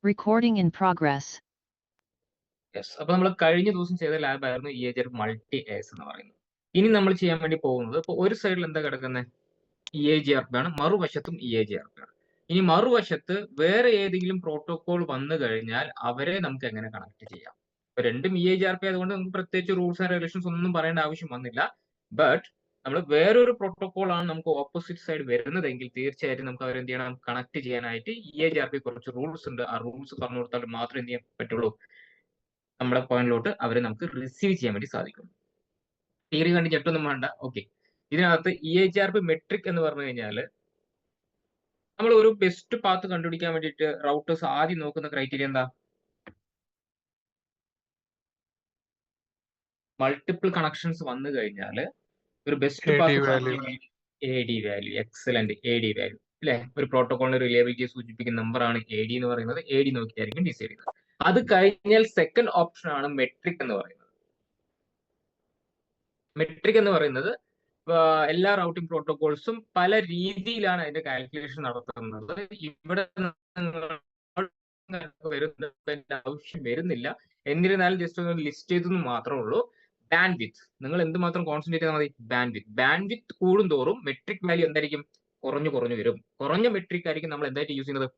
Recording in progress. Yes. അപ്പൊ നമ്മൾ കഴിഞ്ഞ ദിവസം ചെയ്ത ലാബായിരുന്നു EAGR മൾട്ടി എസ് എന്ന് പറയുന്നത്. ഇനി നമ്മൾ ചെയ്യാൻ വേണ്ടി പോകുന്നത് ഇപ്പൊ ഒരു സൈഡിൽ എന്താ കിടക്കുന്നത് EAGRP ആണ്, മറുവശത്തും EAGRP ആണ്. ഇനി മറുവശത്ത് വേറെ ഏതെങ്കിലും പ്രോട്ടോകോൾ വന്നു കഴിഞ്ഞാൽ അവരെ നമുക്ക് എങ്ങനെ കണക്ട് ചെയ്യാം. ഇപ്പൊ രണ്ടും EAGRP ആയതുകൊണ്ട് നമുക്ക് പ്രത്യേകിച്ച് റൂൾസ് ആൻഡ് റെഗുലേഷൻസ് ഒന്നും പറയേണ്ട ആവശ്യം വന്നില്ല. ബട്ട് നമ്മൾ വേറൊരു പ്രോട്ടോകോൾ ആണ് നമുക്ക് ഓപ്പോസിറ്റ് സൈഡ് വരുന്നതെങ്കിൽ തീർച്ചയായിട്ടും നമുക്ക് അവരെന്ത് ചെയ്യണം, കണക്ട് ചെയ്യാനായിട്ട് EAGRP കുറച്ച് റൂൾസ് ഉണ്ട്. ആ റൂൾസ് പറഞ്ഞു കൊടുത്താൽ മാത്രമേ എന്ത് ചെയ്യാൻ പറ്റുള്ളൂ, നമ്മുടെ പോയിന്റിലോട്ട് അവരെ നമുക്ക് റിസീവ് ചെയ്യാൻ വേണ്ടി സാധിക്കും. തിയറി കണ്ട് ചെട്ടൊന്നും വേണ്ട. ഓക്കെ, ഇതിനകത്ത് EAGRP മെട്രിക് എന്ന് പറഞ്ഞു കഴിഞ്ഞാൽ നമ്മൾ ഒരു ബെസ്റ്റ് പാത്ത് കണ്ടുപിടിക്കാൻ വേണ്ടിയിട്ട് റൗട്ടേഴ്സ് ആദ്യം നോക്കുന്ന ക്രൈറ്റീരിയ എന്താ? മൾട്ടിപ്പിൾ കണക്ഷൻസ് വന്നു കഴിഞ്ഞാൽ ഒരു best path AD value. Excellent, AD value അല്ലെ. ഒരു പ്രോട്ടോകോളിന്റെ റിലയബിലിറ്റിയെ സൂചിപ്പിക്കുന്ന നമ്പറാണ് AD എന്ന് പറയുന്നത്. AD നോക്കിയായിരിക്കും ഡിസൈഡ് ചെയ്യുന്നത്. അത് കഴിഞ്ഞാൽ സെക്കൻഡ് ഓപ്ഷൻ ആണ് മെട്രിക് എന്ന് പറയുന്നത്. മെട്രിക് എന്ന് പറയുന്നത് എല്ലാ റൗട്ടിംഗ് പ്രോട്ടോകോൾസും പല രീതിയിലാണ് അതിന്റെ കാൽക്കുലേഷൻ നടത്തുന്നത്. ഇവിടെ ആവശ്യം വരുന്നില്ല. എന്നിരുന്നാലും ജസ്റ്റ് ഒന്ന് ലിസ്റ്റ് ചെയ്തെന്ന് മാത്രമേ ഉള്ളൂ. ബാൻഡ് വിത്ത് നിങ്ങൾ എന്തുമാത്രം കോൺസെൻട്രേറ്റ് ചെയ്താൽ മതി? ബാൻഡ് വിത്ത് കൂടുന്തോറും മെട്രിക് വാല്യൂ എന്തായിരിക്കും? കുറഞ്ഞു വരും. കുറഞ്ഞ മെട്രിക് ആയിരിക്കും നമ്മൾ എന്തായിട്ട് യൂസ് ചെയ്യുന്നത്?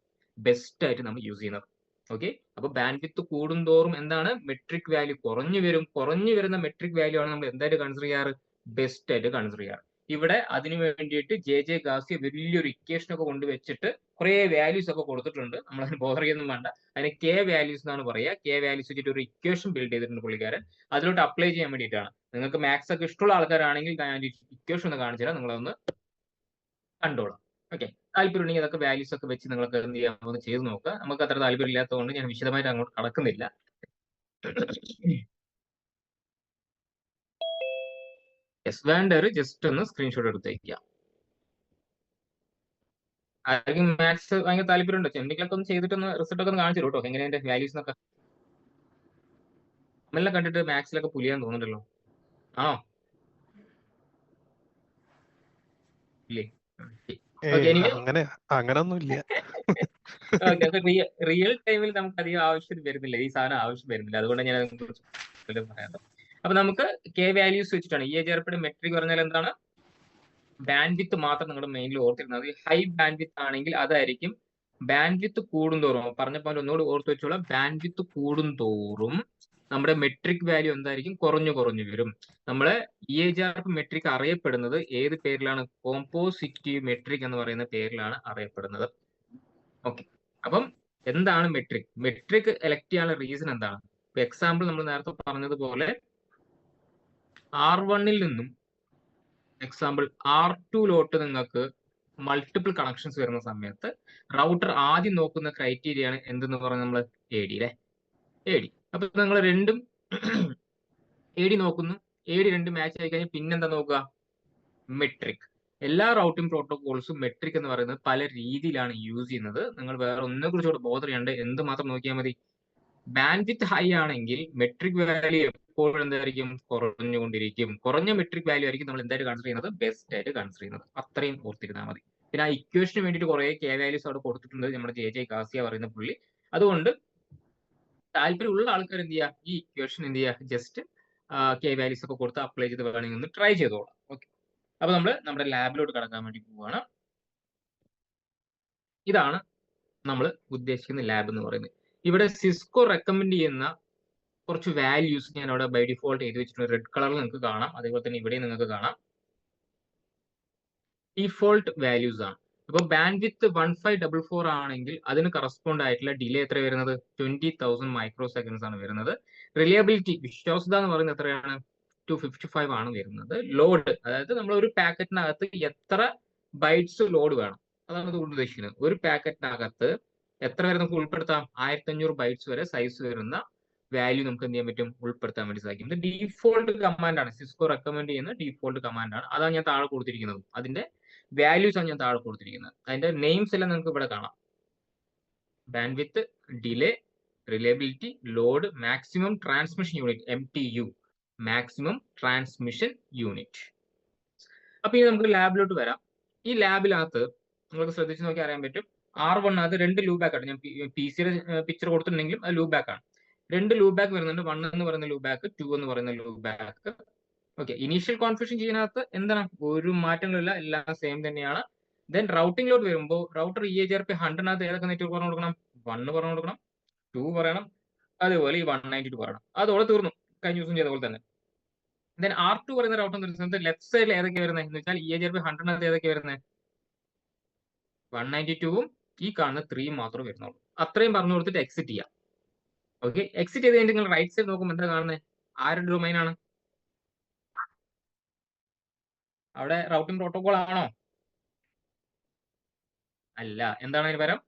ബെസ്റ്റ് ആയിട്ട് നമ്മൾ യൂസ് ചെയ്യുന്നത്. ഓക്കെ, അപ്പൊ ബാൻഡ് വിത്ത് കൂടുന്തോറും എന്താണ്? മെട്രിക് വാല്യൂ കുറഞ്ഞു വരും. കുറഞ്ഞു വരുന്ന മെട്രിക് വാല്യൂ ആണ് നമ്മൾ എന്തായിട്ട് കൺസിഡർ ചെയ്യാറ്? ബെസ്റ്റ് ആയിട്ട് കൺസിഡർ ചെയ്യാറ്. ഇവിടെ അതിന് വേണ്ടിയിട്ട് ജെ ഗാസിയ വലിയൊരു ഇക്വേഷൻ ഒക്കെ കൊണ്ടുവച്ചിട്ട് കുറെ വാല്യൂസ് ഒക്കെ കൊടുത്തിട്ടുണ്ട്. നമ്മൾ അതിന് ബോധർ ചെയ്യുന്നും വേണ്ട. അതിന് കെ വാല്യൂസ് എന്നാണ് പറയുക. കെ വാല്യൂസ് വെച്ചിട്ട് ഒരു ഇക്വേഷൻ ബിൽഡ് ചെയ്തിട്ടുണ്ട് പുള്ളിക്കാരൻ. അതിലോട്ട് അപ്ലൈ ചെയ്യാൻ വേണ്ടിയിട്ടാണ്. നിങ്ങൾക്ക് മാത്സ് ഒക്കെ ഇഷ്ടമുള്ള ആൾക്കാരാണെങ്കിൽ ഞാൻ ഇക്വേഷൻ ഒന്ന് കാണിച്ചു തരാം, നിങ്ങളൊന്ന് കണ്ടോളാം. ഓക്കെ, താല്പര്യം ഉണ്ടെങ്കിൽ അതൊക്കെ വാല്യൂസ് ഒക്കെ വെച്ച് നിങ്ങൾക്ക് എന്ത് ചെയ്യാമെന്ന് ചെയ്ത് നോക്കുക. നമുക്ക് അത്ര താല്പര്യം ഇല്ലാത്തതുകൊണ്ട് ഞാൻ വിശദമായിട്ട് അങ്ങോട്ട് കടക്കുന്നില്ല. യെസ്, വേണ്ടവർ ജസ്റ്റ് ഒന്ന് സ്ക്രീൻഷോട്ട് എടുത്തേക്കുക. ആരെങ്കിലും മാത്സ് ഭയങ്കര താല്പര്യമുണ്ടോ? എന്തെങ്കിലുമൊക്കെ ഒന്ന് ചെയ്തിട്ടൊന്ന് റിസൾട്ട് ഒക്കെ ഒന്ന് കാണിച്ചു കേട്ടോ, എങ്ങനെയാ എന്റെ വാല്യൂസ് എന്നൊക്കെ. നമ്മളെല്ലാം കണ്ടിട്ട് മാത്സിലൊക്കെ പുലിയാൻ തോന്നുന്നുണ്ടല്ലോ. ആണോ? ഇല്ലേ? അങ്ങനൊന്നുമില്ല. റിയൽ ടൈമിൽ നമുക്ക് അധികം ആവശ്യം വരുന്നില്ല, ഈ സാധനം ആവശ്യം വരുന്നില്ല. അതുകൊണ്ട് ഞാൻ അതിനെ കുറിച്ച് പറയാം. അപ്പൊ നമുക്ക് കെ വാല്യൂസ് വെച്ചിട്ടാണ് EAGRP മെട്രിക് പറഞ്ഞാൽ എന്താണ്? ബാൻഡ് വിത്ത് മാത്രം നിങ്ങൾ മെയിൻലി ഓർത്തിരുന്നത്. ഹൈ ബാൻഡ് വിത്ത് ആണെങ്കിൽ അതായിരിക്കും. ബാൻഡ് വിത്ത് കൂടുന്തോറും പറഞ്ഞ പോലെ ഒന്നുകൂടി ഓർത്ത് വെച്ചോളാം. ബാൻഡ് വിത്ത് കൂടുന്തോറും നമ്മുടെ മെട്രിക് വാല്യൂ എന്തായിരിക്കും? കുറഞ്ഞു വരും. നമ്മളെ EAGRP മെട്രിക് അറിയപ്പെടുന്നത് ഏത് പേരിലാണ്? കോമ്പോസിറ്റീവ് മെട്രിക് എന്ന് പറയുന്ന പേരിലാണ് അറിയപ്പെടുന്നത്. ഓക്കെ, അപ്പം എന്താണ് മെട്രിക്? മെട്രിക് എലക്ട് ചെയ്യാനുള്ള റീസൺ എന്താണ്? ഇപ്പൊ എക്സാമ്പിൾ നമ്മൾ നേരത്തെ പറഞ്ഞതുപോലെ R1-ൽ നിന്നും എക്സാമ്പിൾ R2-ലോട്ട് നിങ്ങൾക്ക് മൾട്ടിപ്പിൾ കണക്ഷൻസ് വരുന്ന സമയത്ത് റൗട്ടർ ആദ്യം നോക്കുന്ന ക്രൈറ്റീരിയ ആണ് എന്തെന്ന് പറയുന്നത്? നമ്മൾ AD അല്ലെ, AD. അപ്പൊ നിങ്ങൾ രണ്ടും AD നോക്കുന്നു. AD രണ്ടും മാച്ച് ആയി കഴിഞ്ഞാൽ പിന്നെന്താ നോക്കുക? മെട്രിക്. എല്ലാ റൗട്ടിംഗ് പ്രോട്ടോകോൾസും മെട്രിക് എന്ന് പറയുന്നത് പല രീതിയിലാണ് യൂസ് ചെയ്യുന്നത്. നിങ്ങൾ വേറെ ഒന്നിനെ കുറിച്ചോട് ബോധർ ചെയ്യേണ്ട, എന്ത് മാത്രം നോക്കിയാൽ മതി? ബാൻഡ് വിത്ത് ഹൈ ആണെങ്കിൽ മെട്രിക് വാല്യൂ എപ്പോഴും എന്തായിരിക്കും? കുറഞ്ഞുകൊണ്ടിരിക്കും. കുറഞ്ഞ മെട്രിക് വാല്യൂ ആയിരിക്കും നമ്മൾ എന്തായിട്ട് കൺസിഡർ ചെയ്യുന്നത്? ബെസ്റ്റ് ആയിട്ട് കൺസിഡർ ചെയ്യുന്നത്. അത്രയും ഓർത്തിരുന്നാൽ മതി. പിന്നെ ആ ഇക്വേഷന് വേണ്ടിയിട്ട് കുറെ കെ വാല്യൂസ് അവിടെ കൊടുത്തിട്ടുണ്ട് നമ്മുടെ ജെ ഗാസിയ പറയുന്ന പുള്ളി. അതുകൊണ്ട് താല്പര്യമുള്ള ആൾക്കാർ എന്ത് ചെയ്യുക? ഈ ഇക്വേഷൻ എന്ത് ചെയ്യുക? ജസ്റ്റ് കെ വാല്യൂസ് ഒക്കെ കൊടുത്ത് അപ്ലൈ ചെയ്ത് വേണമെങ്കിൽ ഒന്ന് ട്രൈ ചെയ്തോളാം. ഓക്കെ, അപ്പൊ നമ്മൾ നമ്മുടെ ലാബിലോട്ട് കടക്കാൻ വേണ്ടി പോവുകയാണ്. ഇതാണ് നമ്മൾ ഉദ്ദേശിക്കുന്ന ലാബ് എന്ന് പറയുന്നത്. ഇവിടെ സിസ്കോ റെക്കമെൻഡ് ചെയ്യുന്ന കുറച്ച് വാല്യൂസ് ഞാൻ അവിടെ ബൈ ഡിഫോൾട്ട് എഴുതി വെച്ചിട്ടുണ്ട്. റെഡ് കളറിൽ നിങ്ങൾക്ക് കാണാം, അതേപോലെ തന്നെ ഇവിടെ നിങ്ങൾക്ക് കാണാം. ഡിഫോൾട്ട് വാല്യൂസ് ആണ്. ഇപ്പൊ ബാൻഡ് വിത്ത് 1544 ആണെങ്കിൽ അതിന് കറസ്പോണ്ട് ആയിട്ടുള്ള ഡിലേ എത്ര വരുന്നത്? 20,000 മൈക്രോ സെക്കൻഡ്സ് ആണ് വരുന്നത്. റിലയബിലിറ്റി, വിശ്വാസ്യത എന്ന് പറയുന്നത് എത്രയാണ്? 255 ആണ് വരുന്നത്. ലോഡ്, അതായത് നമ്മൾ ഒരു പാക്കറ്റിനകത്ത് എത്ര ബൈറ്റ്സ് ലോഡ് വേണം, അതാണ് ഇത് ഉദ്ദേശിക്കുന്നത്. ഒരു പാക്കറ്റിനകത്ത് എത്ര വരെ നമുക്ക് ഉൾപ്പെടുത്താം? 1500 ബൈറ്റ്സ് വരെ സൈസ് വരുന്ന വാല്യൂ നമുക്ക് എന്ത് ചെയ്യാൻ പറ്റും? ഉൾപ്പെടുത്താൻ വേണ്ടി സാധിക്കും. ഇത് ഡീഫോൾട്ട് കമാൻഡ് ആണ്. സിസ്കോ റെക്കമെൻഡ് ചെയ്യുന്ന ഡീഫോൾട്ട് കമാൻഡ് ആണ്. അതാണ് ഞാൻ താഴെ കൊടുത്തിരിക്കുന്നത്. അതിന്റെ വാല്യൂസ് ആണ് ഞാൻ താഴെ കൊടുത്തിരിക്കുന്നത്. അതിന്റെ നെയിംസ് എല്ലാം നിങ്ങൾക്ക് ഇവിടെ കാണാം. ബാൻഡ് വിത്ത്, delay, reliability, load, maximum transmission unit MTU, maximum transmission unit. അപ്പൊ ഇനി നമുക്ക് ലാബിലോട്ട് വരാം. ഈ ലാബിനകത്ത് നിങ്ങൾക്ക് ശ്രദ്ധിച്ച് നോക്കി അറിയാൻ പറ്റും, R1 അത് 2 ലൂപ്പ് ബാക്ക് ആണ്. ഞാൻ PC-യുടെ പിക്ചർ കൊടുത്തിട്ടുണ്ടെങ്കിലും അത് ലൂപ്പ് ബാക്ക് ആണ്. 2 ലൂപ്പ് ബാക്ക് വരുന്നുണ്ട്. 1 എന്ന് പറയുന്ന ലൂപ്പ് ബാക്ക്, 2 എന്ന് പറയുന്ന loop back. Okay, initial configuration ചെയ്യുന്നതിനകത്ത് എന്താണ് ഒരു മാറ്റങ്ങളില്ല, എല്ലാം സെയിം തന്നെയാണ്. ദെൻ റൗട്ടിംഗിലോട്ട് വരുമ്പോൾ റൗട്ടർ EIGRP 100-നകത്ത് ഏതൊക്കെ നെറ്റ്വർക്ക് പറഞ്ഞു കൊടുക്കണം? 1 പറഞ്ഞു കൊടുക്കണം, 2 പറയണം, അതുപോലെ ഈ 192 പറയണം. അതോടെ തീർന്നു, കഴിഞ്ഞ ദിവസം ചെയ്ത പോലെ തന്നെ. ദെൻ R2 പറയുന്ന റൗട്ടർ വരുന്നത് ലെഫ്റ്റ് സൈഡിൽ ഏതൊക്കെ വരുന്നത് എന്ന് വെച്ചാൽ EIGRP 100-നകത്ത് ഏതൊക്കെ വരുന്നത്? 192-ഉം ഈ കാണുന്ന 3 മാത്രമേ വരുന്നുള്ളൂ. അത്രയും പറഞ്ഞു കൊടുത്തിട്ട് എക്സിറ്റ് ചെയ്യാം. ഓക്കെ, എക്സിറ്റ് ചെയ്ത് കഴിഞ്ഞിട്ട് നിങ്ങൾ റൈറ്റ് സൈഡ് നോക്കുമ്പോൾ എന്താ കാണുന്നത്? ആരുടെ ഡൊമൈൻ ആണ്? അവിടെ റൗട്ടിംഗ് പ്രോട്ടോകോൾ ആണോ? അല്ല. എന്താണ് അതിന് പകരം?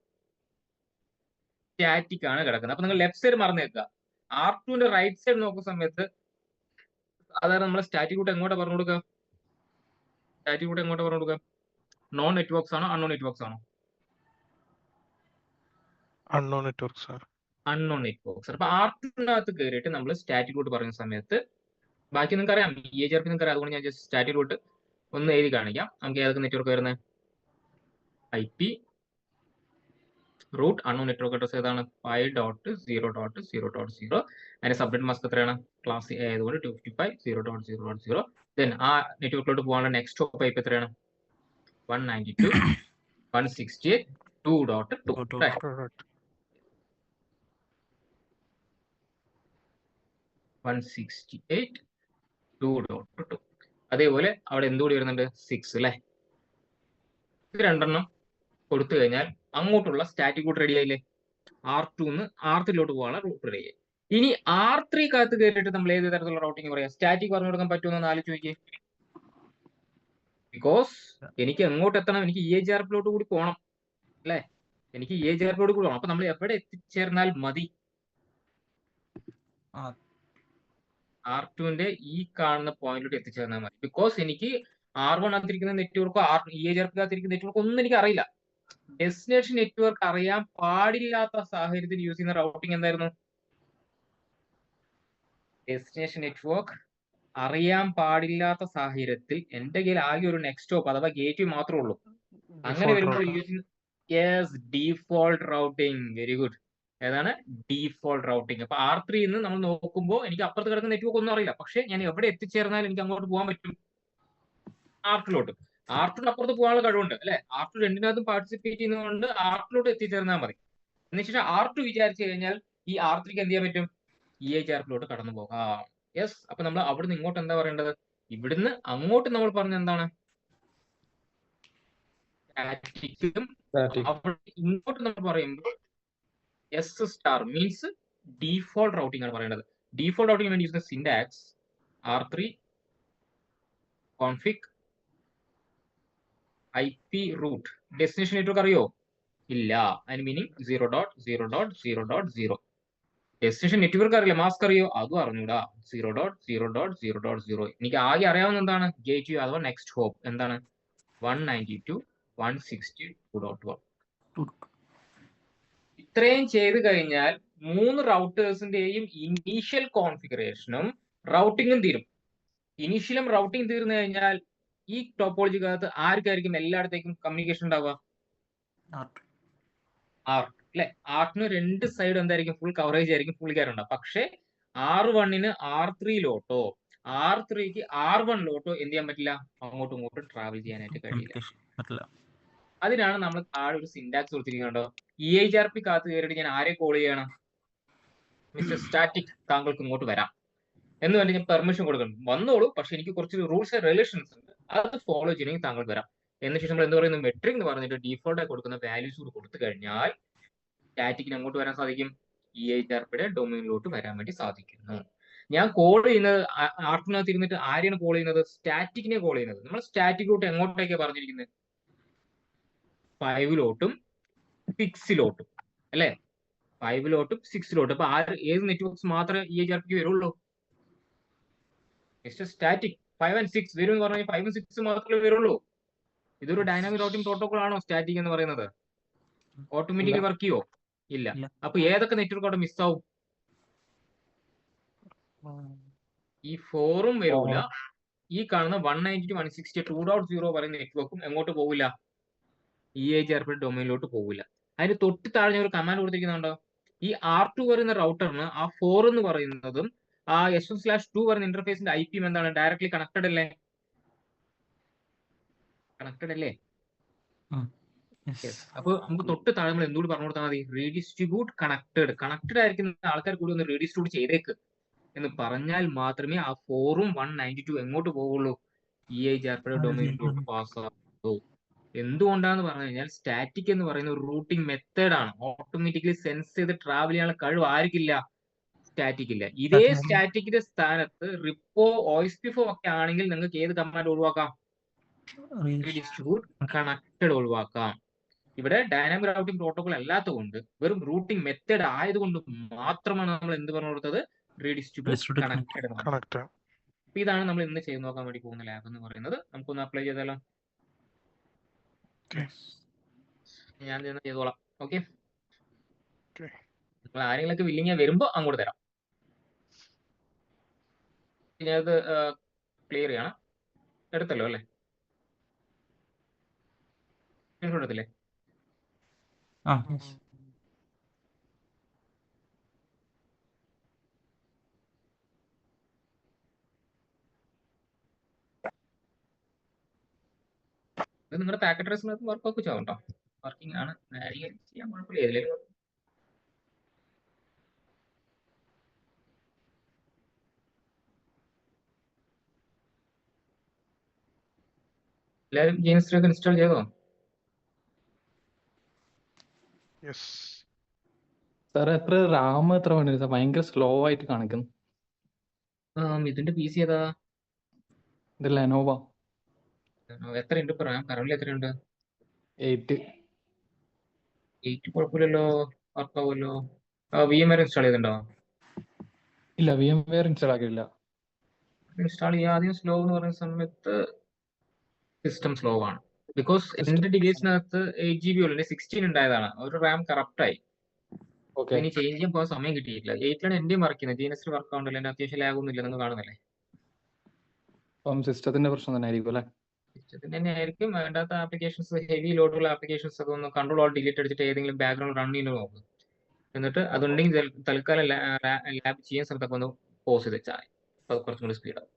സ്റ്റാറ്റിക് ആണ് കിടക്കുന്നത്. അപ്പൊ നിങ്ങൾ ലെഫ്റ്റ് സൈഡ് മറന്നേക്കുക. R2-ന്റെ റൈറ്റ് സൈഡ് നോക്കുന്ന സമയത്ത് അതായത് നമ്മൾ സ്റ്റാറ്റിക് റൂട്ട് എങ്ങോട്ടാ പറഞ്ഞു കൊടുക്കുക? സ്റ്റാറ്റിക് റൂട്ട് എങ്ങോട്ടാ പറഞ്ഞു കൊടുക്കുക? നോൺ നെറ്റ്വർക്ക്സ് ആണോ അൺനോൺ നെറ്റ്വർക്ക്സ് ആണോ? Unknown network sir. Unknown networks. അപ്പൊ R2-നകത്ത് കയറിയിട്ട് നമ്മൾ സ്റ്റാറ്റിക് റൂട്ട് പറയുന്ന സമയത്ത് ബാക്കി നിങ്ങൾക്ക് അറിയാം, EIGRP നിങ്ങൾക്ക് അറിയാം. അതുകൊണ്ട് ഞാൻ ജസ്റ്റ് സ്റ്റാറ്റിക് റൂട്ട് ഒന്ന് എഴുതി കാണിക്കാം. നമുക്ക് ഏതൊക്കെ നെറ്റ്വർക്ക് വരുന്നത്? IP route unknown network address ഏതാണ്? 5.0.0.0. അതിന്റെ സബ്നെറ്റ് മാസ്ക് എത്രയാണ്? ക്ലാസ് എ ആയതുകൊണ്ട് 255.0.0.0. ദെൻ ആ നെറ്റ്വർക്കിലോട്ട് പോകാനുള്ള നെക്സ്റ്റ് ഹോപ്പ് IP എത്രയാണ്? 192.168.2.2. 168.2.2. അതേപോലെ അവിടെ എന്തുകൂടി വരുന്നുണ്ട്? 6 അല്ലെ? ഇത് രണ്ടെണ്ണം കൊടുത്തു കഴിഞ്ഞാൽ അങ്ങോട്ടുള്ള സ്റ്റാറ്റിക് റൂട്ട് റെഡി ആയില്ലേ? R2-ന്ന് R3-ലോട്ട് പോകാനുള്ള റൂട്ട് റെഡി ആയി. ഇനി R3-കകത്ത് കയറിയിട്ട് നമ്മൾ ഏത് തരത്തിലുള്ള റൗട്ടിംഗ് പറയാം? സ്റ്റാറ്റിക് പറഞ്ഞു കൊടുക്കാൻ പറ്റുമെന്ന് ആലോചിച്ച് നോക്കിയേ. ബിക്കോസ് എനിക്ക് എങ്ങോട്ട് എത്തണം? എനിക്ക് EIGRP-ലോട്ട് കൂടി പോകണം അല്ലെ? എനിക്ക് EIGRP-ലോട്ട് കൂടി പോകണം. അപ്പൊ നമ്മൾ എവിടെ എത്തിച്ചേർന്നാൽ മതി? R2-ന്റെ ഈ കാണുന്ന പോയിന്റിലോട്ട് എത്തിച്ചേർന്നാൽ മതി. ബിക്കോസ് എനിക്ക് R1 അകത്തിരിക്കുന്ന നെറ്റ്വർക്കോ EIGRP-കകത്തിരിക്കുന്ന നെറ്റ്വർക്കോ ഒന്നും എനിക്ക് അറിയില്ല. ഡെസ്റ്റിനേഷൻ നെറ്റ്വർക്ക് അറിയാൻ പാടില്ലാത്ത സാഹചര്യത്തിൽ യൂസ് ചെയ്യുന്ന റൗട്ടിംഗ് എന്തായിരുന്നു? ഡെസ്റ്റിനേഷൻ നെറ്റ്വർക്ക് അറിയാൻ പാടില്ലാത്ത സാഹചര്യത്തിൽ എന്റെ കയ്യിൽ ആകെ ഒരു നെക്സ്റ്റ് ഹോപ്പ് അഥവാ ഗേറ്റ് മാത്രമേ ഉള്ളൂ. അങ്ങനെ വരുമ്പോൾ ഡീഫോൾട്ട് റൗട്ടിംഗ്. Very good. ഏതാണ്? Default routing. അപ്പൊ R3-ന്ന് നമ്മൾ നോക്കുമ്പോൾ എനിക്ക് അപ്പുറത്ത് കിടക്കുന്ന നെറ്റ്വർക്ക് ഒന്നും അറിയില്ല. പക്ഷെ ഞാൻ എവിടെ എത്തിച്ചേർന്നാൽ എനിക്ക് അങ്ങോട്ട് പോകാൻ പറ്റും? R2-ലോട്ട്. R2-ന് അപ്പുറത്ത് പോകാനുള്ള കഴിവുണ്ട് അല്ലെ? R2 രണ്ടിനകത്തും പാർട്ടിസിപ്പേറ്റ് ചെയ്യുന്നതുകൊണ്ട് R2-ലോട്ട് എത്തിച്ചേർന്നാൽ മതി. എന്നുവെച്ചാൽ R2 വിചാരിച്ചു കഴിഞ്ഞാൽ ഈ R3-ക്ക് എന്ത് ചെയ്യാൻ പറ്റും? EIGRP-ലോട്ട് കടന്നു പോകാം. യെസ്. അപ്പൊ നമ്മൾ അവിടുന്ന് ഇങ്ങോട്ട് എന്താ പറയേണ്ടത്? ഇവിടുന്ന് അങ്ങോട്ട് നമ്മൾ പറഞ്ഞ എന്താണ്? സ്റ്റാറ്റിക്കും ഇങ്ങോട്ട് നമ്മൾ പറയുമ്പോൾ S* മീൻസ് ഡീഫോൾട്ട് റൗട്ടിംഗ് ആണ് പറയേണ്ടത്. ഡീഫോൾട്ട് റൗട്ടിംഗ് വേണ്ടി use syntax R3 config IP root. Destination network അറിയോ? ഇല്ല. അതിന് മീനിങ് 0.0.0.0. ഡെസ്റ്റിനേഷൻ നെറ്റ്വർക്ക് അറിയില്ല. മാസ്ക് അറിയോ? അതും അറിഞ്ഞൂടാ. 0.0.0.0. എനിക്ക് ആകെ അറിയാവുന്ന എന്താണ്? ഗേറ്റ് വ്യൂ അഥവാ നെക്സ്റ്റ് ഹോപ്പ് എന്താണ്? 192.168.2.1. ഇത്രയും ചെയ്ത് കഴിഞ്ഞാൽ 3 റൗട്ടേഴ്സിന്റെയും ഇനീഷ്യൽ കോൺഫിഗറേഷനും റൗട്ടിങ്ങും തീരും. ഇനീഷ്യലും റൗട്ടിംഗ് തീർന്നു കഴിഞ്ഞാൽ ഈ ടോപ്പോളജിക്കകത്ത് ആർക്കായിരിക്കും എല്ലായിടത്തേക്കും കമ്മ്യൂണിക്കേഷൻ ഉണ്ടാവുക? അല്ലെ? R2-ന് 2 സൈഡ് എന്തായിരിക്കും? ഫുൾ കവറേജ് ആയിരിക്കും, ഫുൾ കെയർ ഉണ്ടാവും. പക്ഷെ R1-ന് R3-ലോട്ടോ R3-ക്ക് R1-ലോട്ടോ എന്ത് ചെയ്യാൻ പറ്റില്ല? അങ്ങോട്ടും ഇങ്ങോട്ടും ട്രാവൽ ചെയ്യാനായിട്ട് കഴിയില്ല. അതിനാണ് നമ്മൾ താഴെ ഒരു സിൻടാക്സ് കൊടുത്തിരിക്കുന്നുണ്ടോ? EIGRP-കകത്ത് കയറിയിട്ട് ഞാൻ ആരെ കോൾ ചെയ്യണം? മിസ്റ്റർ സ്റ്റാറ്റിക്, താങ്കൾക്ക് ഇങ്ങോട്ട് വരാം എന്ന് വേണ്ടി ഞാൻ പെർമിഷൻ കൊടുക്കണം. വന്നോളൂ, പക്ഷെ എനിക്ക് കുറച്ച് റൂൾസ് ആൻഡ് റിലേഷൻസ് ഉണ്ട്, അത് ഫോളോ ചെയ്യണമെങ്കിൽ താങ്കൾ വരാം. എന്നുവെച്ചാൽ നമ്മൾ എന്ത് പറയുന്നത്? മെട്രിക് എന്ന് പറഞ്ഞിട്ട് ഡീഫോൾട്ടായി കൊടുക്കുന്ന വാല്യൂസ് കൂടി കൊടുത്തു കഴിഞ്ഞാൽ സ്റ്റാറ്റിക്കിന് അങ്ങോട്ട് വരാൻ സാധിക്കും. EIGRP-യുടെ ഡൊമൈനിലോട്ട് വരാൻ വേണ്ടി സാധിക്കുന്നു. ഞാൻ കോൾ ചെയ്യുന്നത് R2-നകത്ത് ഇരുന്നിട്ട് ആരെയാണ് കോൾ ചെയ്യുന്നത്? സ്റ്റാറ്റിക്കിനെ കോൾ ചെയ്യുന്നത്. നമ്മൾ സ്റ്റാറ്റിക് റൂട്ട് എങ്ങോട്ടേക്കാണ് പറഞ്ഞിരിക്കുന്നത്? 5-ലോട്ടും 6-ലോട്ടും അല്ലെ? 5-ലോട്ടും 6-ലോട്ടും. അപ്പൊ ഏത് നെറ്റ്വർക്ക്സ് മാത്രമേ EIGRP-ക്ക് വരുള്ളൂ? സ്റ്റാറ്റിക് 5 and 6 വരും എന്ന് പറഞ്ഞാൽ 5 and 6 മാത്രമേ വരുള്ളൂ. ഇതൊരു ഡൈനാമിക് റൗട്ടിംഗ് പ്രോട്ടോകോൾ ആണോ സ്റ്റാറ്റിക് എന്ന് പറയുന്നത്? ഓട്ടോമാറ്റിക്കലി വർക്ക് ചെയ്യോ? ഇല്ല. അപ്പൊ ഏതൊക്കെ നെറ്റ്വർക്ക് അവിടെ മിസ്സാവും? ഈ 4-ഉം വരൂല, ഈ കാണുന്ന 192.168.2.0 പറയുന്ന നെറ്റ്വർക്കും എങ്ങോട്ട് പോകില്ല? EIGRP ഡൊമൈനിലോട്ട് പോകില്ല. അതിന് തൊട്ട് താഴെ ഞാൻ ഒരു കമാൻഡ് കൊടുത്തിരിക്കുന്നുണ്ടോ? ഈ R2 വരുന്ന റൗട്ടറിന് ആ 4 എന്ന് പറയുന്നതും ആ S1/2 വരുന്ന ഇന്റർഫേസിന്റെ IP എന്താണ്? ഡയറക്ട്ലി കണക്റ്റഡ് അല്ലേ? കണക്റ്റഡ് അല്ലേ? അപ്പൊ നമുക്ക് തൊട്ട് താഴെ നമ്മൾ എന്തുകൂടി പറഞ്ഞു കൊടുത്താൽ മതി? Redistribute connected. കണക്റ്റഡ് ആയിരിക്കുന്ന ആൾക്കാർ കൂടി ഒന്ന് റീഡിസ്ട്രിബ്യൂട്ട് ചെയ്തേക്ക് എന്ന് പറഞ്ഞാൽ മാത്രമേ ആ 4ഉം 192 എങ്ങോട്ട് പോവുള്ളൂ? EI ജാർപ്പയുടെ ഡൊമൈനിലോട്ട് പാസ് ആവുള്ളൂ. എന്തുകൊണ്ടാന്ന് പറഞ്ഞു കഴിഞ്ഞാൽ സ്റ്റാറ്റിക് എന്ന് പറയുന്ന ഒരു റൂട്ടിംഗ് മെത്തേഡ് ആണ്. ഓട്ടോമാറ്റിക്കലി സെൻസ് ചെയ്ത് ട്രാവൽ ചെയ്യാനുള്ള കഴിവ് ആർക്കില്ല? സ്റ്റാറ്റിക് ഇല്ല. ഇതേ സ്റ്റാറ്റിക്കിന്റെ സ്ഥാനത്ത് റിപ്പോ OSPF ഒക്കെ ആണെങ്കിൽ നിങ്ങൾക്ക് ഏത് കമാൻഡ് ഒഴിവാക്കാം? റീഡിസ്ട്രിബ്യൂട്ട് കണക്റ്റഡ് ഒഴിവാക്കാം. ഇവിടെ ഡൈനാമിക് റൂട്ടിംഗ് പ്രോട്ടോകോൾ അല്ലാത്തതുകൊണ്ട് വെറും റൂട്ടിംഗ് മെത്തേഡ് ആയതുകൊണ്ട് മാത്രമാണ് നമ്മൾ എന്ത് പറഞ്ഞു കൊടുത്തത്? Redistribute connected. അപ്പൊ ഇതാണ് നമ്മൾ ഇന്ന് ചെയ്ത് നോക്കാൻ വേണ്ടി പോകുന്ന ലാബ് എന്ന് പറയുന്നത്. നമുക്കൊന്ന് അപ്ലൈ ചെയ്താലോ? ഞാൻ ചെയ്തോളാം. ഓക്കെ, നിങ്ങൾ ആരെങ്കിലൊക്കെ വില്ലിങ്ങ വരുമ്പോ അങ്ങോട്ട് തരാം. ഇനി അത് ക്ലിയർ ചെയ്യണം. എടുത്തല്ലോ അല്ലേ? എടുത്തില്ലേ? ഇത് നിങ്ങളുടെ പാക്കറ്റ് ട്രേസിനകത്ത് വർക്കൊക്കെ ചെയ്യാം കേട്ടോ. വർക്കിംഗ് ആണ്, ചെയ്യാൻ കുഴപ്പമില്ല. ഏതിലും എല്ലാവരും ജീൻസ് ഒക്കെ ഇൻസ്റ്റാൾ ചെയ്തോ? സാർ എത്ര റാം എത്ര വേണ്ടി സാർ? ഭയങ്കര സ്ലോ ആയിട്ട് കാണിക്കുന്നു. ഇതിന്റെ PC ഏതാ? ഇത് ലെനോവ. എത്രയുണ്ട് ഇപ്പൊ റാം? കറന്റ് എത്രയുണ്ട്? 8. 8 കുഴപ്പമില്ലല്ലോ, വർക്കാവുമല്ലോ. VMware ഇൻസ്റ്റാൾ ചെയ്തിട്ടുണ്ടോ? ഇല്ല, VMware ഇൻസ്റ്റാൾ ആക്കിയില്ല. ഇൻസ്റ്റാൾ ചെയ്യാൻ ആദ്യം സ്ലോ എന്ന് പറയുന്ന സമയത്ത് സിസ്റ്റം സ്ലോ ആണ്. ബിക്കോസ് എന്റെ ഡിവൈസിനകത്ത് 8GB ഉള്ളു, 16 ഉണ്ടായതാണ്. ഒരു റാം കറപ്റ്റ് ആയി. ഇനി ചേഞ്ച് ചെയ്യാൻ പോകാൻ സമയം കിട്ടിയിട്ടില്ല. 8ലാണ് എന്റെയും വർക്ക് ചെയ്യുന്നത്. GNS വർക്ക് ആവുന്നില്ല, എന്റെ അത്യാവശ്യം ലാഗ് ഒന്നും ഇല്ല, നിങ്ങൾ കാണുന്നില്ലേ? സിസ്റ്റത്തിന്റെ പ്രശ്നം തന്നെ ആയിരിക്കും അല്ലേ? സിസ്റ്റത്തിന്റെ തന്നെ ആയിരിക്കും. വേണ്ടാത്ത ആപ്ലിക്കേഷൻസ്, ഹെവി ലോഡുള്ള ആപ്ലിക്കേഷൻസ് ഒക്കെ ഒന്ന് കൺട്രോൾ ഓൾ ഡിലീറ്റ് അടിച്ചിട്ട് ഏതെങ്കിലും ബാക്ക്ഗ്രൗണ്ട് റൺ ചെയ്യുന്നത് നോക്കും. എന്നിട്ട് അതുണ്ടെങ്കിൽ തൽക്കാലം ലാബ് ചെയ്യാൻ സ്ഥലത്തൊക്കെ ഒന്ന് പോസ് ചെയ്ത് വെച്ചാൽ അത് കുറച്ചും കൂടി സ്പീഡ് ആവും.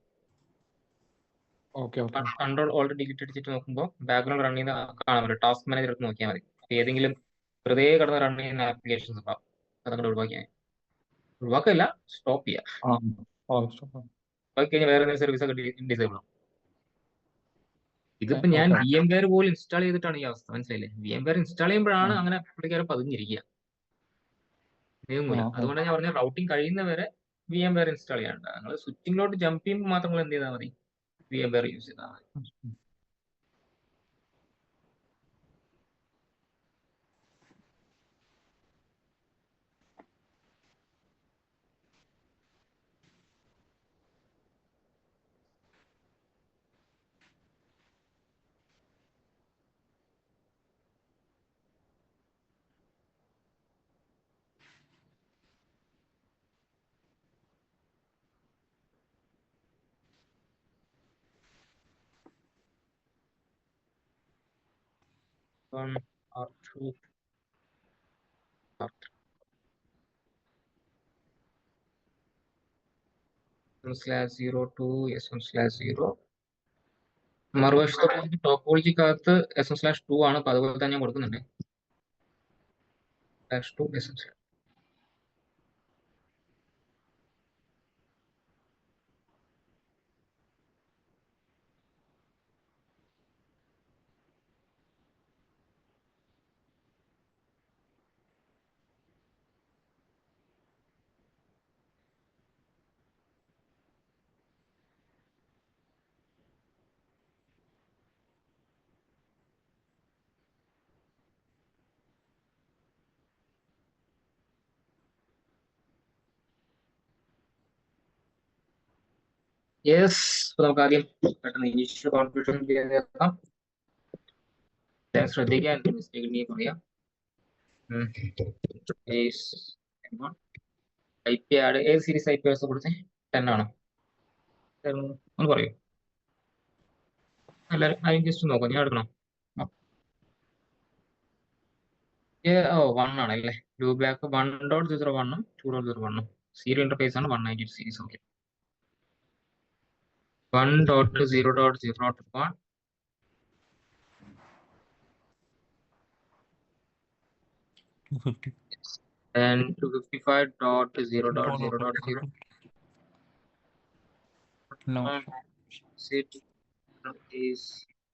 കൺട്രോൾ ഓൾ ഡിലീറ്റ് അടിച്ചിട്ട് നോക്കുമ്പോൾ ബാക്ക്ഗ്രൗണ്ട് റൺ ചെയ്യുന്ന കാണാൻ പറ്റും. ടാസ്ക് മാനേജർ എടുത്ത് നോക്കിയാൽ മതി. ഏതെങ്കിലും വെറുതെ കിടന്ന് റൺ ചെയ്യുന്ന ആപ്ലിക്കേഷൻസ് ഉണ്ടാവും, അതങ്ങോട്ട് ഒഴിവാക്കിയാൽ. ഒഴിവാക്കല്ല, സ്റ്റോപ്പ് ചെയ്യാം. ഒഴിവാക്കി കഴിഞ്ഞാൽ വേറെ എന്തെങ്കിലും സർവീസ് ഒക്കെ ഡിസേബിൾ ആവും. ഇതിപ്പോ ഞാൻ VMware പോലും ഇൻസ്റ്റാൾ ചെയ്തിട്ടാണ് ഈ അവസ്ഥ, മനസ്സിലായില്ലേ? VMware ഇൻസ്റ്റാൾ ചെയ്യുമ്പോഴാണ് അങ്ങനെ പുള്ളിക്കാരെ പതിഞ്ഞിരിക്കുക. അതുകൊണ്ടാണ് ഞാൻ പറഞ്ഞ റൗട്ടിംഗ് കഴിയുന്നവരെ VMware ഇൻസ്റ്റാൾ ചെയ്യാണ്ട്. നിങ്ങൾ സ്വിച്ചിങ്ങിലോട്ട് ജമ്പ് ചെയ്യുമ്പോൾ മാത്രം നിങ്ങൾ എന്ത് ചെയ്താൽ മതി? VMware യൂസ് ചെയ്താൽ മതി. R2 S1/02 S1/0. മറുവശത്ത് ടോപ്പോളജിക്കകത്ത് S1/2 ആണ്. അപ്പൊ അതുപോലെ തന്നെ ഞാൻ കൊടുക്കുന്നുണ്ട്. -2 S1/2. യെസ്, നമുക്ക് ആദ്യം പെട്ടെന്ന് ഇനീഷ്യൽ കോൺഫിഗറേഷൻ ചെയ്തേക്കാം. ശ്രദ്ധിക്കാൻ മിസ്റ്റേക്ക് പറയാം. IP ആഡ് ഏത് സീരീസ് IP കൊടുത്തേ? 10 ആണോ? ഒന്ന് പറയൂ എല്ലാവരും. അതിന് ജസ്റ്റ് നോക്കാം, ഞാൻ എടുക്കണം. 1 ആണല്ലേ. ലൂപ്പ് ബാക്ക് 1.0.1 ഉം 2.0.1 ഉം സീരിയൽ ഇന്റർഫേസ് ആണ് 192 series. Okay, 1.0.0.1 and 255.0.0.0. No. Set is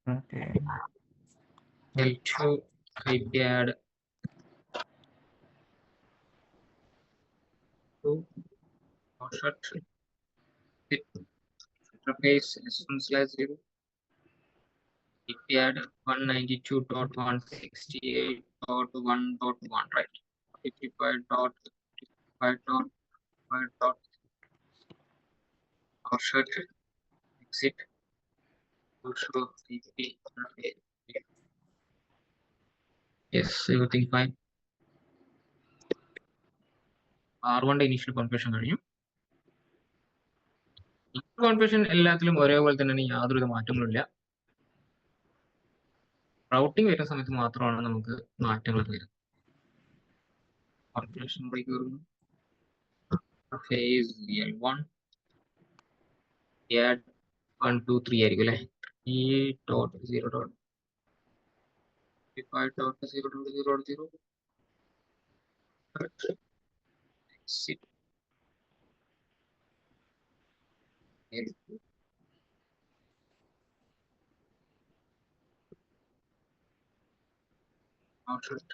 Okay. L2 IP add 2 offset interface S1/0 IP add 192.168.1.1, right? 55.55.5. Offset exit also IP. Yes, everything fine. R1 initial configuration കഴിഞ്ഞു. Configuration എല്ലാത്തിലും ഒരേപോലെ തന്നെ, യാതൊരു മാറ്റങ്ങളുമില്ല. Routing വരുന്ന സമയത്ത് മാത്രമാണ് നമുക്ക് മാറ്റങ്ങൾ വരുന്നത്. കോൺഫിഗറേഷനിലേക്ക് വരുന്നു. ഫേസ് L1 add 1 2 3 ആയിരിക്കും അല്ലേ. 3.0.55.0.0.0 exit L2 output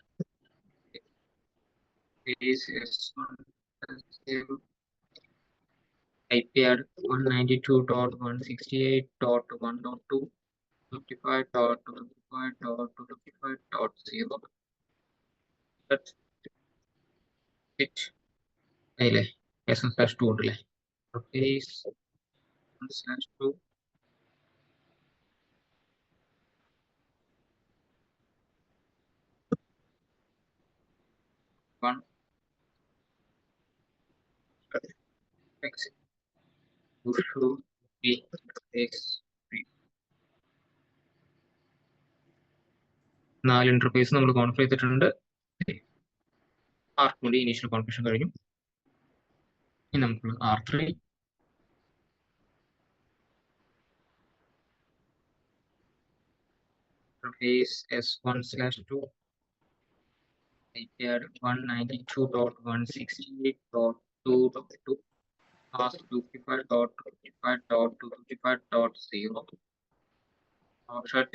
phase S1/0 IP add 192.168.1.2 55.55.55.0 അതിലെ S1/2 ഉണ്ടല്ലേ. phase 1/2 1 exit to B phase 3. 4 interface നമ്മൾ കോൺഫിഗർ ചെയ്തിട്ടുണ്ട്. R2 ഇനീഷ്യൽ കോൺഫിഗറേഷൻ കഴിഞ്ഞു. ഇനി നമുക്ക് R3 interface S1/2 IP add 192.168.2.2 ask 255.255.0 offset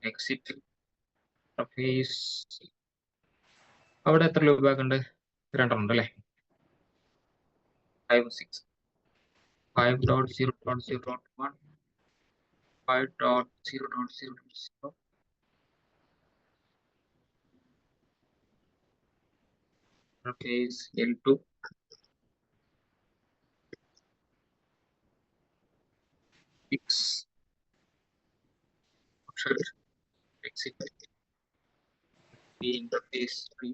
exit interface. അവിടെ എത്ര ലൂപ്പ് ബാക്ക് ഉണ്ട്? 2 ഉണ്ട് അല്ലേ. 5 6 5.0.0.1 5.0.0.0 interface L2 6 offset exit B interface 3.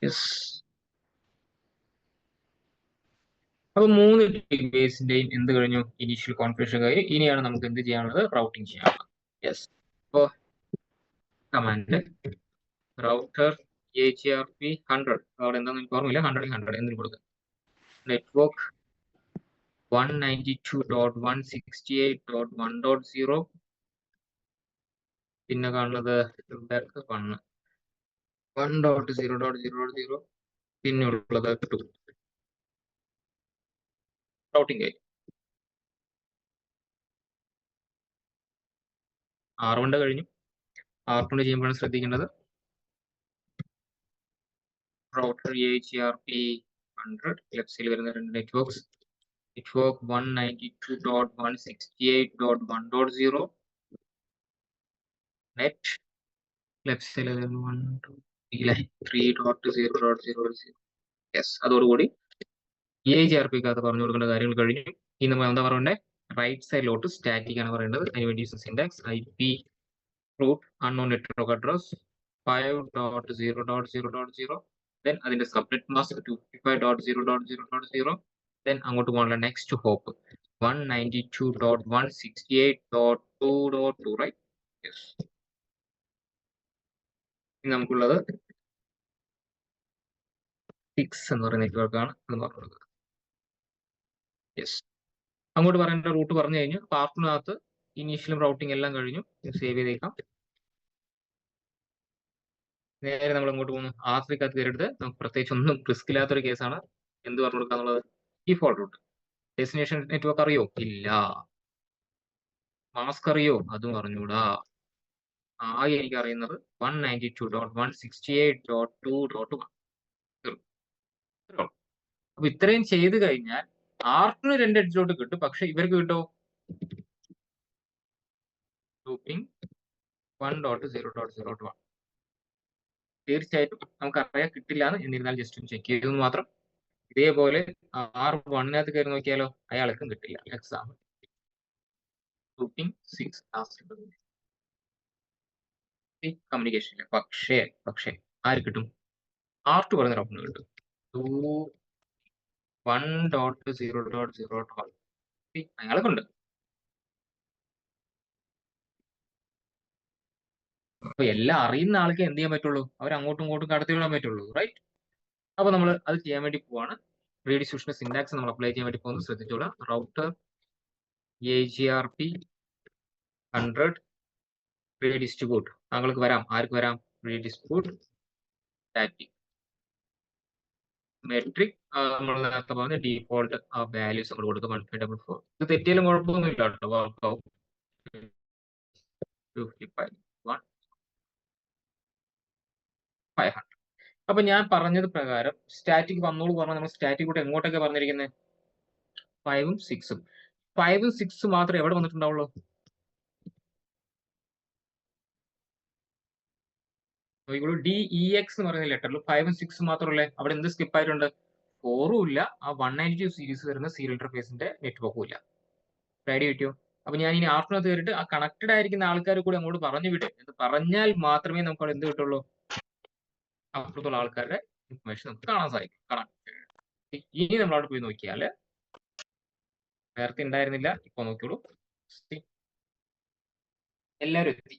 Yes. അപ്പൊ 3 ബേസിന്റെയും എന്ത് കഴിഞ്ഞു? ഇനീഷ്യൽ കോൺഫിഗറേഷൻ കഴിഞ്ഞു. ഇനിയാണ് നമുക്ക് എന്ത് ചെയ്യാനുള്ളത്? റൗട്ടിംഗ് ചെയ്യാനുള്ളത്. യെസ്. അപ്പോ കമാൻഡ് റൗട്ടർ AGRP 100 അവിടെ എന്താണെന്ന് എനിക്ക് ഓർമ്മയില്ല. 100 എന്തിനു കൊടുക്കുക? നെറ്റ്വർക്ക് 192.168.1.0 പിന്നെ കാണുന്നത് 1.0.0.0 പിന്നെ ഉള്ളത് 2 റൗട്ടിംഗ് കഴിഞ്ഞു. R1 കഴിഞ്ഞു. R2 ചെയ്യുമ്പോഴാണ് ശ്രദ്ധിക്കേണ്ടത്. റൗട്ടർ AGRP 100 ലെഫ്റ്റ് സൈഡിൽ വരുന്ന 2 നെറ്റ്വർക്ക്സ്. നെറ്റ്വർക്ക് 192.168.1.0 നെറ്റ് ലെഫ്റ്റ് സൈഡിൽ 3.0.0.0. യെസ്, അതോടുകൂടി AGRP-ക്കകത്ത് പറഞ്ഞു കൊടുക്കേണ്ട കാര്യങ്ങൾ കഴിഞ്ഞു. ഇനി നമ്മൾ എന്താ പറയണ്ടേ? റൈറ്റ് സൈഡിലോട്ട് സ്റ്റാറ്റിക് ആണ് പറയേണ്ടത്. അതിനുവേണ്ടി syntax IP root unknown network address 5.0.0.0. then അതിന്റെ സബ്നെറ്റ് മാസ്ക് 255.0.0.0. then അങ്ങോട്ട് പോകാനുള്ള നെക്സ്റ്റ് ഹോപ്പ് 192.168.2.2, right? Yes. ഇനി നമുക്കുള്ളത് 6 എന്ന് പറയുന്ന നെറ്റ്വർക്കാണ് എന്ന് പറഞ്ഞു കൊടുക്കുക. യെസ്, അങ്ങോട്ട് പറയേണ്ട റൂട്ട് പറഞ്ഞു കഴിഞ്ഞു. അപ്പൊ ആർട്ടിനകത്ത് ഇനീഷ്യലും റൗട്ടിംഗ് എല്ലാം കഴിഞ്ഞു. സേവ് ചെയ്തേക്കാം. നേരെ നമ്മൾ ഇങ്ങോട്ട് പോകുന്നു. ആഫ്രിക്കകത്ത് കയറിയെടുത്ത് നമുക്ക് പ്രത്യേകിച്ച് ഒന്നും റിസ്ക് ഇല്ലാത്തൊരു കേസാണ്. എന്ത് പറഞ്ഞു കൊടുക്കാന്നുള്ളത്? Default route. ഡെസ്റ്റിനേഷൻ നെറ്റ്വർക്ക് അറിയോ? ഇല്ല. മാസ്ക് അറിയോ? അതും അറിഞ്ഞൂടാ. ആകെ എനിക്ക് അറിയുന്നത് 192.168.2.1. അപ്പൊ ഇത്രയും ചെയ്ത് കഴിഞ്ഞാൽ ആർട്ടിന് 2 എഡ്ജിലോട്ട് കിട്ടും. പക്ഷെ ഇവർക്ക് കിട്ടോ? ലൂപ്പിംഗ് 1.0.0.1. തീർച്ചയായിട്ടും നമുക്കറിയാം കിട്ടില്ല എന്ന്. എന്നിരുന്നാൽ ജസ്റ്റ് ഒന്ന് ചെക്ക് ചെയ്തു മാത്രം. ഇതേപോലെ R1 കയറി നോക്കിയാലോ, അയാൾക്കും കിട്ടില്ല. എക്സാമ്പിൾ ലൂപ്പിംഗ് 6 കമ്മ്യൂണിക്കേഷൻ ഇല്ല. പക്ഷേ ആര് കിട്ടും? R2 പറയുന്ന റൗട്ടിന് കിട്ടും. 1.0.0.1. അയാളൊക്കെ ഉണ്ട്. അപ്പൊ എല്ലാം അറിയുന്ന ആൾക്ക് എന്ത് ചെയ്യാൻ പറ്റുള്ളൂ? അവർ അങ്ങോട്ടും ഇങ്ങോട്ടും കടത്തി വിടാൻ പറ്റുള്ളൂ, റൈറ്റ്? അപ്പൊ നമ്മൾ അത് ചെയ്യാൻ വേണ്ടി പോവാണ്. റീഡിസ്ട്രിബ്യൂഷൻ സിന്റാക്സ് നമ്മൾ അപ്ലൈ ചെയ്യാൻ വേണ്ടി പോകുന്നത് ശ്രദ്ധിച്ചോളാം. Router AGRP 100 redistribute. താങ്കൾക്ക് വരാം. ആർക്ക് വരാം? Redistribute static metric. നമ്മൾ നേരത്തെ പറഞ്ഞ ഡീഫോൾട്ട് ആ വാല്യൂസ് നമ്മൾ കൊടുക്കുക 1544. ഇത് തെറ്റിയാലും കുഴപ്പമൊന്നുമില്ല കേട്ടോ. വർക്കാവും. 500. അപ്പൊ ഞാൻ പറഞ്ഞത് പ്രകാരം സ്റ്റാറ്റിക് വന്നോളൂ പറഞ്ഞാൽ നമ്മൾ സ്റ്റാറ്റിക് കൂടെ എങ്ങോട്ടൊക്കെ പറഞ്ഞിരിക്കുന്നത്? 5 ഉം 6 ഉം. 5 ഉം 6 മാത്രമേ എവിടെ വന്നിട്ടുണ്ടാവുള്ളൂ? DEX എന്ന് പറയുന്ന ലെറ്ററിൽ 5 ഉം 6 മാത്രമല്ലേ? അവിടെ എന്ത് സ്കിപ്പ് ആയിട്ടുണ്ട്? 4ഉം ഇല്ല. ആ 192 സീരീസ് വരുന്ന സീരിയൽ ഇന്റർഫേസിന്റെ നെറ്റ്വർക്കും ഇല്ല. ഐഡിയ കിട്ടിയോ? അപ്പൊ ഞാൻ ഇനി ആർട്ടിനകത്ത് കയറിയിട്ട് ആ കണക്റ്റഡ് ആയിരിക്കുന്ന ആൾക്കാർ കൂടി അങ്ങോട്ട് പറഞ്ഞു വിടും എന്ന് പറഞ്ഞാൽ മാത്രമേ നമുക്ക് അവിടെ എന്ത് കിട്ടുള്ളൂ? അപ്പുറത്തുള്ള ആൾക്കാരുടെ ഇൻഫർമേഷൻ നമുക്ക് കാണാൻ സാധിക്കും. ഇനി നമ്മൾ അവിടെ പോയി നോക്കിയാല് നേരത്തെ ഉണ്ടായിരുന്നില്ല. ഇപ്പൊ നോക്കിയോളൂ. എല്ലാവരും എത്തി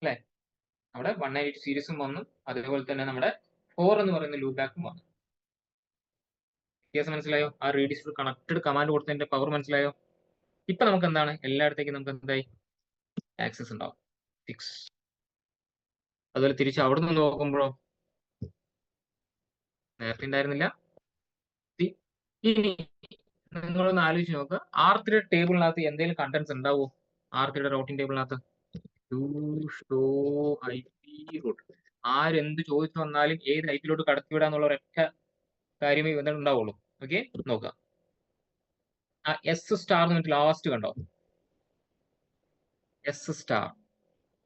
അല്ലെ? നമ്മുടെ 192 സീരീസും വന്നു. അതേപോലെ തന്നെ നമ്മുടെ 4 എന്ന് പറയുന്ന ലൂപ്പ് ബാക്കും വന്നു. വ്യത്യാസം മനസ്സിലായോ? ആ റീഡിസ്ട്രിബ്യൂട്ട് കണക്റ്റഡ് കമാൻഡ് കൊടുത്തതിന്റെ പവർ മനസ്സിലായോ? ഇപ്പൊ നമുക്ക് എന്താണ്? എല്ലായിടത്തേക്കും നമുക്ക് എന്തായി? ആക്സസ് ഉണ്ടാവും. 6. അതുപോലെ തിരിച്ച് അവിടെ നിന്ന് നോക്കുമ്പോഴോ നേരത്തെ ഉണ്ടായിരുന്നില്ല. ഇനി നിങ്ങളൊന്ന് ആലോചിച്ച് നോക്കുക. R3 ടേബിളിനകത്ത് എന്തെങ്കിലും കണ്ടന്റ്സ് ഉണ്ടാവോ? R3 റൗട്ടിംഗ് ടേബിളിനകത്ത് ഷോ IP റൂട്ട്. ആരെന്ത് ചോദിച്ചു വന്നാലും ഏത് ഐപിയിലോട്ട് കടത്തിവിടാന്നുള്ള ഒരൊറ്റ കാര്യമേ എന്താണ് ഉണ്ടാവുള്ളൂ. ഓക്കെ, നോക്കാം. ആ S സ്റ്റാർ എന്നിട്ട് ലാസ്റ്റ് കണ്ടോ? S star.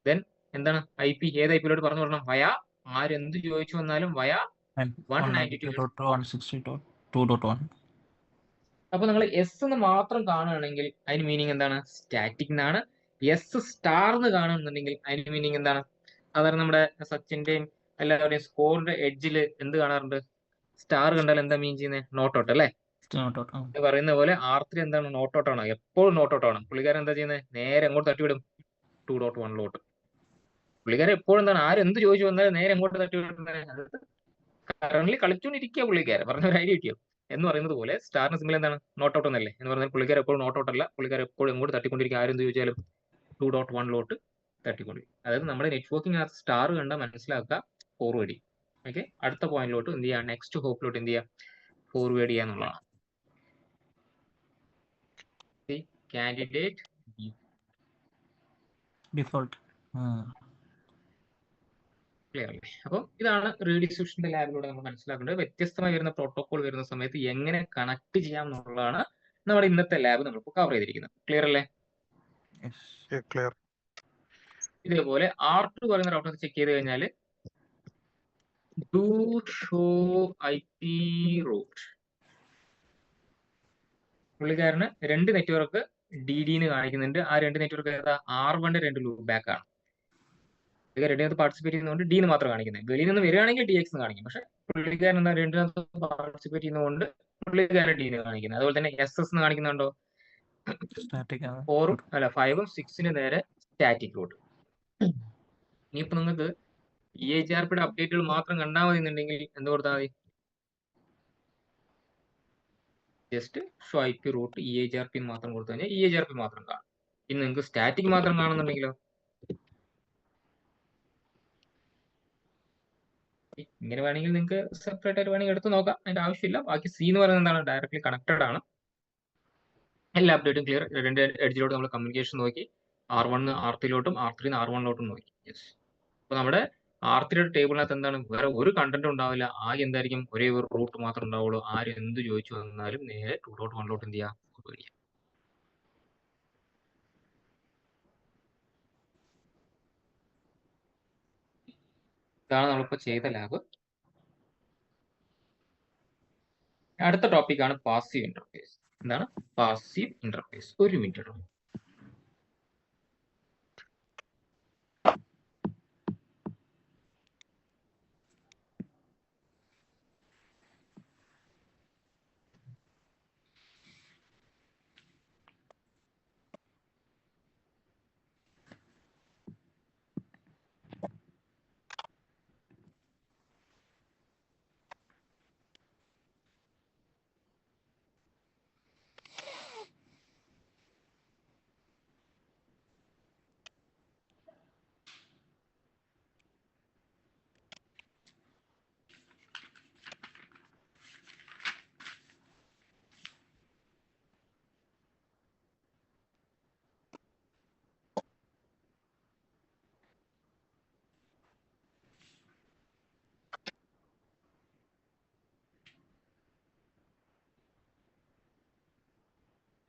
ദെൻ എന്താണ്? IP ഏത് ഐപിയിലോട്ട് പറഞ്ഞു വിടണം? വയ ആരെന്ത് ചോദിച്ചു വന്നാലും വയ 192.168.2.1. അപ്പൊ നിങ്ങൾ S എന്ന് മാത്രം കാണുകയാണെങ്കിൽ അതിന് മീനിങ് എന്താണ്? സ്റ്റാറ്റിക് എന്നാണ്. S സ്റ്റാർ എന്ന് കാണുന്നുണ്ടെങ്കിൽ അതിന് മീനിങ് എന്താണ്? സാധാരണ നമ്മുടെ സച്ചിന്റെയും എല്ലാവരുടെയും സ്കോറിന്റെ എഡ്ജിൽ എന്ത് കാണാറുണ്ട്? സ്റ്റാർ കണ്ടാൽ എന്താ മീൻ ചെയ്യുന്നത്? നോട്ട് ഔട്ട് അല്ലേ? പറയുന്ന പോലെ R3 എന്താണ്? നോട്ട് ഔട്ട് ആണ്. എപ്പോഴും നോട്ട് ഔട്ട് ആണ്. പുള്ളിക്കാരൻ എന്താ ചെയ്യുന്നത്? നേരെ അങ്ങോട്ട് തട്ടിവിടും 2.1 പുള്ളിക്കാരൻ എപ്പോഴും എന്താണ്? ആരെന്ത് ചോദിച്ചു വന്നാലും നേരെ അങ്ങോട്ട് തട്ടിവിടുന്നത്. കറന്റ് കളിച്ചുകൊണ്ടിരിക്കുക പുള്ളിക്കാരൻ. പറഞ്ഞ ഒരു ഐഡിയ കിട്ടിയോ? എന്ന് പറയുന്നത് പോലെ സ്റ്റാറിന് സിമ്പിൾ എന്താണ്? നോട്ട് ഔട്ട് എന്നല്ലേ? എന്ന് പറഞ്ഞാൽ പുള്ളിക്കാരൻ എപ്പോഴും നോട്ട് ഔട്ട് അല്ല. പുള്ളിക്കാരൻ എപ്പോഴും എങ്ങോട്ട് തട്ടിക്കൊണ്ടിരിക്കുക? ആരെന്ത് ചോദിച്ചാലും 2.1 തട്ടിക്കൊണ്ടിരിക്കും. അതായത് നമ്മുടെ നെറ്റ്വർക്കിംഗ് സ്റ്റാർ കണ്ടാൽ മനസ്സിലാക്കുക ഫോർവേഡ്. ഓക്കെ, അടുത്ത പോയിന്റിലോട്ട് എന്ത് ചെയ്യാം? നെക്സ്റ്റ് ഹോപ്പിലോട്ട് എന്ത് ചെയ്യാം? ഫോർവേഡ് ചെയ്യാന്നുള്ളതാണ്. Candidate default. ക്ലിയർ അല്ലേ? അപ്പം ഇതാണ് റീഡിസ്ട്രിബ്യൂഷന്റെ ലാബിലൂടെ നമ്മൾ മനസ്സിലാക്കേണ്ടത്. വ്യത്യസ്തമായി വരുന്ന പ്രോട്ടോകോൾ വരുന്ന സമയത്ത് എങ്ങനെ കണക്ട് ചെയ്യാം എന്നുള്ളതാണ് നമ്മുടെ ഇന്നത്തെ ലാബ് നമ്മളിപ്പോൾ കവർ ചെയ്തിരിക്കുന്നത്. ക്ലിയർ അല്ലേ? ക്ലിയർ. ഇതേപോലെ R2 പറയുന്ന റൗട്ടർ ചെക്ക് ചെയ്ത് കഴിഞ്ഞാൽ ഡു ഷോ IP റൂട്ട്. പുള്ളിക്കാരന് 2 നെറ്റ്വർക്ക് DD എന്ന് കാണിക്കുന്നുണ്ട്. ആ 2 നെറ്റ്വർക്ക് ഏതാ? R1 2 ലൂപ്പ് ബാക്ക് ആണ്. രണ്ടിനകത്ത് പാർട്ടിസിപ്പേറ്റ് ചെയ്യുന്നതുകൊണ്ട് D എന്ന് മാത്രം കാണിക്കുന്നത്. വെളിയിൽ നിന്ന് വരികയാണെങ്കിൽ DX എന്ന് കാണിക്കും. പക്ഷെ പുള്ളിക്കാരൻ എന്താ രണ്ടിനകത്ത് പാർട്ടിസിപ്പേറ്റ് ചെയ്യുന്നതുകൊണ്ട് പുള്ളിക്കാരൻ D എന്ന് കാണിക്കുന്നത്. അതുപോലെ തന്നെ SS എന്ന് കാണിക്കുന്നുണ്ടോ? 4 ഉം 5 ഉം 6 നേരെ സ്റ്റാറ്റിക് റൂട്ട്. ഇനിയിപ്പോ നിങ്ങൾക്ക് EHRPയുടെ അപ്ഡേറ്റുകൾ മാത്രം കണ്ടാൽ മതി എന്നുണ്ടെങ്കിൽ എന്ത് കൊടുത്താൽ മതി? Just show IP route EHRP മാത്രം കൊടുത്തു കഴിഞ്ഞാൽ EHRP മാത്രം കാണും. ഇനി നിങ്ങൾക്ക് സ്റ്റാറ്റിക് മാത്രം കാണുന്നുണ്ടെങ്കിലോ ഇങ്ങനെ വേണമെങ്കിൽ നിങ്ങൾക്ക് സെപ്പറേറ്റ് ആയിട്ട് വേണമെങ്കിൽ എടുത്ത് നോക്കാം, അതിന്റെ ആവശ്യമില്ല. ബാക്കി C എന്ന് പറയുന്നത് എന്താണ്? ഡയറക്ട്ലി കണക്റ്റഡ് ആണ്. എല്ലാ അപ്ഡേറ്റും ക്ലിയർ. രണ്ട് എഡ്ജിലോട്ട് നമ്മൾ കമ്മ്യൂണിക്കേഷൻ നോക്കി, R1 R3ലോട്ടും R3 R1ലോട്ടും നോക്കി. യെസ്. അപ്പൊ നമ്മുടെ R3യുടെ ടേബിളിനകത്ത് എന്താണ്? വേറെ ഒരു കണ്ടന്റും ഉണ്ടാവില്ല. ആകെ എന്തായിരിക്കും? ഒരേ ഒരു റൂട്ട് മാത്രമേ ഉണ്ടാവുള്ളൂ. ആര് എന്ത് ചോദിച്ചു വന്നാലും നേരെ 2.1ലോട്ട് എന്ത് ചെയ്യാം? വരിക. ഇതാണ് നമ്മളിപ്പോ ചെയ്ത ലാബ്. അടുത്ത ടോപ്പിക് ആണ് പാസീവ് ഇന്റർഫേസ്. എന്താണ് പാസീവ് ഇന്റർഫേസ്? ഒരു മിനിറ്റ് ഇടും.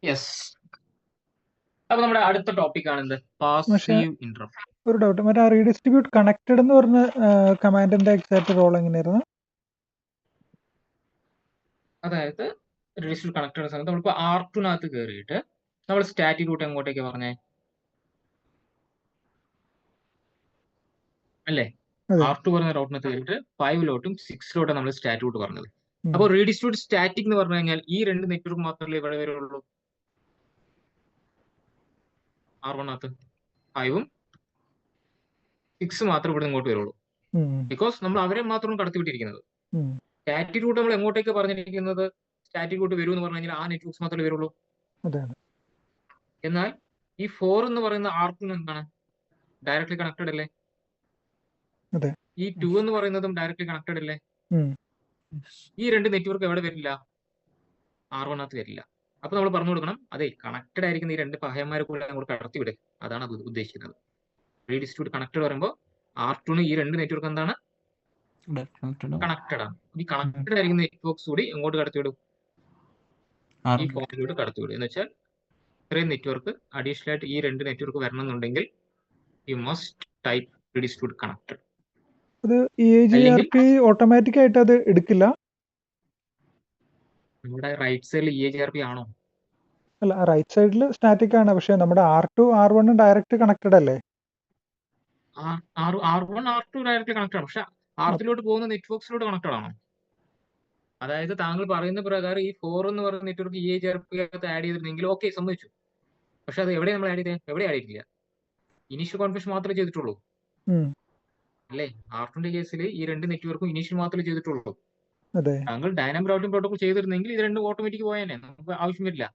യെസ്. അപ്പൊ നമ്മുടെ അടുത്ത ടോപ്പിക് ആണ് എന്ത്? Passive interface. ഒരു ഡൗട്ട്, മറ്റേ റീഡിസ്ട്രിബ്യൂട്ട് കണക്റ്റഡ് എന്ന് പറഞ്ഞ കമാൻഡിന്റെ എക്സാക്ട് റോൾ എങ്ങനെയായിരുന്നു? അതായത് റീഡിസ്ട്രിബ്യൂട്ട് കണക്റ്റഡ് സമയത്ത് നമ്മളിപ്പോ R2നകത്ത് കയറിയിട്ട് നമ്മൾ സ്റ്റാറ്റിക് റൂട്ട് എങ്ങോട്ടേക്ക് പറഞ്ഞേ? അല്ലേ? R2 പറഞ്ഞ റൂട്ടിനകത്ത് കയറിയിട്ട് 5ലോട്ടും 6ലോട്ടും നമ്മൾ സ്റ്റാറ്റിക് റൂട്ട് പറഞ്ഞത്. അപ്പോൾ റീഡിസ്ട്രിബ്യൂട്ട് സ്റ്റാറ്റിക് എന്ന് പറഞ്ഞു കഴിഞ്ഞാൽ ഈ രണ്ട് നെറ്റ്വർക്ക് മാത്രമല്ലേ ഇവിടെ വരുള്ളൂ? R1നകത്ത് 5ഉം 6 മാത്രം ഇവിടെ ഇങ്ങോട്ട് വരുള്ളൂ. ബിക്കോസ് നമ്മൾ അവരെ മാത്രം കടത്തിവിട്ടിരിക്കുന്നത്. സ്റ്റാറ്റിക് റൂട്ട് നമ്മൾ എങ്ങോട്ടേക്ക് പറഞ്ഞിരിക്കുന്നത്? സ്റ്റാറ്റിക് റൂട്ട് വരും എന്ന് പറഞ്ഞു കഴിഞ്ഞാൽ ആ നെറ്റ്വർക്ക്സ് മാത്രമേ വരുള്ളൂ. എന്നാൽ ഈ 4 എന്ന് പറയുന്ന R2 എന്താണ്? ഡയറക്ട്ലി കണക്റ്റഡ് അല്ലേ? ഈ 2 എന്ന് പറയുന്നതും ഡയറക്ട്ലി കണക്റ്റഡ് അല്ലേ? ഈ രണ്ട് നെറ്റ്വർക്ക് എവിടെ വരില്ല? R1നകത്ത് വരില്ല. അപ്പൊ നമ്മൾ പറഞ്ഞു കൊടുക്കണം, അതെ കണക്റ്റഡ് ആയിരിക്കുന്ന ഈ രണ്ട് പഹയന്മാരെ കൂടെ നമ്മൾ കടത്തിവിടുക. അതാണ് അത് ഉദ്ദേശിക്കുന്നത്. റീഡിസ്ട്രിബ്യൂട്ട് കണക്റ്റഡ് പറയുമ്പോൾ R2ന് ഈ രണ്ട് നെറ്റ്വർക്ക് എന്താണ്? കണക്റ്റഡ് ആണ്. ഈ കണക്റ്റഡ് ആയിരിക്കുന്ന നെറ്റ്വർക്ക്സ് കൂടി എങ്ങോട്ട് കടത്തിവിടും? ഈ പോയിന്റിലോട്ട് കടത്തിവിടും. എന്ന് വെച്ചാൽ ഇത്രയും നെറ്റ്വർക്ക് അഡീഷണൽ ആയിട്ട് ഈ രണ്ട് നെറ്റ്വർക്ക് വരണമെന്നുണ്ടെങ്കിൽ you must type redistribute connected. അത് EHRP ഓട്ടോമാറ്റിക് ആയിട്ട് അത് എടുക്കില്ല? നമ്മുടെ റൈറ്റ് സൈഡിൽ EHRP ആണോ? അല്ല, റൈറ്റ് സൈഡിൽ സ്റ്റാറ്റിക് ആണ്, പക്ഷെ നമ്മുടെ R2 R1 ഡയറക്റ്റ് കണക്റ്റഡ് അല്ലേ? R1 R2 ഡയറക്റ്റ്ലി കണക്റ്റഡ് ആണ്. പക്ഷെ R3ലോട്ട് പോകുന്ന നെറ്റ്വർക്സിലോട്ട് കണക്റ്റഡ് ആണോ? അതായത് താങ്കൾ പറയുന്ന പ്രകാരം ഈ 4 എന്ന് പറയുന്ന നെറ്റ്വർക്ക് EHRP അകത്ത് ആഡ് ചെയ്തിരുന്നെങ്കിൽ ഓക്കെ, സമ്മതിച്ചു. പക്ഷെ അത് എവിടെ നമ്മൾ ആഡ് ചെയ്തേ? എവിടെ ആഡ് ചെയ്തില്ല. ഇനീഷ്യൽ കോൺഫിഗറേഷൻ മാത്രമേ ചെയ്തിട്ടുള്ളൂ അല്ലേ? R2ന്റെ കേസിൽ ഈ രണ്ട് നെറ്റ്വർക്കും ഇനീഷ്യൽ മാത്രമേ ചെയ്തിട്ടുള്ളൂ. താങ്കൾ ഡൈനാമിക് റൗട്ടിംഗ് പ്രോട്ടോകോൾ ചെയ്തിരുന്നെങ്കിൽ ഇത് രണ്ടും ഓട്ടോമാറ്റിക് പോയേനെ, നമുക്ക് ആവശ്യം വരില്ല.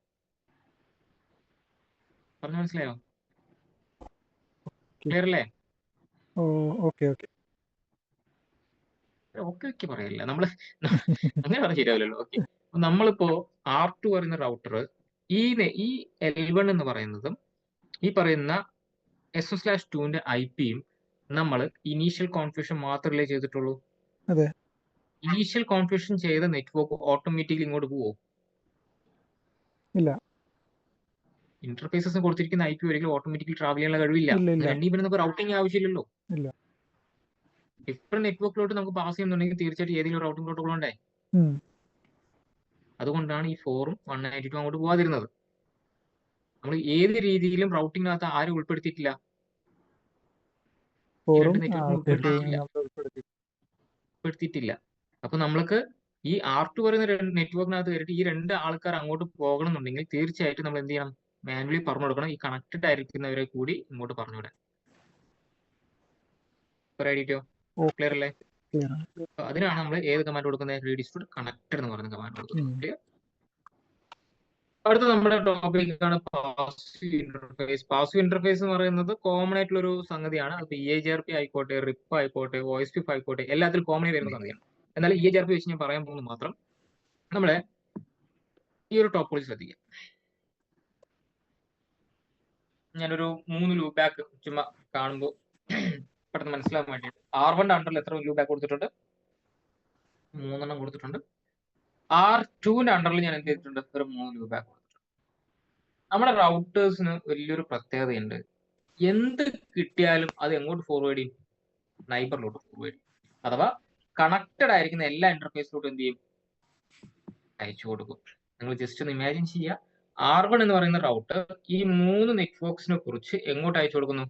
പറഞ്ഞു മനസ്സിലായോ? ക്ലിയർ അല്ലേ? ഓക്കെ ഓക്കെ ഓക്കെ പറയില്ല നമ്മള് അങ്ങനെ പറഞ്ഞ ശരിയാവില്ലല്ലോ. ഓക്കെ, നമ്മളിപ്പോ R2 പറയുന്ന റൗട്ടർ ഈ L1 എന്ന് പറയുന്നതും ഈ പറയുന്ന SS/2ന്റെ IP-യും നമ്മൾ ഇനീഷ്യൽ കോൺഫിഗറേഷൻ മാത്രമല്ലേ ചെയ്തിട്ടുള്ളൂ. ഇനീഷ്യൽ കോൺഫിഗറേഷൻ ചെയ്ത നെറ്റ്വർക്ക് ഓട്ടോമാറ്റിക്കലി ഇങ്ങോട്ട് പോവോ? ഇല്ല. ഇന്റർഫേസസ് കൊടുത്തിരിക്കുന്ന IP ഒരിക്കലും ഓട്ടോമാറ്റിക്കലി ട്രാവൽ ചെയ്യാനുള്ള കഴിവില്ല. രണ്ടീപിന് നമുക്ക് റൗട്ടിംഗ് ആവശ്യമില്ലല്ലോ. ഡിഫറെന്റ് നെറ്റ്വർക്കിലോട്ട് നമുക്ക് പാസ് ചെയ്യുന്നുണ്ടെങ്കിൽ തീർച്ചയായിട്ടും ഏതെങ്കിലും റൗട്ടിംഗ് പ്രോട്ടോകോൾ ഉണ്ടേ. അതുകൊണ്ടാണ് ഈ 4ഉം 192 അങ്ങോട്ട് പോകാതിരുന്നത്. നമ്മൾ ഏത് രീതിയിലും റൗട്ടിങ്ങിനകത്ത് ആരും ഉൾപ്പെടുത്തിയിട്ടില്ല. ഉൾപ്പെടുത്തിയിട്ടില്ല. അപ്പൊ നമ്മൾക്ക് ഈ R2 പറയുന്ന നെറ്റ്വർക്കിനകത്ത് കയറിയിട്ട് ഈ രണ്ട് ആൾക്കാർ അങ്ങോട്ട് പോകണം എന്നുണ്ടെങ്കിൽ തീർച്ചയായിട്ടും നമ്മൾ എന്ത് ചെയ്യണം? മാനുവലി പറഞ്ഞു കൊടുക്കണം. ഈ കണക്റ്റഡ് ആയിരിക്കുന്നവരെ കൂടി ഇങ്ങോട്ട് പറഞ്ഞുവിടാൻ. റെഡിയോ? ക്ലിയർ അല്ലേ? ക്ലിയർ. അപ്പൊ അതിനാണ് നമ്മൾ ഏത് കമാൻഡ് കൊടുക്കുന്നത്? റീഡിസ്ട്രിബ്യൂട്ട് കണക്റ്റഡ് എന്ന് പറയുന്ന കമാൻഡ് കൊടുക്കുന്നത്. ക്ലിയർ? അടുത്ത നമ്മുടെ ടോപ്പിക്കാണ് പാസീവ് ഇന്റർഫേസ്. പാസീവ് ഇന്റർഫേസ് എന്ന് പറയുന്നത് കോമൺ ആയിട്ടുള്ള ഒരു സംഗതിയാണ്. അത് EIGRP ആയിക്കോട്ടെ, RIP ആയിക്കോട്ടെ, OSPF ആയിക്കോട്ടെ, എല്ലാത്തിലും കോമൺ ആയി വരുന്ന സംഗതിയാണ്. എന്നാൽ EIGRP വെച്ച് ഞാൻ പറയാൻ പോകുന്നത് മാത്രം നമ്മളെ ഈ ഒരു ടോപ്പോളജി ശ്രദ്ധിക്കാം. ഞാനൊരു 3 ലൂപ്പ് ബാക്ക് ചുമ്മാ കാണുമ്പോൾ പെട്ടെന്ന് മനസ്സിലാക്കാൻ വേണ്ടിയിട്ട് R1 അണ്ടറിൽ എത്ര ലൂപ്പ് ബാക്ക് കൊടുത്തിട്ടുണ്ട്? 3 കൊടുത്തിട്ടുണ്ട്. R2 അണ്ടറിൽ ഞാൻ എന്ത് ചെയ്തിട്ടുണ്ട്? ഒരു 3 ലൂപ്പ് ബാക്ക് കൊടുത്തിട്ടുണ്ട്. നമ്മുടെ റൗട്ടേഴ്സിന് വലിയൊരു പ്രത്യേകതയുണ്ട്. എന്ത് കിട്ടിയാലും അത് എങ്ങോട്ട് ഫോർവേഡ് ചെയ്യും? നൈബറിലോട്ട് ഫോർവേഡ് ചെയ്യും. അഥവാ കണക്റ്റഡ് ആയിരിക്കുന്ന എല്ലാ ഇന്റർഫേസിലോട്ടും എന്ത് ചെയ്യും? അയച്ചു കൊടുക്കും. നിങ്ങൾ ജസ്റ്റ് ഒന്ന് ഇമാജിൻ ചെയ്യുക, R1 എന്ന് പറയുന്ന റൗട്ടർ ഈ 3 നെറ്റ്വർക്സിനെ കുറിച്ച് എങ്ങോട്ട് അയച്ചു കൊടുക്കുന്നു?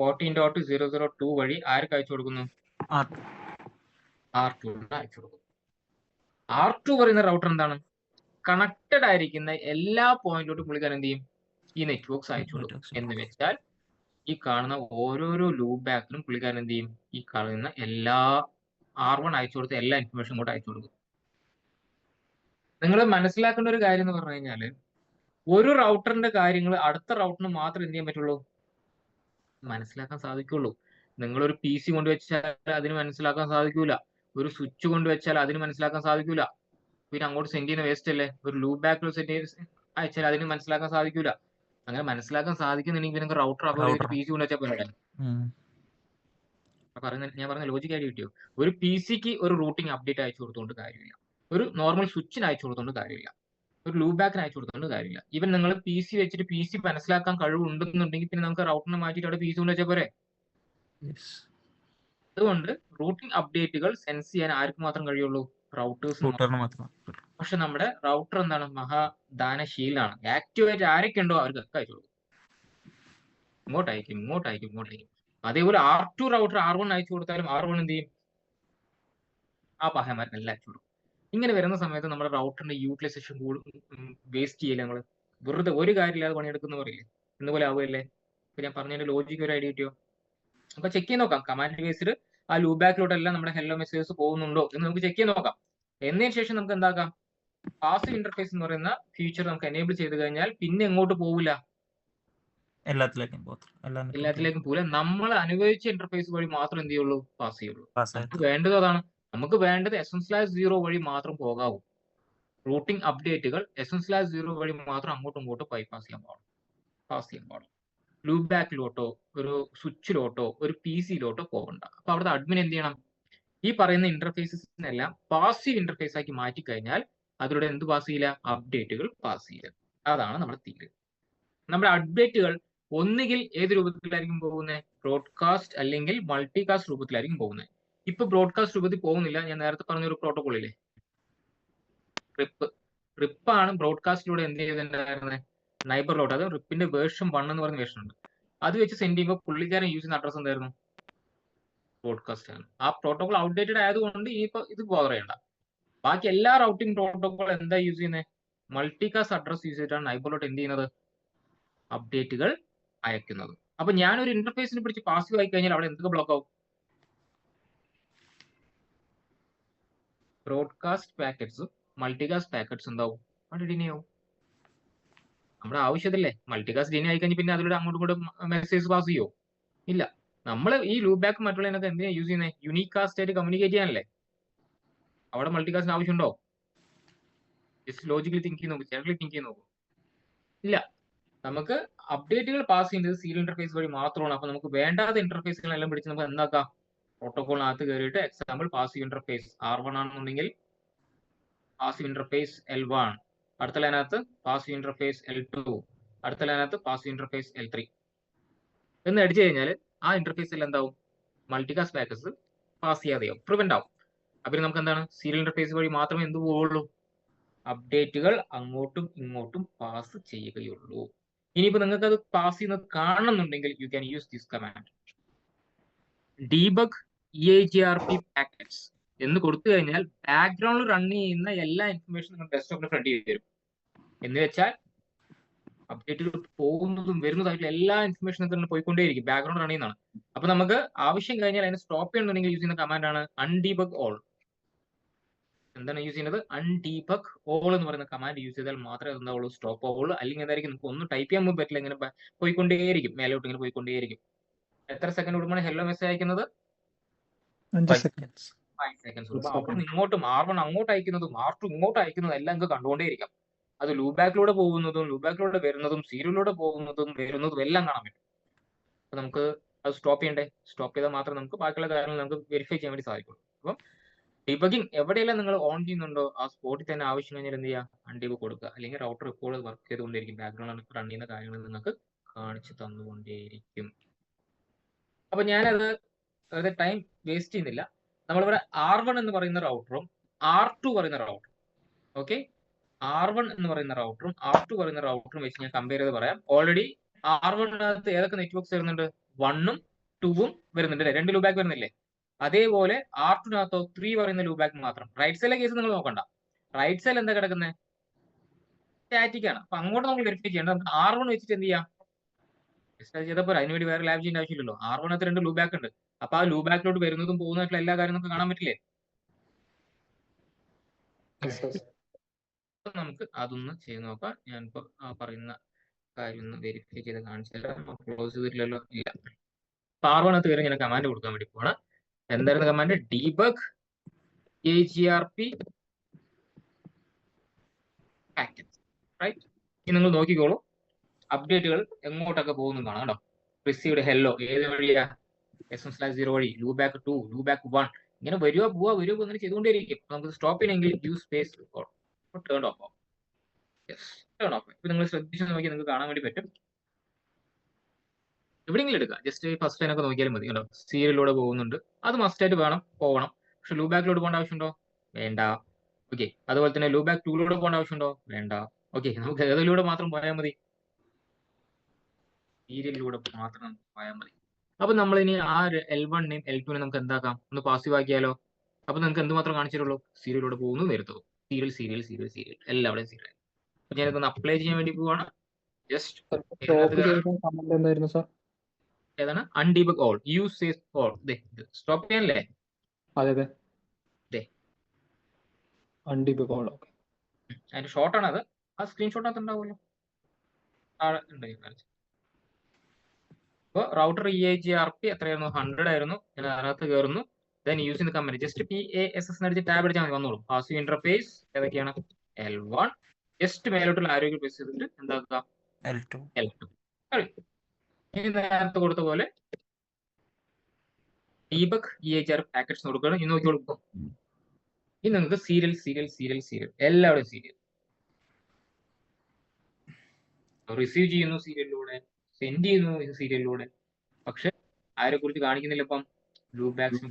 14.002 വഴി ആർക്ക് അയച്ചു കൊടുക്കുന്നു? R2 അയച്ചു കൊടുക്കുന്നു. R2 പറയുന്ന റൗട്ടർ എന്താണ്? കണക്റ്റഡ് ആയിരിക്കുന്ന എല്ലാ പോയിന്റിലോട്ടും പുള്ളിക്കാരൻ എന്ത് ചെയ്യും? ഈ നെറ്റ്വർക്ക്സ് അയച്ചു കൊടുക്കും. എന്ന് വെച്ചാൽ ഈ കാണുന്ന ഓരോരോ ലൂപ്പ് ബാക്കിലും പുള്ളിക്കാരൻ എന്ത് ചെയ്യും? ഈ കാണുന്ന എല്ലാ R1 അയച്ചു കൊടുത്ത എല്ലാ ഇൻഫർമേഷൻ ഇങ്ങോട്ട് അയച്ചു കൊടുക്കും. നിങ്ങൾ മനസ്സിലാക്കേണ്ട ഒരു കാര്യം എന്ന് പറഞ്ഞു കഴിഞ്ഞാൽ, ഒരു റൗട്ടറിന്റെ കാര്യങ്ങൾ അടുത്ത റൗട്ടറിന് മാത്രം എന്ത് ചെയ്യാൻ പറ്റുള്ളൂ? മനസ്സിലാക്കാൻ സാധിക്കുള്ളൂ. നിങ്ങളൊരു PC കൊണ്ടുവച്ചാൽ അതിന് മനസ്സിലാക്കാൻ സാധിക്കൂല. ഒരു സ്വിച്ച് കൊണ്ടുവച്ചാൽ അതിന് മനസ്സിലാക്കാൻ സാധിക്കൂല. പിന്നെ അങ്ങോട്ട് സെൻഡ് ചെയ്യുന്ന വേസ്റ്റ് അല്ലേ? ഒരു ലൂപ്പ് ബാക്കിൽ സെൻഡ് അയച്ചാൽ അതിന് മനസ്സിലാക്കാൻ സാധിക്കൂല. അങ്ങനെ മനസ്സിലാക്കാൻ സാധിക്കുന്നുണ്ടെങ്കിൽ നിങ്ങൾക്ക് റൗട്ടർ അപ്പോൾ PC കൊണ്ടുവച്ചാൽ പോലെ. ഞാൻ പറഞ്ഞ ലോജിക് ആയിട്ട് കിട്ടിയോ? ഒരു PCക്ക് ഒരു റൂട്ടിംഗ് അപ്ഡേറ്റ് അയച്ചു കൊടുത്തുകൊണ്ട് കാര്യമില്ല. ഒരു നോർമൽ സ്വിച്ചിന് അയച്ചു കൊടുത്തുകൊണ്ട് കാര്യമില്ല. ഒരു ലൂപ്പ് ബാക്കിന് അയച്ചു കൊടുത്തുകൊണ്ട് കാര്യമില്ല. ഈവൻ നിങ്ങൾ PC വെച്ചിട്ട് PC മനസ്സിലാക്കാൻ കഴിവുണ്ടെന്നുണ്ടെങ്കിൽ പിന്നെ നമുക്ക് റൗട്ടറിനെ മാറ്റിയിട്ട് അവിടെ PC കൊണ്ട് വെച്ചാൽ പോരെ. അതുകൊണ്ട് റൂട്ടിംഗ് അപ്ഡേറ്റുകൾ സെൻസ് ചെയ്യാൻ ആർക്ക് മാത്രം കഴിയുള്ളൂ? റൗട്ടേഴ്സിന് മാത്രം. പക്ഷെ നമ്മുടെ റൗട്ടർ എന്താണ്? മഹാദാനശീലാണ്. ആക്റ്റീവായിട്ട് ആരൊക്കെ ഉണ്ടോ അവർക്കൊക്കെ അയച്ചു കൊടുക്കും. ഇങ്ങോട്ടയക്കും. അതേപോലെ R2 റൗട്ടർ R1 അയച്ചു കൊടുത്താലും R1 എന്ത് ചെയ്യും? ആ പഹയന്മാർക്കെല്ലാം അയച്ചു കൊടുക്കും. ഇങ്ങനെ വരുന്ന സമയത്ത് നമ്മുടെ റൗട്ടറിന്റെ യൂട്ടിലൈസേഷൻ വേസ്റ്റ് ചെയ്യില്ല. നമ്മൾ വെറുതെ ഒരു കാര്യമില്ലാതെ പണിയെടുക്കുന്ന പറയില്ലേ, എന്നപോലെ ആവുകയല്ലേ? ഇപ്പൊ ഞാൻ പറഞ്ഞതിന്റെ ലോജിക്ക് ഒരു ഐഡിയ കിട്ടിയോ? അപ്പൊ ചെക്ക് ചെയ്ത് നോക്കാം. കമാൻഡ് ബേസ്ഡ് ആ ലൂപ്പ് ബാക്കിലോട്ടെല്ലാം നമ്മുടെ ഹെല്ലോ മെസ്സേജസ് പോകുന്നുണ്ടോ എന്ന് നമുക്ക് ചെക്ക് ചെയ്ത് നോക്കാം. എന്നതിന് ശേഷം നമുക്ക് എന്താക്കാം? പാസീവ് ഇന്റർഫേസ് എന്ന് പറയുന്ന ഫീച്ചർ നമുക്ക് എനേബിൾ ചെയ്ത് കഴിഞ്ഞാൽ പിന്നെ എങ്ങോട്ട് പോകില്ല? എല്ലാത്തിലേക്കും പോകില്ല. നമ്മൾ അനുഭവിച്ച ഇന്റർഫേസ് വഴി മാത്രം എന്ത് ചെയ്യുള്ളൂ? പാസ് ചെയ്യുള്ളൂ. നമുക്ക് വേണ്ടത് അതാണ്. നമുക്ക് വേണ്ടത് SN/0 വഴി മാത്രം പോകാവൂ. റൂട്ടിംഗ് അപ്ഡേറ്റുകൾ SN/0 വഴി മാത്രം അങ്ങോട്ടും ഇങ്ങോട്ടും പാസ് ചെയ്യാൻ പാടില്ല. ലൂപ്പ് ബാക്കിലോട്ടോ ഒരു സ്വിച്ചിലോട്ടോ ഒരു PCയിലോട്ടോ പോകണ്ട. അപ്പൊ അവിടുത്തെ അഡ്മിൻ എന്ത് ചെയ്യണം? ഈ പറയുന്ന ഇന്റർഫേസസിനെല്ലാം പാസീവ് ഇന്റർഫേസ് ആക്കി മാറ്റി കഴിഞ്ഞാൽ അതിലൂടെ എന്ത് പാസ് ചെയ്യില്ല? അപ്ഡേറ്റുകൾ പാസ് ചെയ്യില്ല. അതാണ് നമ്മുടെ തീര്. നമ്മുടെ അപ്ഡേറ്റുകൾ ഒന്നുകിൽ ഏത് രൂപത്തിലായിരിക്കും പോകുന്നത്? ബ്രോഡ്കാസ്റ്റ് അല്ലെങ്കിൽ മൾട്ടികാസ്റ്റ് രൂപത്തിലായിരിക്കും പോകുന്നത്. ഇപ്പൊ ബ്രോഡ്കാസ്റ്റ് രൂപത്തിൽ പോകുന്നില്ല. ഞാൻ നേരത്തെ പറഞ്ഞൊരു പ്രോട്ടോകോൾ ഇല്ലേ, റിപ്പ് ആണ് ബ്രോഡ്കാസ്റ്റിലൂടെ എന്ത് ചെയ്തിട്ടുണ്ടായിരുന്നത്? നൈബറിലോട്ട്. അത് റിപ്പിന്റെ വേർഷൻ 1 എന്ന് പറയുന്ന വേർഷൻ ഉണ്ട്. അത് വെച്ച് സെൻഡ് ചെയ്യുമ്പോൾ പുള്ളിക്കാരൻ യൂസ് ചെയ്യുന്ന അഡ്രസ് എന്തായിരുന്നു? ബ്രോഡ്കാസ്റ്റ് ആണ്. ആ പ്രോട്ടോകോൾ ഔട്ട്ഡേറ്റഡ് ആയതുകൊണ്ട് ഇനിയിപ്പോ ഇത് ബോധർ ചെയ്യണ്ട. ബാക്കി എല്ലാ റൗട്ടിംഗ് പ്രോട്ടോകോൾ എന്താ യൂസ് ചെയ്യുന്നത്? മൾട്ടികാസ്റ്റ് അഡ്രസ് യൂസ് ചെയ്തിട്ടാണ് നൈബറിലോട്ട് എന്ത് ചെയ്യുന്നത്? അപ്ഡേറ്റുകൾ അയക്കുന്നത്. അപ്പൊ ഞാനൊരു ഇന്റർഫേസിനെ പിടിച്ച് പാസീവ് ആയി കഴിഞ്ഞാൽ അവിടെ എന്തൊക്കെ ബ്ലോക്ക് ആവും? ബ്രോഡ്കാസ്റ്റ് പാക്കറ്റ്സും മൾട്ടികാസ്റ്റ് പാക്കറ്റ്സ് എന്താവും? അവിടെ ഡിലേ ആവും. നമ്മുടെ ആവശ്യത്തില്ലേ? മൾട്ടികാസ്റ്റ് ഡിലേ ആയി കഴിഞ്ഞാൽ പിന്നെ അതിലൂടെ അങ്ങോട്ടും ഇങ്ങോട്ടും മെസ്സേജ് പാസ് ചെയ്യോ? ഇല്ല. നമ്മൾ ഈ ലൂപ്പ് ബാക്ക് മറ്റുള്ളതിനൊക്കെ എന്തിനാണ് യൂസ് ചെയ്യുന്നത്? യൂണീക് കാസ്റ്റ് ആയിട്ട് കമ്മ്യൂണിക്കേറ്റ് ചെയ്യാനല്ലേ. അവിടെ മൾട്ടികാസ്റ്റിന് ആവശ്യമുണ്ടോ? ജസ്റ്റ് ലോജിക്കലി തിങ്ക് ചെയ്ത് നോക്കും, ജനറലി തിങ്ക് ചെയ്ത് നോക്കും. ഇല്ല. നമുക്ക് അപ്ഡേറ്റുകൾ പാസ് ചെയ്യുന്നത് സീരിയൽ ഇന്റർഫേസ് വഴി മാത്രമാണ്. അപ്പൊ നമുക്ക് വേണ്ടാത്ത ഇന്റർഫേസുകളെല്ലാം പിടിച്ച് നമുക്ക് എന്താക്കാം? പ്രോട്ടോകോളിനകത്ത് കയറിയിട്ട് എക്സാമ്പിൾ പാസീവ് ഇന്റർഫേസ് R1 ആണെന്നുണ്ടെങ്കിൽ പാസീവ് ഇന്റർഫേസ് L1, അടുത്ത ലൈനകത്ത് പാസീവ് ഇന്റർഫേസ് L2, അടുത്ത ലൈനകത്ത് പാസീവ് ഇന്റർഫേസ് L3 എന്ന് അടിച്ചു കഴിഞ്ഞാൽ ആ ഇന്റർഫേസിൽ എന്താവും? മൾട്ടികാസ്റ്റ് പാക്കറ്റ്സ് പാസ് ചെയ്യാതെയാവും, പ്രിവെന്റ് ആവും. അപ്പൊ നമുക്ക് എന്താണ്? സീരിയൽ ഇന്റർഫേസ് വഴി മാത്രമേ എന്ത് പോവുള്ളൂ? അപ്ഡേറ്റുകൾ അങ്ങോട്ടും ഇങ്ങോട്ടും പാസ് ചെയ്യുകയുള്ളൂ. ഇനിയിപ്പോ നിങ്ങൾക്ക് അത് പാസ് ചെയ്യുന്നത് കാണണമെന്നുണ്ടെങ്കിൽ you can use this command debug EIGRP packets എന്ന് കൊടുത്തു കഴിഞ്ഞാൽ ബാക്ക്ഗ്രൗണ്ടിൽ റൺ ചെയ്യുന്ന എല്ലാ ഇൻഫർമേഷനും നിങ്ങൾ ഡെസ്ക്ടോപ്പിന് ഫ്രണ്ട് ചെയ്ത് തരും. എന്ന് വെച്ചാൽ അപ്ഡേറ്റുകൾ പോകുന്നതും വരുന്നതായിട്ടുള്ള എല്ലാ ഇൻഫർമേഷനും തന്നെ പോയിക്കൊണ്ടേയിരിക്കും, ബാക്ക്ഗ്രൗണ്ട് റൺ ചെയ്യുന്നതാണ്. അപ്പൊ നമുക്ക് ആവശ്യം കഴിഞ്ഞാൽ അതിനെ സ്റ്റോപ്പ് ചെയ്യണമെന്നുണ്ടെങ്കിൽ യൂസ് ചെയ്യുന്ന കമാൻഡാണ് അൺഡീബഗ് ഓൾ. എന്താണ് യൂസ് ചെയ്യുന്നത്? അൺഡീബഗ് ഓൾ എന്ന് പറയുന്ന കമാൻഡ് യൂസ് ചെയ്താൽ മാത്രമേ എന്താവുള്ളൂ, സ്റ്റോപ്പ് ആവുള്ളൂ. അല്ലെങ്കിൽ എന്തായിരിക്കും, നമുക്ക് ഒന്നും ടൈപ്പ് ചെയ്യാൻ പറ്റില്ല, ഇങ്ങനെ പോയിക്കൊണ്ടേയിരിക്കും, മേലോട്ട് ഇങ്ങനെ പോയിക്കൊണ്ടേയിരിക്കും. എത്ര സെക്കൻഡ് കൂടുമ്പോഴാണ് ഹെല്ലോ മെസ്സേജ് അയക്കുന്നത്? 5 5 സെക്കൻഡ്. seconds. 5 seconds. അവിടെ ഇങ്ങോട്ടും R1 അങ്ങോട്ട് അയക്കുന്നതും R2 ഇങ്ങോട്ട് അയക്കുന്നതും എല്ലാം നമുക്ക് കണ്ടുകൊണ്ടേയിരിക്കാം. അത് ലൂബാക്കിലൂടെ പോകുന്നതും ലൂബാക്കിലൂടെ വരുന്നതും സീരിയലിലൂടെ പോകുന്നതും വരുന്നതും എല്ലാം കാണാൻ പറ്റും. അപ്പൊ നമുക്ക് അത് സ്റ്റോപ്പ് ചെയ്യണ്ടേ? സ്റ്റോപ്പ് ചെയ്താൽ മാത്രമേ നമുക്ക് ബാക്കിയുള്ള കാര്യങ്ങൾ നമുക്ക് വെരിഫൈ ചെയ്യാൻ വേണ്ടി സാധിക്കുള്ളൂ. അപ്പം ഡിബഗിങ് എവിടെയെല്ലാം നിങ്ങൾ ഓൺ ചെയ്യുന്നുണ്ടോ ആ സ്പോട്ടിൽ തന്നെ ആവശ്യം കഴിഞ്ഞാൽ എന്ത് ചെയ്യുക, അൺഡിബഗ് കൊടുക്കുക. അല്ലെങ്കിൽ റൗട്ടർ ഇപ്പോൾ വർക്ക് ചെയ്തുകൊണ്ടിരിക്കും, ബാക്ക്ഗ്രൗണ്ടിൽ റൺ ചെയ്യുന്ന കാര്യങ്ങൾ നിങ്ങൾക്ക് കാണിച്ചു തന്നുകൊണ്ടേയിരിക്കും. അപ്പൊ ഞാനത് വെറുതെ ടൈം വേസ്റ്റ് ചെയ്യുന്നില്ല. നമ്മളിവിടെ R1 എന്ന് പറയുന്ന റൗട്ടറും R2 പറയുന്ന റൗട്ടറും, ഓക്കെ, R1 എന്ന് പറയുന്ന റൗട്ടറും R2 പറയുന്ന റൗട്ടറും വെച്ച് ഞാൻ കമ്പയർ ചെയ്ത് പറയാം. ഓൾറെഡി R1നകത്ത് ഏതൊക്കെ നെറ്റ്വർക്ക്സ് വരുന്നുണ്ട്? 1ഉം 2ഉം വരുന്നുണ്ട് അല്ലേ, 2 ലൂബാക്ക് വരുന്നില്ലേ? അതേപോലെ R2നകത്തോ 3 പറയുന്ന ലൂബാക്ക് മാത്രം. റൈറ്റ് സൈഡിലെ കേസ് നിങ്ങൾ നോക്കണ്ട, റൈറ്റ് സൈഡിൽ എന്താ കിടക്കുന്നത്? സ്റ്റാറ്റിക് ആണ്. അപ്പൊ അങ്ങോട്ട് നമ്മൾ വെരിഫൈ ചെയ്യേണ്ടത് നമുക്ക് R1 വെച്ചിട്ട് എന്ത് ചെയ്യാം, ചെയ്തപ്പോൾ അതിനുവേണ്ടി വേറെ ലാബ് ചെയ്യേണ്ട ആവശ്യമില്ലല്ലോ. R1നകത്ത് 2 ലൂബാക്ക് ഉണ്ട്. അപ്പൊ ആ ലൂബാക്കിലോട്ട് വരുന്നതും പോകുന്നതായിട്ടുള്ള എല്ലാ കാര്യവും നമുക്ക് കാണാൻ പറ്റില്ലേ? നമുക്ക് അതൊന്ന് ചെയ്ത് നോക്കാം. ഞാനിപ്പോ ആ പറയുന്ന കാര്യം ഒന്ന് വെരിഫൈ ചെയ്ത് കാണിച്ചു തരാം. ക്ലോസ് ചെയ്തിട്ടില്ലല്ലോ, ഇല്ല. അപ്പൊ R1നകത്ത് കയറി ഞാൻ കമാൻഡ് കൊടുക്കാൻ വേണ്ടി പോവാണ്. എന്തായിരുന്നു command? Debug agrp packet, right? ഇനി നിങ്ങൾ നോക്കിക്കോളൂ, അപ്ഡേറ്റുകൾ എങ്ങോട്ടൊക്കെ പോകുന്നതാണ് കേട്ടോ. റിസീവ്ഡ് ഹെല്ലോ ഏത് വഴിയാ? SM/0 വഴി, ലൂബാക്ക് 2, ലൂബാക്ക് 1, ഇങ്ങനെ വരുക പോവുക അങ്ങനെ ചെയ്തുകൊണ്ടേയിരിക്കും. നമുക്ക് സ്റ്റോപ്പ് ചെയ്യണമെങ്കിൽ യൂസ് സ്പേസ് ടേൺ ഓഫ് ആവും. Yes, turn of. ഇപ്പൊ നിങ്ങൾ ശ്രദ്ധിച്ച് നോക്കി നിങ്ങൾക്ക് കാണാൻ വേണ്ടി പറ്റും. എവിടെയെങ്കിലും എടുക്കുക, ജസ്റ്റ് ഫസ്റ്റ് ലൈനൊക്കെ നോക്കിയാലും മതി കേട്ടോ. സീരിയലിലൂടെ പോകുന്നുണ്ട്, അത് മസ്റ്റായിട്ട് പോകണം. പക്ഷെ ലൂബാക്കിലോട്ട് പോകേണ്ട ആവശ്യമുണ്ടോ? വേണ്ട. ഓക്കെ, അതുപോലെ തന്നെ ലൂബാക്ക് 2ലൂടെ പോകേണ്ട ആവശ്യമുണ്ടോ? വേണ്ട. ഓക്കെ, നമുക്ക് ഏതിലൂടെ മാത്രം പോയാൽ മതി? സീരിയലിലൂടെ മാത്രം പോയാൽ മതി. അപ്പൊ നമ്മൾ ഇനി ആ L1നെയും L2നെയും നമുക്ക് എന്താക്കാം, ഒന്ന് പാസീവ് ആക്കിയാലോ? അപ്പൊ നിങ്ങൾക്ക് എന്തുമാത്രം കാണിച്ചിട്ടുള്ളൂ? സീരിയലിലൂടെ പോകുന്നു, വരുത്തത്, സീരിയൽ എല്ലാവിടെയും സീരിയൽ. അപ്പൊ ഞാനിതൊന്ന് അപ്ലൈ ചെയ്യാൻ വേണ്ടി പോവാണ്. ജസ്റ്റ് കമന്റ് എന്തായിരുന്നു സാർ? ഏതാണ്? അൺഡിബഗ് ഓൾ, യൂസ് ഓൾ. സ്റ്റോപ്പ് ചെയ്യാനല്ലേ? അതെ അൺഡിബഗ് ഓൾ. ഓക്കെ, അതിന്റെ ഷോർട്ടാണ് അത്. ആ സ്ക്രീൻഷോട്ട് ഉണ്ടാവുമല്ലോ, അപ്പോൾ റൗട്ടർ EIGRP എത്രയായിരുന്നു? 100 ആയിരുന്നു. ഞാൻ അതിനകത്ത് കയറുന്നു. Then using company just PASS അടിച്ച് ടാബ് അടിച്ചാൽ മതി, വന്നോളൂ. പാസീവ് ഇന്റർഫേസ് ഏതൊക്കെയാണ്? L1. ജസ്റ്റ് മേലോട്ടുള്ള ആരോഗ്യ പ്രസ് ചെയ്തിട്ട് എന്താക്കുക? L2. ഇനി നേരത്തെ കൊടുത്ത പോലെ ഡീബഗ് EIGRP പാക്കറ്റ്സ് കൊടുക്കണം. ഇനി നോക്കി കൊടുക്കും. ഇനി നിങ്ങൾക്ക് സീരിയൽ എല്ലാവരുടെയും സീരിയൽ റിസീവ് ചെയ്യുന്നു സീരിയലിലൂടെ, സെൻഡ് ചെയ്യുന്നു സീരിയലിലൂടെ. പക്ഷെ ആരെ കുറിച്ച് കാണിക്കുന്നില്ല ഇപ്പം? ലൂബാക്സ്.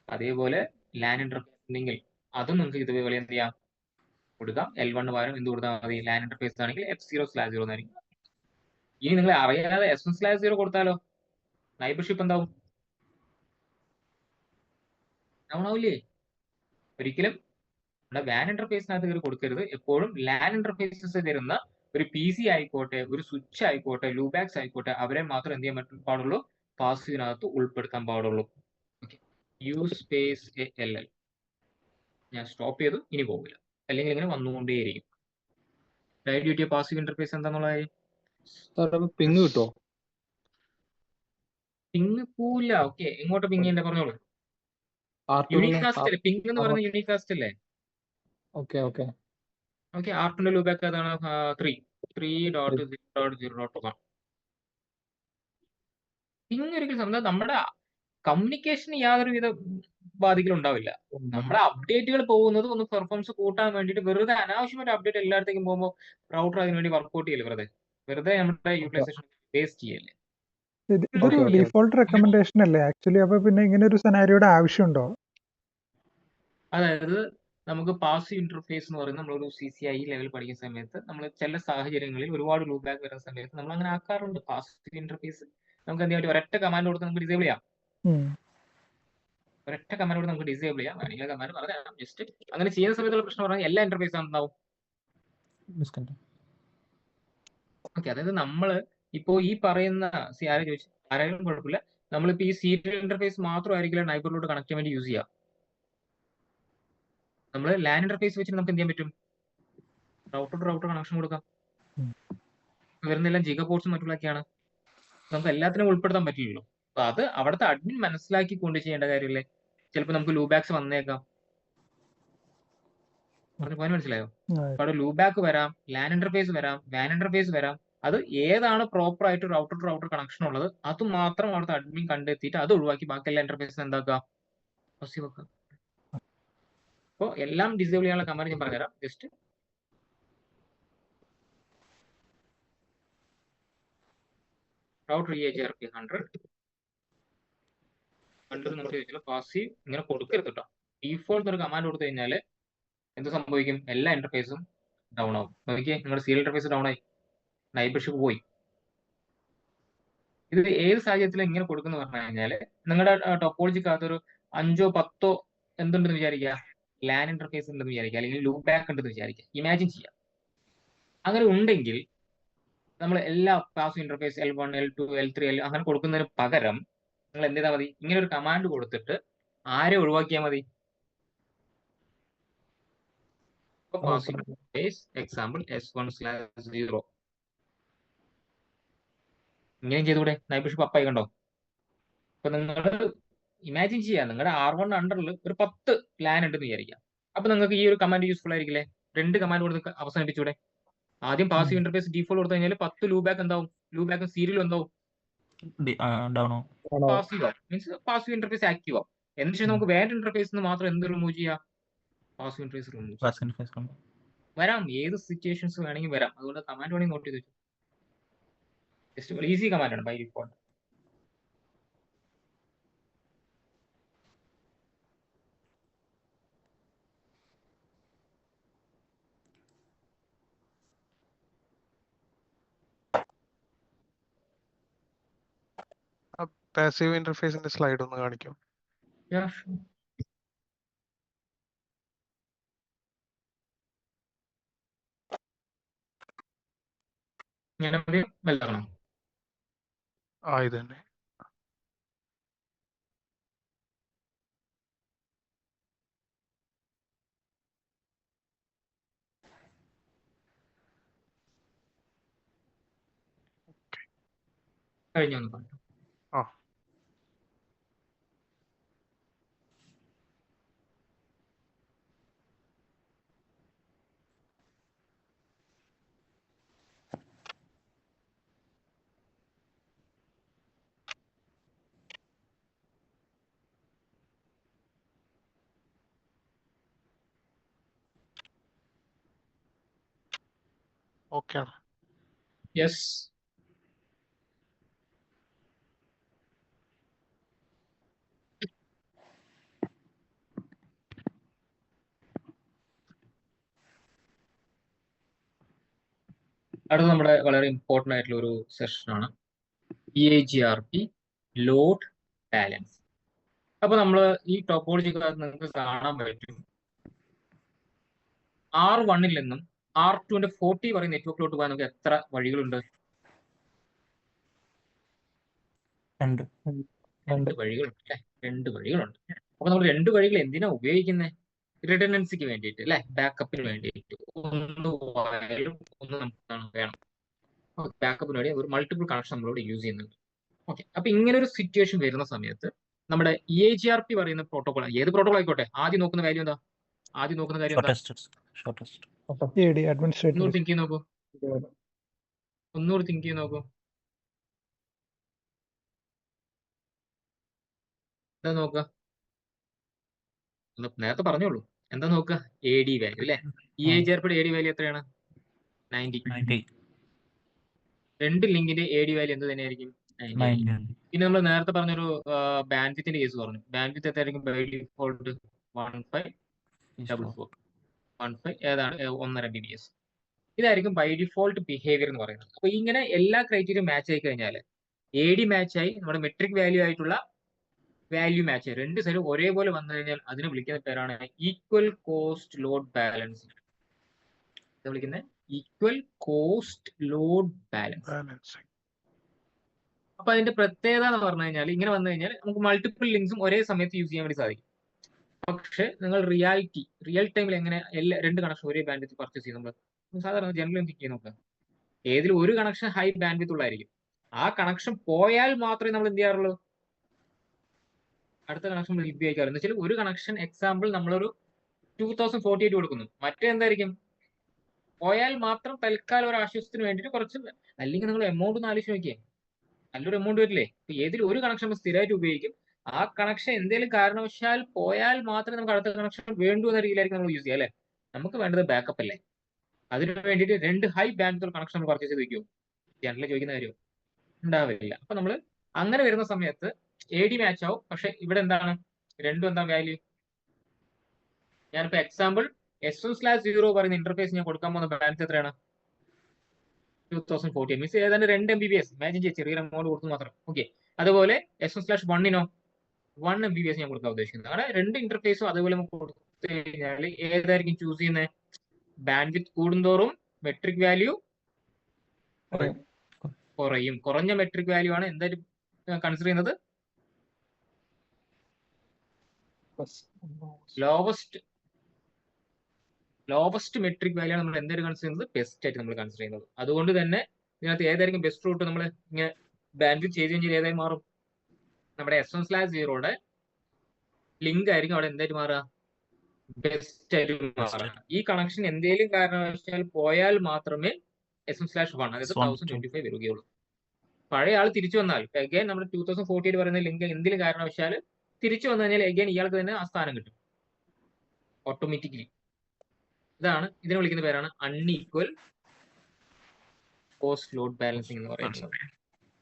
അതേപോലെ ലാൻ ഇന്റർഫേസ് ഉണ്ടെങ്കിൽ അതും നിങ്ങൾക്ക് ഇതുപോലെ എന്ത് ചെയ്യാം, കൊടുക്കാം. L1 പകരം എന്ത് കൊടുത്താൽ മതി? ലാൻ ഇന്റർഫേസ് ആണെങ്കിൽ F0/0 എന്നായിരിക്കും. ഇനി നിങ്ങൾ അറിയാതെ S1/0 കൊടുത്താലോ നൈബർഷിപ്പ് എന്താവും? ആവില്ലേ? ഒരിക്കലും നമ്മുടെ വാൻ ഇന്റർഫേസിനകത്ത് കയറി കൊടുക്കരുത്. എപ്പോഴും ലാൻ ഇന്റർഫേസസ് തരുന്ന ഒരു PC ആയിക്കോട്ടെ, ഒരു സ്വിച്ച് ആയിക്കോട്ടെ, ലൂബാക്സ് ആയിക്കോട്ടെ, അവരെ മാത്രം എന്ത് ചെയ്യാൻ പാടുള്ളൂ? പാസീവിനകത്ത് ഉൾപ്പെടുത്താൻ പാടുള്ളൂ. യൂസ് സ്പേസ് LL ഞാൻ സ്റ്റോപ്പ് ചെയ്തു, ഇനി പോകില്ല, അല്ലെങ്കിൽ ഇങ്ങനെ വന്നുകൊണ്ടേയിരിക്കും. ലൈവ് ഡ്യൂട്ടി പാസീവ് ഇന്റർഫേസ് എന്താന്നുള്ളത് പിങ് കിട്ടുമോ? പിങ് പോവില്ല. ഓക്കെ, എങ്ങോട്ട് പിങ് ചെയ്യണ്ടേ പറഞ്ഞോളൂ. യൂണിക് കാസ്റ്റ് അല്ലേ പിങ് എന്ന് പറയുന്നത്? യൂണിക് കാസ്റ്റ് അല്ലേ? ഓക്കെ R2ന്റെ ലൂബാക്ക് അതാണ് 3.0.0.1. പിങ് ഒരിക്കലും നമ്മുടെ കമ്മ്യൂണിക്കേഷന് യാതൊരുവിധ ബാധിക്കലും ഉണ്ടാവില്ല. നമ്മുടെ അപ്ഡേറ്റുകൾ പോകുന്നത് ഒന്ന് പെർഫോമൻസ് കൂട്ടാൻ വേണ്ടിയിട്ട് വെറുതെ അനാവശ്യമായിട്ട് അപ്ഡേറ്റ് എല്ലായിടത്തേക്കും പോകുമ്പോൾ റൗട്ടർ അതിന് വേണ്ടി വർക്ക്ഔട്ട് ചെയ്യല്ലേ, വെറുതെ നമ്മുടെ യൂട്ടിലൈസേഷൻ വേസ്റ്റ് ചെയ്യല്ലേ. ഇതൊരു ഡിഫോൾട്ട് റെക്കമെൻഡേഷൻ അല്ലേ ആക്ച്വലി? അപ്പൊ പിന്നെ ഇങ്ങനെ ഒരു സെനാരിയോയുടെ ആവശ്യമുണ്ടോ? അതായത് നമുക്ക് പാസീവ് ഇന്റർഫേസ് എന്ന് പറയുന്നത് നമ്മളൊരു CCIE ലെവൽ പഠിക്കുന്ന സമയത്ത് നമ്മൾ ചില സാഹചര്യങ്ങളിൽ ഒരുപാട് ലൂബാക്ക് വരുന്ന സമയത്ത് നമ്മൾ അങ്ങനെ ആക്കാറുണ്ട്. പാസീവ് ഇന്റർഫേസ് നമുക്ക് എന്ത് ചെയ്യാൻ, ഒരൊറ്റ കമാൻഡ് കൊടുത്ത് നമുക്ക് ഡിസേബിൾ ചെയ്യാം. ഒരൊറ്റ കമാൻഡ് കൊടുത്ത് നമുക്ക് ഡിസേബിൾ ചെയ്യാം. വേണമെങ്കിൽ കമാൻഡ് പറഞ്ഞാൽ ജസ്റ്റ് അങ്ങനെ ചെയ്യുന്ന സമയത്തുള്ള പ്രശ്നം പറഞ്ഞാൽ എല്ലാ ഇന്റർഫേസും ഉണ്ടാവും. ഓക്കെ, അതായത് നമ്മള് ഇപ്പോ ഈ പറയുന്ന ആരെങ്കിലും കുഴപ്പമില്ല, നമ്മളിപ്പോ ഈ സീരിയൽ ഇന്റർഫേസ് മാത്രമായിരിക്കില്ല നൈബറിലോട്ട് കണക്ട് ചെയ്യാൻ വേണ്ടി യൂസ് ചെയ്യാം. നമ്മൾ ലാൻ ഇന്റർഫേസ് വെച്ചിട്ട് നമുക്ക് എന്ത് ചെയ്യാൻ പറ്റും? റൗട്ടർ ടു റൗട്ടർ കണക്ഷൻ കൊടുക്കാം. ഉം. വരുന്നെല്ലാം ജിഗ പോർട്സും മറ്റുള്ളൊക്കെയാണ്. നമുക്ക് എല്ലാത്തിനും ഉൾപ്പെടുത്താൻ പറ്റില്ലല്ലോ. അപ്പൊ അത് അവിടുത്തെ അഡ്മിൻ മനസ്സിലാക്കി കൊണ്ട് ചെയ്യേണ്ട കാര്യമില്ലേ. ചിലപ്പോൾ നമുക്ക് ലൂബാക്സ് വന്നേക്കാം. പറഞ്ഞ പോയിന്റ് മനസ്സിലായോ? അപ്പൊ അവിടെ ലൂബാക്ക് വരാം, ലാൻ ഇന്റർഫേസ് വരാം, വാൻ ഇന്റർഫേസ് വരാം. അത് ഏതാണ് പ്രോപ്പർ ആയിട്ട് റൗട്ടർ ടു റൗട്ടർ കണക്ഷൻ ഉള്ളത് അത് മാത്രം അവിടുത്തെ അഡ്മിൻ കണ്ടെത്തിയിട്ട് അത് ഒഴിവാക്കി ബാക്കി എല്ലാ ഇന്റർഫേസിനും എന്താക്കുക, പോസിറ്റീവ് വെക്കുക. അപ്പോൾ എല്ലാം ഡിസേബിൾ ചെയ്യാനുള്ള കമാൻഡ് ഞാൻ പറഞ്ഞുതരാം. ജസ്റ്റ് റൗട്ടർ EAGRP 100 നമുക്ക് ചോദിച്ചാൽ പാസീവ് ഇങ്ങനെ കൊടുക്കരുത് കേട്ടോ. ഡീഫോൾട്ട് ഒരു കമാൻഡ് കൊടുത്തു കഴിഞ്ഞാൽ എന്ത് സംഭവിക്കും? എല്ലാ ഇന്റർഫേസും ഡൗൺ ആവും. നോക്കിയേ, നിങ്ങളുടെ സീരിയൽ ഇന്റർഫേസ് ഡൗൺ ആയി, നൈബർഷിപ്പ് പോയി. ഇത് ഏത് സാഹചര്യത്തിൽ ഇങ്ങനെ കൊടുക്കുന്നു പറഞ്ഞു കഴിഞ്ഞാല് നിങ്ങളുടെ ടോപ്പോളജിക്കകത്ത് ഒരു 5 or 10 എന്തുണ്ടെന്ന് വിചാരിക്കുക, ലാൻ ഇന്റർഫേസ് ഉണ്ടെന്ന് വിചാരിക്കുക, അല്ലെങ്കിൽ ലൂപ്പ് ബാക്ക് ഉണ്ടെന്ന് വിചാരിക്കുക. ഇമാജിൻ ചെയ്യാം. അങ്ങനെ ഉണ്ടെങ്കിൽ നമ്മൾ എല്ലാ pass interface L1, L2, L3, അങ്ങനെ കൊടുക്കുന്നതിന് പകരം നിങ്ങൾ എന്ത് ചെയ്താൽ മതി? ഇങ്ങനെ ഒരു കമാൻഡ് കൊടുത്തിട്ട് ആരെ ഒഴിവാക്കിയാൽ മതി? പാസ് ഇന്റർഫേസ് എക്സാമ്പിൾ S1/0 ഇങ്ങനെ ചെയ്തുകൂടെ? നൈബർഷിപ്പ് അപ്പായി കണ്ടോ? അപ്പൊ നിങ്ങൾ ഇമാജിൻ ചെയ്യാം, നിങ്ങളുടെ R1 അണ്ടറിൽ ഒരു 10 ലാൻ ഉണ്ടെന്ന് വിചാരിക്കാം. അപ്പൊ നിങ്ങൾക്ക് ഈ ഒരു കമാൻഡ് യൂസ്ഫുൾ ആയിരിക്കില്ലേ? 2 കമാൻഡ് കൊടുത്ത് അവസാനിപ്പിച്ചൂടെ? ആദ്യം പാസീവ് ഇന്റർഫേസ് ഡീഫോൾട്ട് കൊടുത്തു കഴിഞ്ഞാൽ 10 ലൂബാക്ക് എന്താവും? ലൂബാക്കും സീരിയലും എന്താവും? ഡൗൺ ആവും. പാസീവ് ആവും. മീൻസ് പാസീവ് ഇന്റർഫേസ് ആക്റ്റീവ് ആവും. എന്നിട്ട് നമുക്ക് വാൻ ഇന്റർഫേസിന് മാത്രം എന്ത് റിമൂവ് ചെയ്യാം? Passive interface remove pass interface വരാം. ഏത് സിറ്റുവേഷൻസ് വേണമെങ്കിൽ വരാം. അതുകൊണ്ട് കമാൻഡ് വേണമെങ്കിൽ നോട്ട് ചെയ്ത് വെച്ചു. ജസ്റ്റ് ഈസി കമാൻഡ് ആണ് ബൈ ഡിഫോൾട്ട്. പാസീവ് ഇന്റർഫേസിന്റെ സ്ലൈഡ് ഒന്ന് കാണിക്കും. ഇത് തന്നെ. കഴിഞ്ഞു. ആ ഓക്കെ ആണ്. യെസ്. അടുത്ത നമ്മുടെ വളരെ ഇമ്പോർട്ടൻ്റ് ആയിട്ടുള്ള ഒരു സെഷനാണ് EAGRP ലോഡ് ബാലൻസ്. അപ്പൊ നമ്മൾ ഈ ടോപ്പോളജിക്കകത്ത് നിങ്ങൾക്ക് കാണാൻ പറ്റും R1 നിന്നും R2 40 പറയുന്ന നെറ്റ്വർക്കിലോട്ട് പോകാൻ നമുക്ക് എത്ര വഴികളുണ്ട്? 2 വഴികളുണ്ട് അല്ലെ? 2 വഴികളുണ്ട്. അപ്പൊ നമ്മൾ 2 വഴികൾ എന്തിനാ ഉപയോഗിക്കുന്നത്? റിഡൻഡൻസിക്ക് വേണ്ടിയിട്ട് അല്ലെ, ബാക്കപ്പിന് വേണ്ടിയിട്ട്. ഒന്ന് വയലും ഒന്ന് നമുക്ക് വേണം. ബാക്കപ്പിന് വേണ്ടി ഒരു മൾട്ടിപ്പിൾ കണക്ഷൻ നമ്മളോട് യൂസ് ചെയ്യുന്നുണ്ട്. ഓക്കെ, അപ്പൊ ഇങ്ങനെ ഒരു സിറ്റുവേഷൻ വരുന്ന സമയത്ത് നമ്മുടെ EAGRP പറയുന്ന പ്രോട്ടോകോൾ, ഏത് പ്രോട്ടോകോൾ ആയിക്കോട്ടെ, ആദ്യം നോക്കുന്ന കാര്യം എന്താ? ആദ്യം നോക്കുന്ന കാര്യം എന്താ? ഒന്നുകൂടി തിങ്ക് ചെയ്ത് നോക്കൂ. ഒന്നുകൂടി തിങ്ക് ചെയ്ത് നോക്കൂ. എന്താ നോക്കുക? നേരത്തെ പറഞ്ഞോളൂ. എന്താ നോക്കുക? AD വാല്യൂ അല്ലെ? EAGRP AD വാല്യൂ എത്രയാണ്? 90. 2 ലിങ്കിന്റെ AD വാല്യൂ എന്ത് തന്നെയായിരിക്കും? 90. പിന്നെ നമ്മൾ നേരത്തെ പറഞ്ഞൊരു ബാൻഡ്വിത്തിന്റെ കേസ് പറഞ്ഞു. ബാൻഡ്വിത്ത് എത്രയായിരിക്കും ബൈ ഡിഫോൾട്ട്? 1544. 15 ഏതാണ്? 1.5 Mbps. ഇതായിരിക്കും ബൈ ഡിഫോൾട്ട് ബിഹേവിയർ എന്ന് പറയുന്നത്. അപ്പൊ ഇങ്ങനെ എല്ലാ ക്രൈറ്റീരിയ മാച്ച് ആയി കഴിഞ്ഞാൽ AD മാച്ച് ആയി, നമ്മുടെ മെട്രിക് വാല്യൂ ആയിട്ടുള്ള വാല്യൂ മാച്ച് ആയി, 2 സൈഡും ഒരേപോലെ വന്നു കഴിഞ്ഞാൽ അതിന് വിളിക്കുന്ന പേരാണ് ഈക്വൽ കോസ്റ്റ് ലോഡ് ബാലൻസിങ്. വിളിക്കുന്നത് equal cost load balance. Balancing. അപ്പൊ അതിന്റെ പ്രത്യേകത എന്ന് പറഞ്ഞു കഴിഞ്ഞാൽ ഇങ്ങനെ വന്നു കഴിഞ്ഞാൽ നമുക്ക് മൾട്ടിപ്പിൾ ലിങ്ക്സും ഒരേ സമയത്ത് യൂസ് ചെയ്യാൻ വേണ്ടി സാധിക്കും. പക്ഷെ നിങ്ങൾ റിയൽ ടൈമിൽ എങ്ങനെ രണ്ട് കണക്ഷൻ ഒരേ ബാൻഡ് പർച്ചേസ് ചെയ്യും? നമ്മൾ സാധാരണ ജനറൽ തിങ്ക് ചെയ്യുന്ന നോക്കുക, ഏതിലും ഒരു കണക്ഷൻ ഹൈ ബാൻഡ് വിത്ത് ഉള്ളായിരിക്കും. ആ കണക്ഷൻ പോയാൽ മാത്രമേ നമ്മൾ എന്ത് ചെയ്യാറുള്ളൂ, അടുത്ത കണക്ഷൻ ഉപയോഗിക്കാറ്. എന്ന് വെച്ചാൽ ഒരു കണക്ഷൻ എക്സാമ്പിൾ നമ്മളൊരു 2048 കൊടുക്കുന്നു, മറ്റേ എന്തായിരിക്കും പോയാൽ മാത്രം തൽക്കാലം ഒരു ആശ്വാസത്തിന് വേണ്ടിയിട്ട് കുറച്ച്, അല്ലെങ്കിൽ നിങ്ങൾ എമൗണ്ട് ഒന്ന് ആലോചിച്ച് നോക്കിയേ, നല്ലൊരു എമൗണ്ട് വരില്ലേ? ഇപ്പൊ ഏതിലും ഒരു കണക്ഷൻ നമ്മൾ സ്ഥിരമായിട്ട് ഉപയോഗിക്കും, ആ കണക്ഷൻ എന്തെങ്കിലും കാരണവശാൽ പോയാൽ മാത്രമേ നമുക്ക് അടുത്ത കണക്ഷൻ വേണ്ടു എന്ന രീതിയിലായിരിക്കും നമ്മൾ യൂസ് ചെയ്യുക അല്ലെ. നമുക്ക് വേണ്ടത് ബാക്കപ്പ് അല്ലേ. അതിന് വേണ്ടിയിട്ട് രണ്ട് ഹൈ ബാൻഡ് കണക്ഷൻ നമ്മൾ പർച്ചേസ് ചെയ്ത് വയ്ക്കുമോ? ജനറലി ചോദിക്കുന്ന കാര്യം ഉണ്ടാവില്ല. അപ്പൊ നമ്മൾ അങ്ങനെ വരുന്ന സമയത്ത് AD മാച്ച് ആവും. പക്ഷെ ഇവിടെ എന്താണ് രണ്ടും എന്താ വാല്യൂ? ഞാനിപ്പോ എക്സാമ്പിൾ S1/0 പറയുന്ന ഇന്റർഫേസ് ഞാൻ കൊടുക്കാൻ പോകുന്ന ബാൻഡ് എത്രയാണ്? 2040 മീൻസ് ഏതാണ്ട് 2 MBPS. ഇമാജിൻ ചെയ്യ, ചെറിയൊരു എമൗണ്ട് കൊടുത്തു മാത്രം. ഓക്കെ, അതുപോലെ S1/1 1 MBPS ഞാൻ കൊടുക്കാൻ ഉദ്ദേശിക്കുന്നത്. അങ്ങനെ രണ്ട് ഇന്റർഫേസും അതുപോലെ നമുക്ക് കൊടുത്തു കഴിഞ്ഞാൽ ഏതായിരിക്കും ചൂസ് ചെയ്യുന്നത്? ബാൻഡ് വിത്ത് കൂടുന്തോറും മെട്രിക് വാല്യൂ കുറയും. കുറഞ്ഞ മെട്രിക് വാല്യൂ ആണ് എന്തായാലും കൺസിഡർ ചെയ്യുന്നത് ലോവസ്റ്റ് മെട്രിക് വാല്യൂ ആണ് നമ്മൾ എന്തായാലും കൺസിഡർ ചെയ്യുന്നത് ബെസ്റ്റ് ആയിട്ട് നമ്മൾ കൺസിഡർ ചെയ്യുന്നത്. അതുകൊണ്ട് തന്നെ ഇതിനകത്ത് ഏതായിരിക്കും ബെസ്റ്റ് റൂട്ട്? നമ്മൾ ഇങ്ങനെ ബാൻഡ് വിത്ത് ചെയ്ത് കഴിഞ്ഞാൽ ഏതായി മാറും? നമ്മുടെ S1/0 ലിങ്ക് ആയിരിക്കും അവിടെ എന്തായിട്ട് മാറുക? ബെസ്റ്റ് ആയിട്ട് മാറുക. ഈ കണക്ഷൻ എന്തെങ്കിലും കാരണവശാൽ പോയാൽ മാത്രമേ S1/1 അതായത് 1025 വരികയുള്ളൂ. പഴയ ആൾ തിരിച്ചു വന്നാൽ അഗൈൻ നമ്മുടെ 2048 പറയുന്ന ലിങ്ക് എന്തെങ്കിലും കാരണവശാൽ തിരിച്ചു വന്നു കഴിഞ്ഞാൽ അഗൈൻ ഇയാൾക്ക് തന്നെ ആ സ്ഥാനം കിട്ടും ഓട്ടോമാറ്റിക്കലി. ഇതിനെ വിളിക്കുന്ന പേരാണ് അൺഈക്വൽ കോസ്റ്റ് ലോഡ് ബാലൻസിങ് എന്ന് പറയുന്നത്.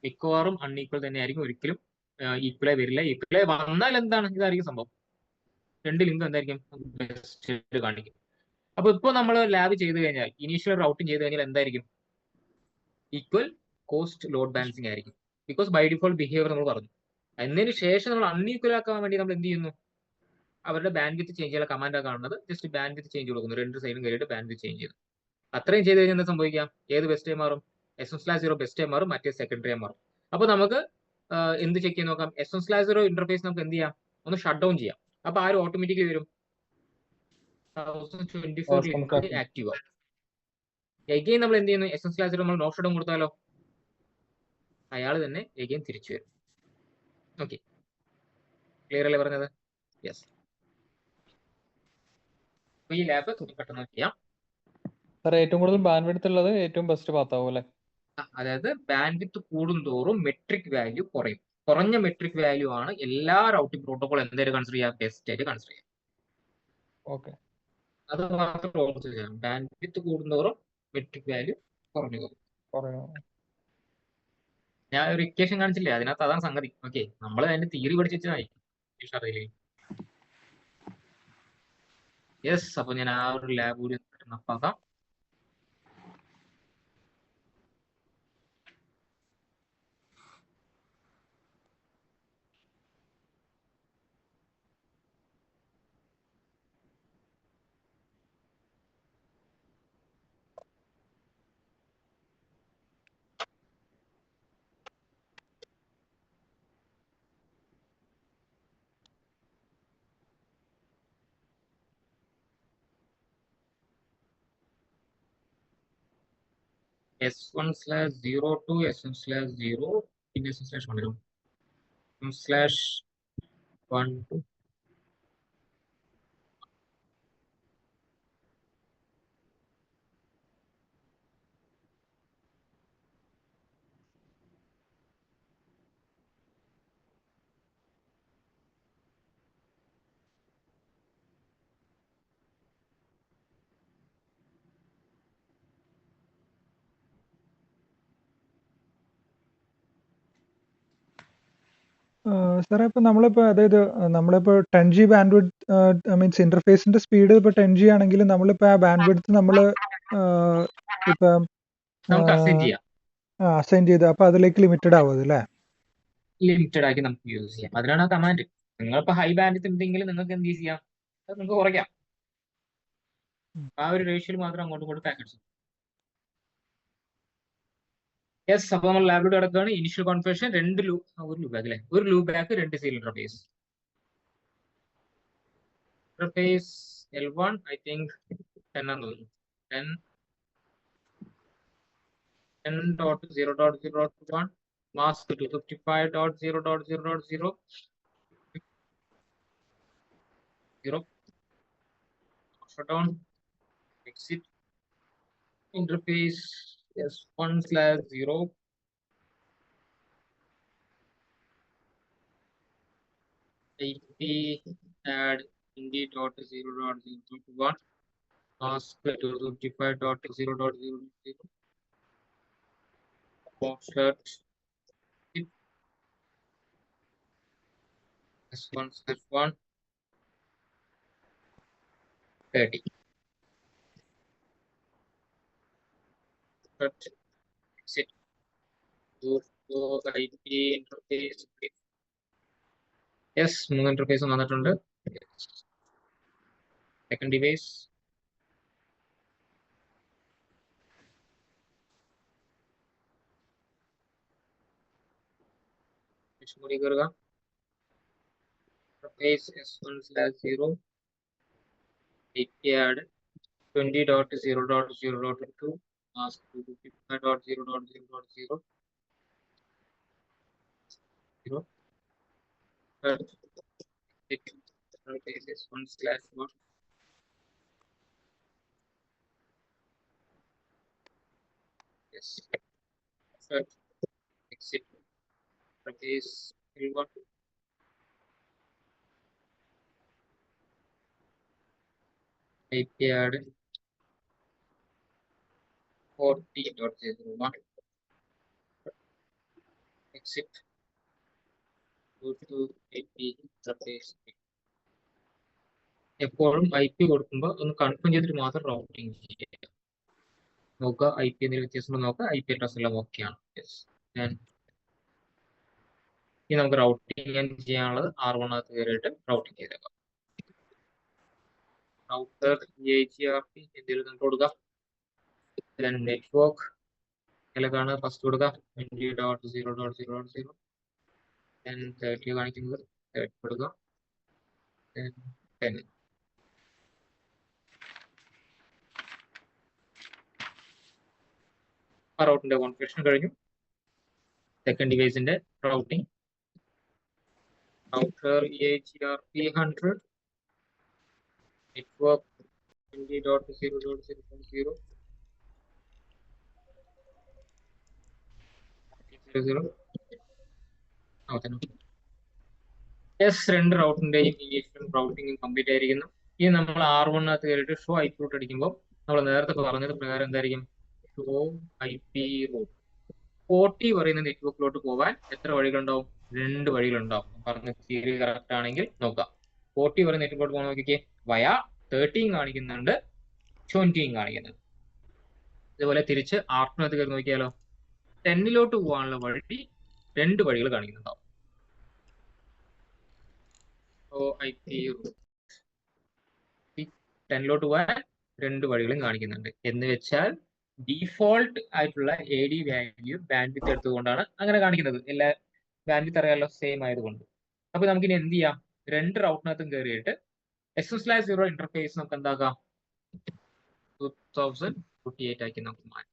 മിക്കവാറും അൺഈക്വൽ തന്നെ ആയിരിക്കും, ഒരിക്കലും ഈക്വലായി വരില്ല. ഈക്വലായി വന്നാൽ എന്താണ് ഇതായിരിക്കും സംഭവം? രണ്ട് ലിങ്ക് എന്തായിരിക്കും ബെസ്റ്റ് കാണിക്കും. അപ്പൊ ഇപ്പൊ നമ്മൾ ലാബ് ചെയ്ത് കഴിഞ്ഞാൽ, ഇനീഷ്യൽ റൗട്ടിങ് ചെയ്ത് കഴിഞ്ഞാൽ എന്തായിരിക്കും? ഈക്വൽ കോസ്റ്റ് ലോഡ് ബാലൻസിങ് ആയിരിക്കും. ബിക്കോസ് ബൈ ഡിഫോൾട്ട് ബിഹേവിയർ നമ്മൾ പറഞ്ഞു. അതിന് ശേഷം നമ്മൾ അൺഈക്വൽ ആക്കാൻ വേണ്ടി നമ്മൾ എന്ത് ചെയ്യുന്നു? അവരുടെ ബാൻഡ് വിത്ത് ചേഞ്ച് ചെയ്യാൻ കമാൻഡാണ് കാണുന്നത്. ജസ്റ്റ് ബാൻഡ് വിത്ത് ചേഞ്ച് കൊടുക്കുന്നു, രണ്ട് സൈഡും കയറിയിട്ട് ബാൻഡ് വിത്ത് ചേഞ്ച് ചെയ്തു. അത്രയും ചെയ്ത് കഴിഞ്ഞാൽ എന്താ സംഭവിക്കാം? ഏത് ബെസ്റ്റ് മാറും? S1/0 ബെസ്റ്റ് മാറും, മറ്റേ സെക്കൻഡറി മാറും. അപ്പൊ നമുക്ക് എന്ത് ചെക്ക് ചെയ്ത് നോക്കാം? S1/0 ഇന്റർഫേസ് നമുക്ക് എന്ത് ചെയ്യാം? ഒന്ന് ഷട്ട് ഡൗൺ ചെയ്യാം. അപ്പൊ ആരും ഓട്ടോമാറ്റിക്കലി വരും 1024 ആക്റ്റീവ് ആവും. എഗെയിൻ നമ്മൾ എന്ത് ചെയ്യുന്നു? S1/0 നമ്മൾ നോ ഷട്ട് ഡൗൺ കൊടുത്താലോ അയാൾ തന്നെ എഗെയിൻ തിരിച്ചു വരും. ഓക്കെ, ക്ലിയർ അല്ലേ പറഞ്ഞത്? യെസ്. ഈ ലാബ് പെട്ടെന്ന് ചെയ്യാം. ഏറ്റവും കൂടുതൽ ബാൻഡ് വിഡ്ത്ത് ഉള്ളത് ഏറ്റവും ബെസ്റ്റ് പാത്താവും അല്ലെ? അതായത് ബാൻഡ് വിത്ത് കൂടുന്തോറും മെട്രിക് വാല്യൂ കുറയും. കുറഞ്ഞ മെട്രിക് വാല്യൂ ആണ് എല്ലാ റൗട്ടിംഗ് പ്രോട്ടോകോൾ എന്തായാലും കൺസിഡർ ചെയ്യാം, ബെസ്റ്റ് ആയിട്ട് കൺസിഡർ ചെയ്യാം. ഓക്കെ, അത് മാത്രം ഓർത്ത് ചെയ്യാം. ബാൻഡ് വിത്ത് കൂടുന്തോറും മെട്രിക് വാല്യൂ കുറഞ്ഞു പോകും. ഞാൻ ഒരു ഇക്വേഷൻ കാണിച്ചില്ലേ, അതിനകത്ത് അതാണ് സംഗതി. ഓക്കെ, നമ്മൾ അതിന്റെ തിയറി പഠിച്ചായി. യെസ്, അപ്പൊ ഞാൻ ആ ഒരു ലാബ് കൂടി നോക്കാം. S1/0 to S1/0 പിന്നെ S1/1 S1/1 to സാറേ ഇപ്പൊ നമ്മളിപ്പോ 10G ബാൻഡ് വിഡ്ത്ത് മീൻസ് ഇന്റർഫേസിന്റെ സ്പീഡ് ഇപ്പൊ 10G ആണെങ്കിൽ നമ്മളിപ്പോ ആ ബാൻഡ് വിഡ്ത്ത് നമ്മള് ഇപ്പൊ നമുക്ക് അസൈൻ ചെയ്യാം. അസൈൻ ചെയ്ത് അപ്പൊ അതിലേക്ക് ലിമിറ്റഡ് ആവും അല്ലേ? ലിമിറ്റഡ് ആക്കി നമുക്ക് യൂസ് ചെയ്യാം. അതിനാണ് ആ കമാൻഡ്. നിങ്ങളിപ്പോ ഹൈ ബാൻഡ് ഉണ്ടെങ്കിൽ നിങ്ങൾക്ക് എന്ത് ചെയ്യാം? അത് നിങ്ങൾക്ക് കുറയ്ക്കാം. ആ ഒരു റേഷ്യോയിൽ മാത്രം അങ്ങോട്ടും ഇങ്ങോട്ടും പാക്കറ്റ്സ്. യെസ്, അപ്പൊ നമ്മൾ ലാബിലൂടെ കിടക്കുകയാണ്. ഇനിഷ്യൽ കോൺഫിഗറേഷൻ ഒരു ലൂപ്പ് ബാക്ക് അല്ലെ, ഒരു loop back 2 serial interface. Interface L1 I think 10 ആണെന്ന് തോന്നുന്നു. 10.0.0.1 mask 255.0.0.0 0 shutdown exit interface S1/0 IP add ind.0.0.1 mask 255.0.0.0 offset S1/1 30 exit IP interface. Yes, 3 ഇന്റർഫേസും വന്നിട്ടുണ്ട്. സെക്കൻഡ് ഡിവൈസ് കൂടി കയറുക. Interface S1/0 IP add 20.0.0.2 mask 255.0.0.0 interface S1/1 yes exit interface L1 IP add 40.0.1 exit go to IP interface. എപ്പോഴും IP കൊടുക്കുമ്പോൾ ഒന്ന് confirm ചെയ്തിട്ട് മാത്രം റൗട്ടിങ് ചെയ്യുക. നോക്കുക IP എന്തെങ്കിലും വ്യത്യാസം നോക്കുക. IP അഡ്രസ് എല്ലാം ഓക്കെയാണ്. ഇനി നമുക്ക് റൗട്ടിങ് ചെയ്യാനുള്ളത് R1 അകത്ത് കയറിയിട്ട് റൗട്ടിങ് ചെയ്തേക്കാം. റൗട്ടർ EIGRP എന്തെങ്കിലും നമുക്ക് കൊടുക്കാം. നെറ്റ്വർക്ക് ഇതിലേക്കാണ് ഫസ്റ്റ് കൊടുക്കുക. 20.0.0.0 30 കാണിക്കുന്നത് 30 കൊടുക്കുക. 10 ആ റൗട്ടിന്റെ കോൺഫിഗറേഷൻ കഴിഞ്ഞു. സെക്കൻഡ് ഡിവൈസിന്റെ routing router EIGRP 100 network 20.0.0.0 yes, രണ്ട് റൗട്ടിന്റെയും ഇനീഷ്യൽ റൗട്ടിംഗ് കംപ്ലീറ്റ് ആയിരിക്കുന്നു. ഇനി നമ്മൾ R1 അകത്ത് കയറിയിട്ട് ഷോ IP റൂട്ട് അടിക്കുമ്പോൾ നമ്മൾ നേരത്തെ പറഞ്ഞത് പ്രകാരം എന്തായിരിക്കും? ഷോ IP റൂട്ട് 40 പറയുന്ന നെറ്റ്വർക്കിലോട്ട് പോകാൻ എത്ര വഴികളുണ്ടാവും? 2 വഴികളുണ്ടാവും. പറഞ്ഞ തിയറി കറക്റ്റ് ആണെങ്കിൽ നോക്കാം. 40 പറയുന്ന നെറ്റ്വർക്കിലോട്ട് പോകാൻ നോക്കിക്കേ, വയ 13 കാണിക്കുന്നുണ്ട്, 20 കാണിക്കുന്നുണ്ട്. ഇതുപോലെ തിരിച്ച് R2 അകത്ത് കയറി നോക്കിയാലോ, 10ലോട്ട് പോകാനുള്ള വഴി 2 വഴികൾ കാണിക്കുന്നുണ്ടാവും. IP റൂട്ട് 10ലോട്ട് പോകാൻ 2 വഴികളും കാണിക്കുന്നുണ്ട്. എന്ന് വെച്ചാൽ ഡിഫോൾട്ട് ആയിട്ടുള്ള AD വാല്യൂ ബാൻഡ്വിഡ്ത്ത് എടുത്തുകൊണ്ടാണ് അങ്ങനെ കാണിക്കുന്നത്. എല്ലാ ബാൻഡ്വിഡ്ത്ത് അറിയാലോ, സെയിം ആയതുകൊണ്ട്. അപ്പൊ നമുക്കിനി എന്ത് ചെയ്യാം? 2 റൗട്ടിനകത്തും കയറിയിട്ട് S1/0 ഇന്റർഫേസ് നമുക്ക് എന്താക്കാം? 2048 ആക്കി നമുക്ക് മാറ്റാം.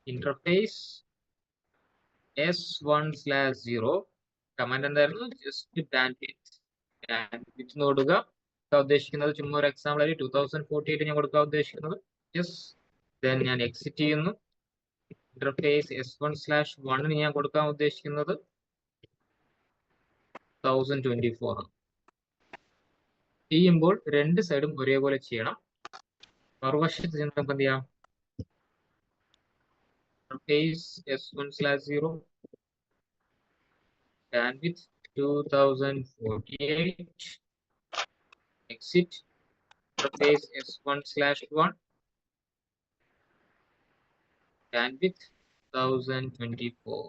ഇന്റർഫേസ് S1/0 കമാൻഡ് എന്തായിരുന്നു? ജസ്റ്റ് ബാൻഡ്വിഡ്ത്ത് കൊടുക്കുക. ഉദ്ദേശിക്കുന്നത് ചുമ്മാ ഒരു എക്സാമ്പിൾ ആയി 2048 ഞാൻ കൊടുക്കാൻ ഉദ്ദേശിക്കുന്നത്. ദെൻ ഞാൻ എക്സിറ്റ് ചെയ്യുന്നു. ഇന്റർഫേസ് S1/1 ഞാൻ കൊടുക്കാൻ ഉദ്ദേശിക്കുന്നത് 1024 ചെയ്യുമ്പോൾ 2 സൈഡും ഒരേപോലെ ചെയ്യണം. മറുവശത്ത് നമുക്ക് എന്ത് ചെയ്യാം? Interface S1/0 bandwidth 2048 exit interface S1/1 bandwidth 1024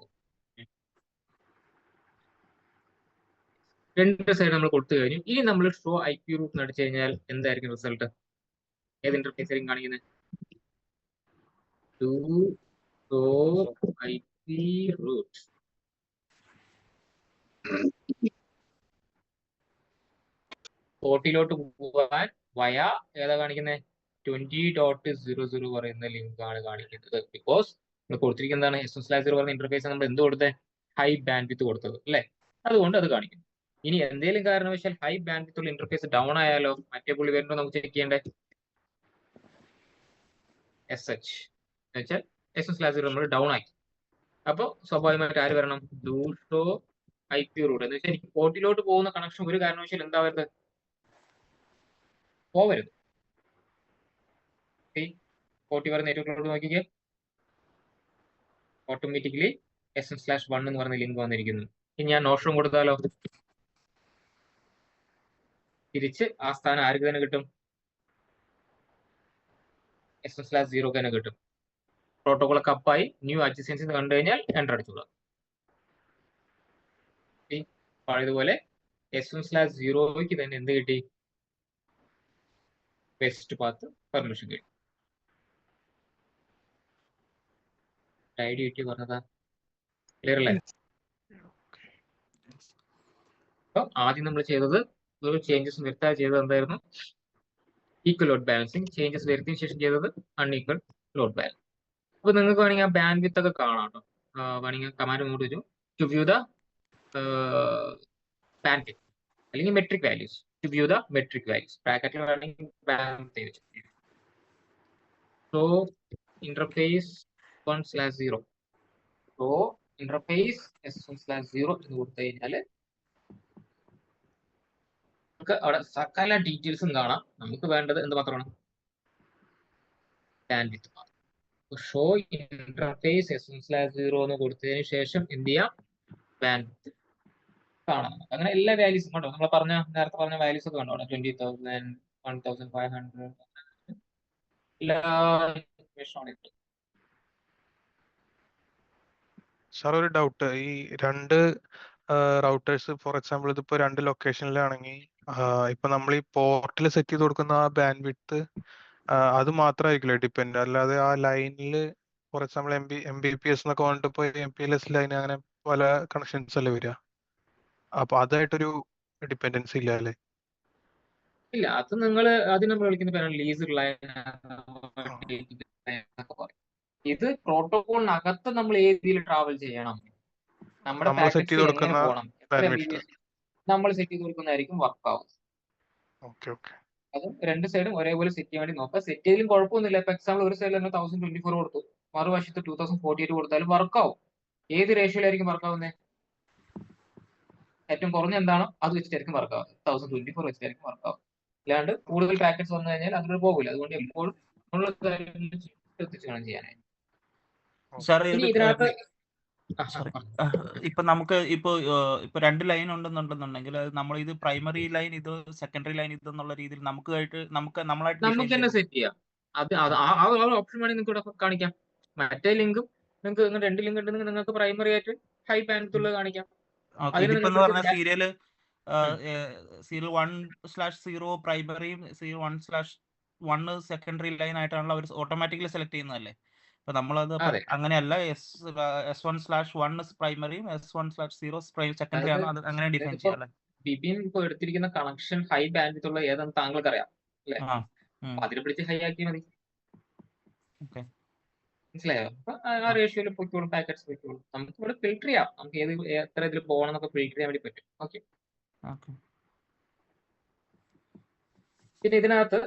രണ്ട് സൈഡ് നമ്മൾ കൊടുത്തു കഴിഞ്ഞു. ഇനി നമ്മൾ ഷോ ഐ പി റൂട്ട് എന്ന് അടിച്ചു കഴിഞ്ഞാൽ എന്തായിരിക്കും റിസൾട്ട്? ഏത് ഇന്റർഫേസ് ആയിരിക്കും കാണിക്കുന്നത്? To show I P route. പോർട്ടിലോട്ട് പോകാൻ വയ ഏതാ കാണിക്കുന്നത്? 20.00 പറയുന്ന ലിങ്ക് ആണ് കാണിക്കുന്നത്. ബിക്കോസ് നമ്മൾ കൊടുത്തിരിക്കുന്നതാണ് SSL0 പറയുന്ന ഇന്റർഫേസ് നമ്മൾ എന്ത് കൊടുത്തത്? ഹൈ ബാൻഡ് വിത്ത് കൊടുത്തത് അല്ലേ? അതുകൊണ്ട് അത് കാണിക്കും. ഇനി എന്തെങ്കിലും കാരണവശാൽ ഹൈ ബാൻഡ് വിത്ത് ഉള്ള ഇന്റർഫേസ് ഡൗൺ ആയാലോ മറ്റേ പുള്ളി വരുമ്പോൾ നമുക്ക് ചെക്ക് ചെയ്യേണ്ടേ SH എന്ന് വെച്ചാൽ SSL0 നമ്മൾ ഡൗൺ ആക്കി. അപ്പോൾ സ്വാഭാവികമായിട്ട് ആര് വരണം? Do show I P route എന്ന് വെച്ചാൽ എനിക്ക് പോർട്ടിലോട്ട് പോകുന്ന കണക്ഷൻ ഒരു കാരണവശാലും എന്താ വരുന്നത്? പോവരുത്. പോർട്ടി പറയുന്ന നെറ്റ്വർക്കിലോട്ട് നോക്കിക്കേ, ഓട്ടോമാറ്റിക്കലി SM/1 എന്ന് പറയുന്ന ലിങ്ക് വന്നിരിക്കുന്നു. ഇനി ഞാൻ നോഷൻ കൊടുത്താലോ തിരിച്ച് ആ സ്ഥാനം ആർക്ക് തന്നെ കിട്ടും? SM/0 തന്നെ കിട്ടും. പ്രോട്ടോകോൾ കപ്പായി ന്യൂ അഡ്ജസൻസി കണ്ടു കഴിഞ്ഞാൽ എൻ്റർ അടിച്ചോളാം. പഴയതുപോലെ SM/0ക്ക് തന്നെ എന്ത് കിട്ടി? ബെസ്റ്റ് പാത്ത് പെർമിഷൻ കിട്ടി. ഐഡി കിട്ടി പറഞ്ഞതാ, ക്ലിയർ അല്ലേ? അപ്പൊ ആദ്യം നമ്മൾ ചെയ്തത് ഒരു ചേഞ്ചസ് വരുത്താതെ ചെയ്തത് എന്തായിരുന്നു? Equal load balancing. ചേഞ്ചസ് വരുത്തിയ ശേഷം ചെയ്തത് അൺഈക്വൽ ലോഡ് ബാലൻസ്. അപ്പൊ നിങ്ങൾക്ക് വേണമെങ്കിൽ ആ ബാൻഡ് വിത്ത് ഒക്കെ കാണാം കേട്ടോ. വേണമെങ്കിൽ കമാൻഡ് ഇങ്ങോട്ട് വെച്ചു to view the bandwidth അല്ലെങ്കിൽ metric values. To view the metric values ബ്രാക്കറ്റിൽ വേണമെങ്കിൽ ബാൻഡ് വെച്ചു. So interface 1/0 so interface S1/0 എന്ന് കൊടുത്തു കഴിഞ്ഞാൽ നമുക്ക് അവിടെ സകല ഡീറ്റെയിൽസും കാണാം. നമുക്ക് വേണ്ടത് എന്ത് മാത്രമാണ്? ബാൻഡ് വിത്ത് മാത്രം. ഷോ ഇന്റർഫേസ് S1/0 എന്ന് കൊടുത്തതിന് ശേഷം എന്ത് ചെയ്യാം? ബാൻഡ് വിത്ത് കാണാം. അങ്ങനെ എല്ലാ വാല്യൂസും കണ്ടോ, നമ്മൾ നേരത്തെ പറഞ്ഞ വാല്യൂസ് ഒക്കെ കണ്ടോ? 20,000, 1,500 എല്ലാ ഇൻഫർമേഷനും ഉണ്ട്. സാർ ഒരു ഡൗട്ട്, ഈ രണ്ട് റൗട്ടേഴ്സ് ഫോർ എക്സാമ്പിൾ ഇതിപ്പോ രണ്ട് ലൊക്കേഷനിലാണെങ്കിൽ ഇപ്പൊ നമ്മൾ ഈ പോർട്ടിൽ സെറ്റ് ചെയ്ത് കൊടുക്കുന്ന ആ ബാൻഡ് വിഡ്ത്ത് അത് മാത്രമായിരിക്കില്ലേ ഡിപ്പെൻഡ്, അല്ലാതെ ആ ലൈനിൽ ഫോർ എക്സാമ്പിൾ MBPS എന്നൊക്കെ പറഞ്ഞിട്ട് ഇപ്പൊ MPLS ലൈൻ അങ്ങനെ പല കണക്ഷൻസ് അല്ലേ വരിക? അപ്പൊ അതായിട്ടൊരു ഡിപ്പെൻഡൻസി ഇല്ല അല്ലേ? ഇല്ല, അത് നിങ്ങൾ അതിന് നമ്മൾ വിളിക്കുന്ന പേരാണ് ലീസ് ലൈൻ. ഇത് പ്രോട്ടോകോളിനകത്ത് നമ്മൾ ഏത് രീതിയിൽ ട്രാവൽ ചെയ്യണം, നമ്മുടെ നമ്മൾ സെറ്റ് ചെയ്ത് പാക്കറ്റ്സ് എങ്ങനെ കൊടുക്കുന്ന പോകണം, എത്ര ബാൻഡ് MBPS വിഡ്ത്ത്. നമ്മൾ സെറ്റ് ചെയ്ത് കൊടുക്കുന്നതായിരിക്കും വർക്ക് ആവും. Okay okay. അതും രണ്ട് സൈഡും ഒരേപോലെ സെറ്റ് ചെയ്യാൻ വേണ്ടി നോക്കുക. സെറ്റ് ചെയ്യലും കുഴപ്പമൊന്നുമില്ല. ഇപ്പൊ എക്സാമ്പിൾ ഒരു സൈഡിൽ തന്നെ 1024 കൊടുത്തു, മറുവശത്ത് 2048 കൊടുത്താലും വർക്ക് ആവും. ഏത് റേഷ്യോയിലായിരിക്കും വർക്ക് ആവുന്നത്? ഏറ്റവും കുറഞ്ഞ എന്താണോ അത് വെച്ചിട്ടായിരിക്കും വർക്ക് ആവുന്നത്. 1024 വെച്ചിട്ടായിരിക്കും വർക്ക് ആവും. അല്ലാണ്ട് കൂടുതൽ പാക്കറ്റ്സ് വന്നു കഴിഞ്ഞാൽ അതിലൂടെ പോകില്ല. അതുകൊണ്ട് എപ്പോഴും ശ്രദ്ധിച്ച് വേണം ചെയ്യാനായി. സാർ ഇനി ഇത് ഇതിനകത്ത് സോറി, ഇപ്പൊ നമുക്ക് ഇപ്പൊ രണ്ട് ലൈൻ ഉണ്ടെന്നുണ്ടെന്നുണ്ടെങ്കിൽ നമ്മൾ ഇത് പ്രൈമറി ലൈൻ ഇത് സെക്കൻഡറി ലൈൻ ഇത് എന്നുള്ള രീതിയിൽ നമ്മളായിട്ട് നമുക്ക് തന്നെ സെറ്റ് ചെയ്യാം. അത് ആ ഓപ്ഷൻ വേണമെങ്കിൽ നിങ്ങൾക്ക് ഇവിടെ കാണിക്കാം. മറ്റേ ലിങ്കും നിങ്ങൾക്ക് രണ്ട് ലിങ്ക് ഉണ്ടെങ്കിൽ നിങ്ങൾക്ക് പ്രൈമറി ആയിട്ട് ഹൈ ബാൻഡ് ഉള്ളത് കാണിക്കാം. ഇതിപ്പോ പറഞ്ഞ സീരിയൽ 1/0 പ്രൈമറിയും 1/1 സെക്കൻഡറി ലൈൻ ആയിട്ടാണല്ലോ അവർ ഓട്ടോമാറ്റിക്കലി സെലക്ട് ചെയ്യുന്നതല്ലേ? അപ്പൊ നമ്മളത് അങ്ങനെയല്ല, S1/1 പ്രൈമറിയും S1/0 സെക്കൻഡറി ആണ്, അത് അങ്ങനെ ഡിഫൈൻ ചെയ്യാം. ബിപിൻ ഇപ്പൊ എടുത്തിരിക്കുന്ന കണക്ഷൻ ഹൈ ബാൻഡ് ഉള്ള ഏതെന്ന് താങ്കൾക്ക് അറിയാം അല്ലെ? അതിനെ പിടിച്ച് ഹൈ ആക്കി മതി. മനസ്സിലായോ? അപ്പൊ ആ റേഷ്യോയിൽ പൊയ്ക്കോളും, പാക്കറ്റ്സ് പൊയ്ക്കോളും. നമുക്ക് ഇവിടെ ഫിൽട്ടർ ചെയ്യാം. നമുക്ക് എത്ര ഇതിൽ പോകണം എന്നൊക്കെ ഫിൽട്ടർ ചെയ്യാൻ വേണ്ടി പറ്റും. ഓക്കെ. പിന്നെ ഇതിനകത്ത്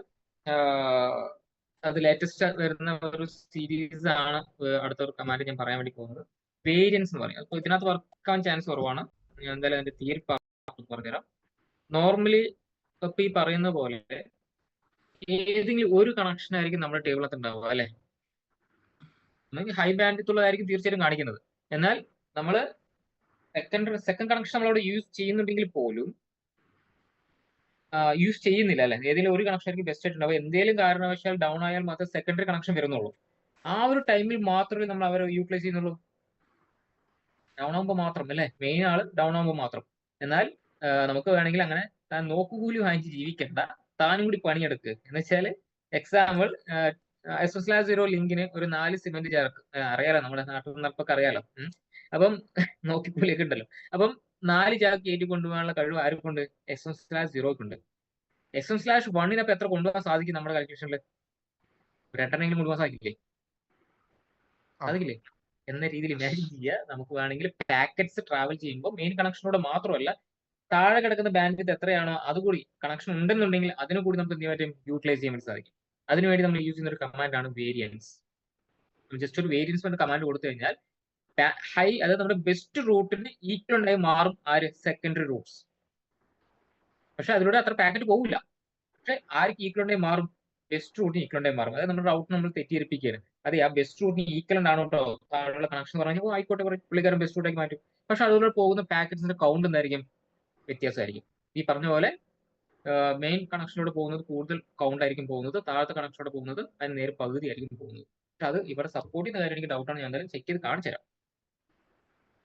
അത് ലേറ്റസ്റ്റ് വരുന്ന ഒരു സീരീസ് ആണ്. അടുത്ത ഒരു കമാൻഡ് ഞാൻ പറയാൻ വേണ്ടി പോകുന്നത് വേരിയൻസ് എന്ന് പറയും. അപ്പൊ ഇതിനകത്ത് വർക്ക് ആവാൻ ചാൻസ് കുറവാണ്. ഞാൻ എന്തായാലും അതിന്റെ തിയറി പറഞ്ഞുതരാം. നോർമലി ഇപ്പൊ ഈ പറയുന്ന പോലെ ഏതെങ്കിലും ഒരു കണക്ഷൻ ആയിരിക്കും നമ്മുടെ ടേബിളകത്ത് ഉണ്ടാവുക അല്ലെ? ഹൈ ബാൻഡ് ഉള്ളതായിരിക്കും തീർച്ചയായിട്ടും കാണിക്കുന്നത്. എന്നാൽ നമ്മൾ സെക്കൻഡ് കണക്ഷൻ നമ്മളവിടെ യൂസ് ചെയ്യുന്നുണ്ടെങ്കിൽ പോലും യൂസ് ചെയ്യുന്നില്ല അല്ലെ? ഏതെങ്കിലും ഒരു കണക്ഷൻ ആയിരിക്കും ബെസ്റ്റ് ആയിട്ട് ഉണ്ടാവുക. എന്തെങ്കിലും കാരണവശാൽ ഡൗൺ ആയാൽ മാത്രമേ സെക്കൻഡറി കണക്ഷൻ വരുന്നുള്ളൂ. ആ ഒരു ടൈമിൽ മാത്രമേ നമ്മൾ അവരെ യൂട്ടിലൈസ് ചെയ്യുന്നുള്ളൂ. ഡൗൺ ആകുമ്പോൾ മാത്രം അല്ലെ? മെയിൻ ആള് ഡൗൺ ആകുമ്പോൾ മാത്രം. എന്നാൽ നമുക്ക് വേണമെങ്കിൽ അങ്ങനെ താൻ നോക്കുകൂലി വാങ്ങിച്ച് ജീവിക്കണ്ട, താനും കൂടി പണിയെടുക്ക് എന്ന് വെച്ചാൽ എക്സാമ്പിൾ S1/0 ലിങ്കിന് ഒരു 4 സിമെന്റ് ചേർക്ക്, അറിയാലോ നമ്മുടെ നാട്ടിൽ നിന്നൊക്കെ അറിയാലോ. അപ്പം നോക്കിക്കൂലിയൊക്കെ ഉണ്ടല്ലോ. അപ്പം 4 ചാക്ക് കയറ്റി കൊണ്ടുപോകാനുള്ള കഴിവ് ആർക്കുണ്ട്? S1/0ക്കുണ്ട്. S1/1 അപ്പൊ എത്ര കൊണ്ടുപോകാൻ സാധിക്കും നമ്മുടെ കാൽക്കുലേഷനിൽ? ഒരു 8 കൊണ്ടുപോകാൻ സാധിക്കില്ലേ? സാധിക്കില്ലേ? എന്ന രീതിയിൽ ഇമാജിൻ ചെയ്യുക. നമുക്ക് വേണമെങ്കിൽ പാക്കറ്റ്സ് ട്രാവൽ ചെയ്യുമ്പോൾ മെയിൻ കണക്ഷനോട് മാത്രമല്ല, താഴെ കിടക്കുന്ന ബാൻഡ് വിത്ത് എത്രയാണോ അതുകൂടി കണക്ഷൻ ഉണ്ടെന്നുണ്ടെങ്കിൽ അതിനു കൂടി നമുക്ക് എന്ത് ചെയ്യാൻ പറ്റും? യൂട്ടിലൈസ് ചെയ്യാൻ വേണ്ടി സാധിക്കും. അതിനുവേണ്ടി നമ്മൾ യൂസ് ചെയ്യുന്ന ഒരു കമാൻഡാണ് വേരിയൻസ്. ജസ്റ്റ് ഒരു വേരിയൻസ് കൊണ്ട് കമാൻഡ് കൊടുത്തു കഴിഞ്ഞാൽ ഹൈ, അതായത് നമ്മുടെ ബെസ്റ്റ് റൂട്ടിന് ഈക്വൽ ആയി മാറും ആര്? Secondary Roots. പക്ഷെ അതിലൂടെ അത്ര പാക്കറ്റ് പോകില്ല. പക്ഷെ ആർക്ക് ഈക്വൽ ആയി മാറും? ബെസ്റ്റ് റൂട്ടിന് ഈക്വൽ ആയി മാറും. അതായത് നമ്മുടെ റൗട്ട് നമ്മൾ തെറ്റിയിരിപ്പിക്കുകയാണ്. അതെ, ആ ബെസ്റ്റ് റൂട്ടിന് ഈക്വൽ ആണോ കേട്ടോ താഴെയുള്ള കണക്ഷൻ പറഞ്ഞാൽ ആയിക്കോട്ടെ, പുള്ളിക്കാരൻ ബെസ്റ്റ് റൂട്ടാക്കി മാറ്റും. പക്ഷെ അതുപോലെ പോകുന്ന പാക്കറ്റ്സിന്റെ കൗണ്ട് എന്തായിരിക്കും? വ്യത്യാസമായിരിക്കും. ഈ പറഞ്ഞ പോലെ മെയിൻ കണക്ഷനോട് പോകുന്നത് കൂടുതൽ കൗണ്ട് ആയിരിക്കും പോകുന്നത്, താഴത്തെ കണക്ഷനോട് പോകുന്നത് അതിന് നേരെ പകുതി ആയിരിക്കും പോകുന്നത്. പക്ഷെ അത് ഇവിടെ സപ്പോർട്ട് ചെയ്യുന്ന കാര്യം എനിക്ക് ഡൗട്ടാണ്. ഞാൻ എന്തായാലും ചെക്ക് ചെയ്ത് കാണിച്ചു തരാം.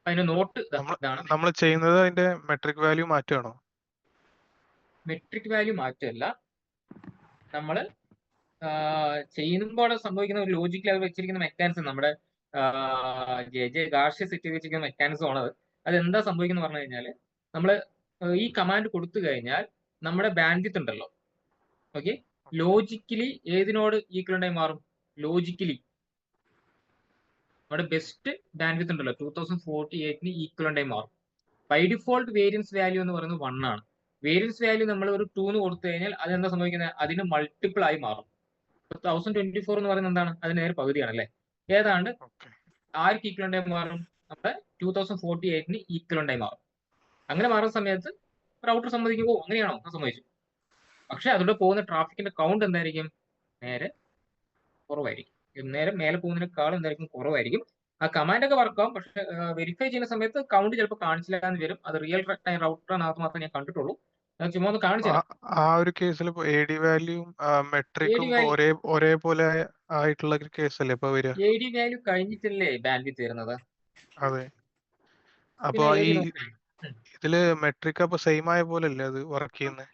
അതിന്റെ നോട്ട് ഇതാണ്. നമ്മൾ ചെയ്യുന്നത് അതിന്റെ മെട്രിക് വാല്യൂ മാറ്റുകയാണോ? മെട്രിക് വാല്യൂ മാറ്റമല്ല, നമ്മൾ ചെയ്യുമ്പോൾ സംഭവിക്കുന്ന ഒരു ലോജിക്കൽ അത് വെച്ചിരിക്കുന്ന മെക്കാനിസം, നമ്മുടെ ഗാർഷ്യ സെറ്റ് ചെയ്ത് വെച്ചിരിക്കുന്ന മെക്കാനിസം ആണത്. അതെന്താ സംഭവിക്കുന്നത് പറഞ്ഞു കഴിഞ്ഞാൽ, നമ്മൾ ഈ കമാൻഡ് കൊടുത്തു കഴിഞ്ഞാൽ നമ്മുടെ ബാൻഡ്വിത്ത് ഉണ്ടല്ലോ, ഓക്കെ, ലോജിക്കലി ഏതിനോട് ഈക്വൽ ആയി മാറും? ലോജിക്കലി നമ്മുടെ ബെസ്റ്റ് ബാൻഡ്വിത്ത് ഉണ്ടല്ലോ 2048 ഈക്വൽ ആയി മാറും. ബൈ ഡിഫോൾട്ട് വേരിയൻസ് വാല്യൂ എന്ന് പറയുന്നത് 1 ആണ്. വേരിയൻസ് വാല്യൂ നമ്മൾ ഒരു 2 കൊടുത്തു കഴിഞ്ഞാൽ അതെന്താ സംഭവിക്കുന്നത്? അതിന് മൾട്ടിപ്പിൾ ആയി മാറും. 1024 എന്ന് പറയുന്നത് എന്താണ്? അതിന് നേരെ പകുതിയാണ് അല്ലേ? ഏതാണ്ട് ആർക്ക് ഈക്വൽ ആയി മാറും? നമ്മുടെ 2048 ഈക്വൽ ആയി മാറും. അങ്ങനെ മാറുന്ന സമയത്ത് റൗട്ടർ സമ്മതിക്കുമോ? അങ്ങനെയാണോ? സമ്മതിച്ചു. പക്ഷെ അതിലൂടെ പോകുന്ന ട്രാഫിക്കിന്റെ കൗണ്ട് എന്തായിരിക്കും? നേരെ കുറവായിരിക്കും. നേരെ മേലെ പോകുന്നതിനേക്കാളും എന്തായിരിക്കും? കുറവായിരിക്കും. ആ കമാൻഡ് ഒക്കെ വർക്കാവും, പക്ഷെ വെരിഫൈ ചെയ്യുന്ന സമയത്ത് കൗണ്ട് ചിലപ്പോൾ കാണിച്ചില്ല എന്ന് വരും. അത് റിയൽ ടൈം റൗട്ടറിനകത്ത് മാത്രമേ ഞാൻ കണ്ടിട്ടുള്ളൂ. ചുമ്മാ ഒന്ന് കാണിച്ചു തരാം. ആ ഒരു കേസിൽ AD വാല്യൂയും മെട്രിക്കും ഒരേപോലെ ആയിട്ടുള്ള കേസല്ലേ ഇപ്പൊ വരിക? AD വാല്യൂ കഴിഞ്ഞിട്ടല്ലേ ബാൻഡ്വിഡ്ത്ത് വരുന്നത്? അതെ. അപ്പൊ ഈ ഇതില് മെട്രിക് അപ്പൊ സെയിം ആയ പോലെ അല്ലേ അത് വർക്ക് ചെയ്യുന്നത്?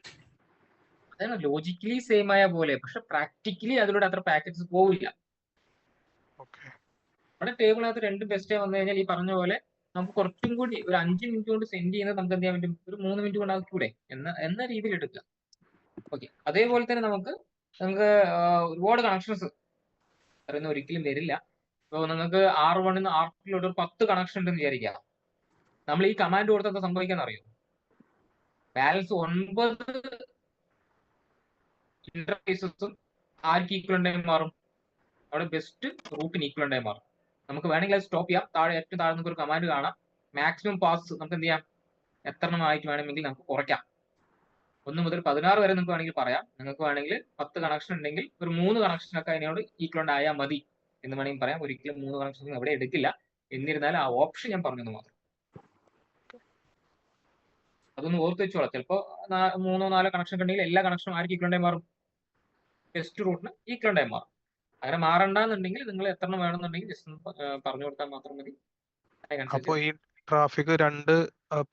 അതാണ് ലോജിക്കലി സെയിം ആയ പോലെ, പക്ഷെ പ്രാക്ടിക്കലി അതിലൂടെ അത്ര പാക്കറ്റ്സ് പോവില്ല. നമ്മുടെ ടേബിളിനകത്ത് 2 ബെസ്റ്റ് വന്നു കഴിഞ്ഞാൽ ഈ പറഞ്ഞ പോലെ നമുക്ക് കുറച്ചും കൂടി ഒരു 5 മിനിറ്റ് കൊണ്ട് സെൻഡ് ചെയ്യുന്നത് നമുക്ക് എന്ത് ചെയ്യാൻ പറ്റും? ഒരു 3 മിനിറ്റ് കൊണ്ട് ആക്കിക്കൂടെ എന്ന രീതിയിൽ എടുക്കുക. ഓക്കെ, അതേപോലെ തന്നെ നമുക്ക് ഒരുപാട് കണക്ഷൻസ് പറയുന്ന ഒരിക്കലും വരില്ല. ഇപ്പോൾ നിങ്ങൾക്ക് R1 R2 ഒരു 10 കണക്ഷൻ ഉണ്ടെന്ന് വിചാരിക്കുക. നമ്മൾ ഈ കമാൻഡ് കൊടുത്താൽ സംഭവിക്കാൻ അറിയോ? ബാലൻസ് 9 ഇന്റർഫേസസും ആർക്ക് ഈക്വൽ ആയി മാറും? അവിടെ ബെസ്റ്റ് റൂട്ടിന് ഈക്വൽ ആയി മാറും. നമുക്ക് വേണമെങ്കിൽ അത് സ്റ്റോപ്പ് ചെയ്യാം. ഏറ്റവും താഴെ നമുക്ക് ഒരു കമാൻഡ് കാണാം. മാക്സിമം പാസ് നമുക്ക് എന്ത് ചെയ്യാം? എത്ര എണ്ണം ആയിട്ട് വേണമെങ്കിൽ നമുക്ക് കുറയ്ക്കാം. 1 മുതൽ 16 വരെ നിങ്ങൾക്ക് വേണമെങ്കിൽ പറയാം. നിങ്ങൾക്ക് വേണമെങ്കിൽ 10 കണക്ഷൻ ഉണ്ടെങ്കിൽ ഒരു 3 കണക്ഷനൊക്കെ അതിനോട് ഈക്വൽ ആയാൽ മതി എന്ന് വേണമെങ്കിൽ പറയാം. ഒരിക്കലും 3 കണക്ഷൻ എവിടെ എടുക്കില്ല. എന്നിരുന്നാലും ആ ഓപ്ഷൻ ഞാൻ പറഞ്ഞത് മാത്രം. അതൊന്ന് ഓർത്ത് വെച്ചോളാം. ചിലപ്പോൾ 3 4 കണക്ഷൻ ഉണ്ടെങ്കിൽ എല്ലാ കണക്ഷനും ആർക്ക് ഈക്വൽ ആയി മാറും? ബെസ്റ്റ് റൂട്ടിന് ഈക്വൽ ആയി മാറും. അങ്ങനെ മാറണ്ടെന്നുണ്ടെങ്കിൽ നിങ്ങൾ എത്ര എണ്ണം വേണമെന്നുണ്ടെങ്കിൽ ജസ്റ്റ് പറഞ്ഞു കൊടുത്താൽ മാത്രം മതി. അപ്പൊ ഈ ട്രാഫിക് 2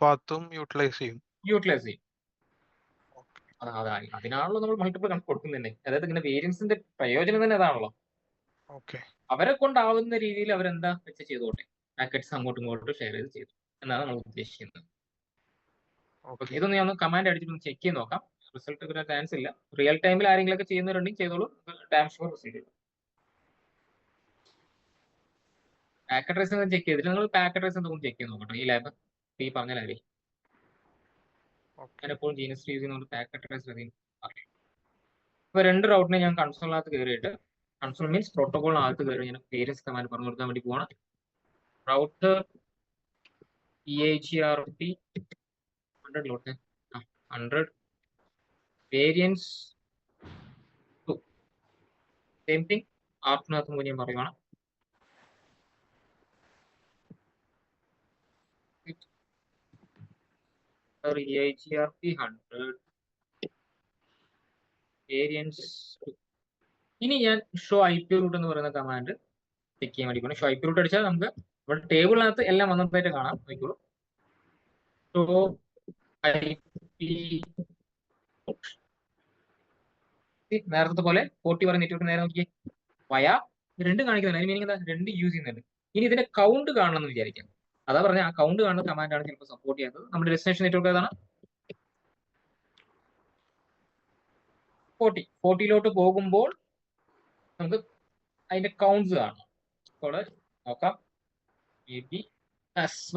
പാത്തും യൂട്ടിലൈസ് ചെയ്യും. അതിനാണല്ലോ നമ്മൾ മൾട്ടിപ്പിൾ കണക്ക് കൊടുക്കുന്നത്. അതായത് ഇങ്ങനെ വേരിയൻസിന്റെ പ്രയോജനം തന്നെ അതാണല്ലോ. അവരെ കൊണ്ടാവുന്ന രീതിയിൽ അവരെന്താ വെച്ച് ചെയ്തോട്ടെ, പാക്കറ്റ്സ് അങ്ങോട്ടും ഇങ്ങോട്ടും ഷെയർ ചെയ്തു എന്നാണ് നമ്മൾ ഉദ്ദേശിക്കുന്നത്. ഇതൊന്ന് ഞാൻ കമാൻഡ് അടിച്ചിട്ട് ചെക്ക് ചെയ്ത് നോക്കാം. റിസൾട്ട് വരാൻ ചാൻസ് ഇല്ല. റിയൽ ടൈമിൽ ആരെങ്കിലും ഒക്കെ ചെയ്യുന്നവരുണ്ടെങ്കിൽ ചെയ്തോളൂ. ഡാം ഷുവർ റിസൾട്ട് കിട്ടും. പാക്കറ്റ് റൈസ് ചെക്ക് ചെയ്തിട്ട് നിങ്ങൾ പാക്കറ്റ് റൈസ് എന്തെങ്കിലും ചെക്ക് ചെയ്ത് നോക്കട്ടെ. ഈ ലാബ് ഈ പറഞ്ഞ ലാബേ ഞാൻ എപ്പോഴും ജീനസ് യൂസ് ചെയ്യുന്നതുകൊണ്ട് പാക്കറ്റ് റൈസ് അധികം അറിയാം. ഇപ്പൊ 2 റൗട്ടിനെ ഞാൻ കൺസോളിനകത്ത് കയറിയിട്ട്, കൺസോൾ മീൻസ് പ്രോട്ടോകോളിനകത്ത് കയറി ഞാൻ വേരിയൻസ് കമാൻഡ് പറഞ്ഞു കൊടുക്കാൻ വേണ്ടി പോകണം. റൗട്ടർ EIGRP 100 ലോട്ട് 100 വേരിയൻസ് 2 സെയിം തിങ് ആർട്ടിനകത്ത് പോയി ഞാൻ പറയുവാണ്. EIGRP 100 variance 2. ഇനി ഞാൻ ഷോ IP റൂട്ട് എന്ന് പറയുന്ന കമാൻഡ് ചെക്ക് ചെയ്യാൻ വേണ്ടി പോകണം. ഷോ IP റൂട്ട് അടിച്ചാൽ നമുക്ക് ഇവിടെ ടേബിളിനകത്ത് എല്ലാം വന്നതായിട്ട് കാണാം. നോക്കിക്കോളൂ. ഷോ നേരത്തെ പോലെ 40 പറയുന്ന നെറ്റ്വർക്ക് നേരെ നോക്കിയേ വയാ രണ്ടും കാണിക്കുന്നുണ്ട്. അതിന് മീനിങ് എന്താ? രണ്ട് യൂസ് ചെയ്യുന്നുണ്ട്. ഇനി ഇതിന്റെ കൗണ്ട് കാണണം എന്ന് വിചാരിക്കാം. അതാ പറഞ്ഞ ആ കൗണ്ട് കാണുന്ന കമാൻഡ് ആണ് ചിലപ്പോൾ സപ്പോർട്ട് ചെയ്യുന്നത്. നമ്മുടെ ഡെസ്റ്റിനേഷൻ നെറ്റ്വർക്ക് ഏതാണ്? 40 പോകുമ്പോൾ നമുക്ക് അതിന്റെ കൗണ്ട്സ് കാണാം. അപ്പോൾ നോക്കാം.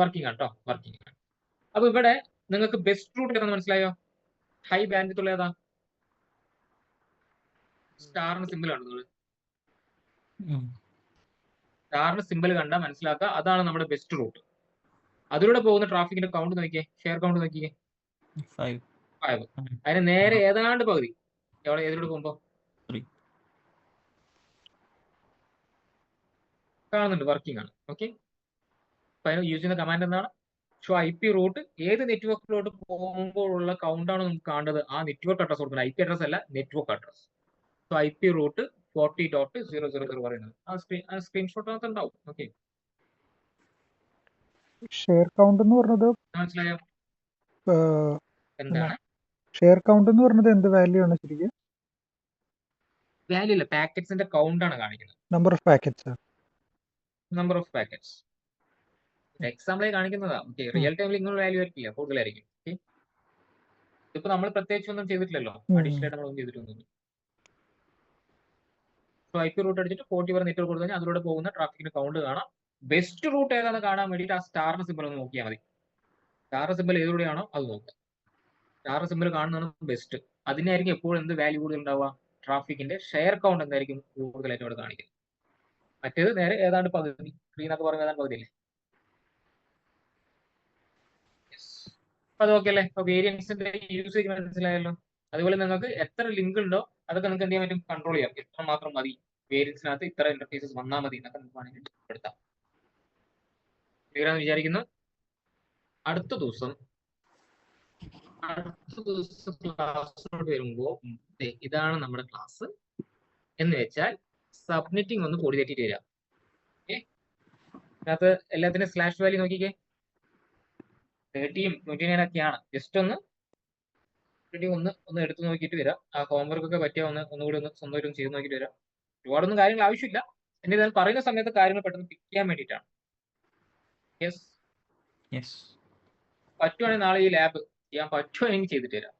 വർക്കിംഗ് ആണ് കേട്ടോ, വർക്കിംഗ് ആണ്. അപ്പൊ ഇവിടെ നിങ്ങൾക്ക് ബെസ്റ്റ് റൂട്ട് ഏതാണെന്ന് മനസ്സിലായോ? ഹൈ ബാൻഡ് ഉള്ള ഏതാ? സ്റ്റാറിന് സിമ്പിൾ ആണ്. നിങ്ങൾ സ്റ്റാറിന് സിമ്പിൾ കണ്ടാൽ മനസ്സിലാക്കുക അതാണ് നമ്മുടെ ബെസ്റ്റ് റൂട്ട്. അതിലൂടെ പോകുന്ന ട്രാഫിക്കിന്റെ കൗണ്ട് നോക്കിയേ, ഷെയർ കൗണ്ട് നോക്കിയേ, 5. അതിന് നേരെ ഏതാണ്ട് പകുതി എവിടെ ഏതിലൂടെ പോകുമ്പോ 3 കാണുന്നുണ്ട്, വർക്കിംഗ് ആണ്. ഓക്കെ, അപ്പൊ അതിന് യൂസ് ചെയ്യുന്ന കമാൻഡ് എന്താണ്? ഷോ IP റൂട്ട് ഏത് നെറ്റ്വർക്കിലോട്ട് പോകുമ്പോഴുള്ള കൗണ്ട് ആണ് നമുക്ക് കാണേണ്ടത്. ആ നെറ്റ്വർക്ക് അഡ്രസ് കൊടുക്കുന്നത് IP അഡ്രസ് അല്ല, network address. So IP route 40.000 പറയുന്നത് ആ സ്ക്രീൻഷോട്ടിനകത്ത് ഉണ്ടാവും. ഓക്കെ, ഷെയർ കൗണ്ട് എന്ന് പറഞ്ഞത് മനസ്സിലായോ? എന്താണ് ഷെയർ കൗണ്ട് എന്ന് പറഞ്ഞത്? എന്ത് വാല്യൂ ആണ് ശരിക്കും? വാല്യൂ ഇല്ല, പാക്കറ്റ്സിന്റെ കൗണ്ട് ആണ് കാണിക്കുന്നത്. Number of packets. Number of packets എക്സാമ്പിളായി കാണിക്കുന്നതാ. ഓക്കെ, റിയൽ ടൈമിൽ ഇങ്ങനെ വാല്യൂ ആയിരിക്കില്ല, കൂടുതലായിരിക്കും. ഓക്കെ, ഇതിപ്പോ നമ്മൾ പ്രത്യേകിച്ച് ഒന്നും ചെയ്തിട്ടില്ലല്ലോ, അഡീഷണൽ ആയിട്ട് നമ്മളൊന്നും ചെയ്തിട്ടൊന്നും. സോ IP റൂട്ട് അടിച്ചിട്ട് 40 വരെ നെറ്റ്വർക്ക് കൊടുത്തു കഴിഞ്ഞാൽ അതിലൂടെ പോകുന്ന ട്രാഫിക്കിന്റെ കൗണ്ട് കാണാം. ബെസ്റ്റ് റൂട്ട് ഏതാണെന്ന് കാണാൻ വേണ്ടിയിട്ട് ആ സ്റ്റാറിന്റെ സിമ്പിൾ ഒന്ന് നോക്കിയാൽ മതി. സ്റ്റാറിന്റെ സിമ്പിൾ ഏതിലൂടെയാണോ അത് നോക്കുക. സ്റ്റാറിന്റെ സിമ്പിൾ കാണുന്നതാണ് ബെസ്റ്റ്. അതിനായിരിക്കും എപ്പോഴും എന്ത് വാല്യൂ കൂടുതൽ ഉണ്ടാവുക? ട്രാഫിക്കിന്റെ ഷെയർ കൗണ്ട് എന്തായിരിക്കും കൂടുതലായിട്ട് അവിടെ കാണിക്കുന്നത്. മറ്റേത് നേരെ ഏതാണ്ട് പകുതി, സ്ക്രീനൊക്കെ പറയുമ്പോൾ ഏതാണ്ട് പകുതി അല്ലേ. അത് ഓക്കെ അല്ലേ? അപ്പൊ വേരിയൻസിന്റെ യൂസേജ് മനസ്സിലായല്ലോ. അതുപോലെ നിങ്ങൾക്ക് എത്ര ലിങ്ക് ഉണ്ടോ അതൊക്കെ നിങ്ങൾക്ക് എന്ത് ചെയ്യാൻ പറ്റും? കൺട്രോൾ ചെയ്യാം. ഇത്ര മാത്രം മതി, വേരിയൻസിനകത്ത് ഇത്ര ഇന്റർഫേസസ് വന്നാൽ മതി എന്നൊക്കെ നമുക്ക് വേണമെങ്കിൽ എടുത്താം. ക്ലിയർ ആണെന്ന് വിചാരിക്കുന്നു. അടുത്ത ദിവസം ക്ലാസ്സിലോട്ട് വരുമ്പോ ഇതാണ് നമ്മുടെ ക്ലാസ് എന്ന് വെച്ചാൽ സബ്മിറ്റിംഗ് ഒന്ന് പൊടി തെറ്റിട്ട് വരാം. ഓക്കെ, അതിനകത്ത് എല്ലാത്തിനും സ്ലാഷ് വാല്യൂ നോക്കിക്കേ. 30 29 ഒക്കെയാണ്. ജസ്റ്റ് ഒന്ന് എടുത്ത് നോക്കിയിട്ട് വരാം. ആ ഹോംവർക്ക് ഒക്കെ പറ്റിയ ഒന്നുകൂടി സ്വന്തമായിട്ട് ചെയ്ത് നോക്കിയിട്ട് വരാം. ഒരുപാടൊന്നും കാര്യങ്ങൾ ആവശ്യമില്ല. എന്റെ ഞാൻ പറയുന്ന സമയത്ത് കാര്യങ്ങൾ പെട്ടെന്ന് പിക്ക് ചെയ്യാൻ വേണ്ടിയിട്ടാണ്. പറ്റുവാണെങ്കിൽ നാളെ ഈ ലാബ് ചെയ്യാൻ പറ്റുവാണെങ്കിൽ ചെയ്തിട്ട് വരാം.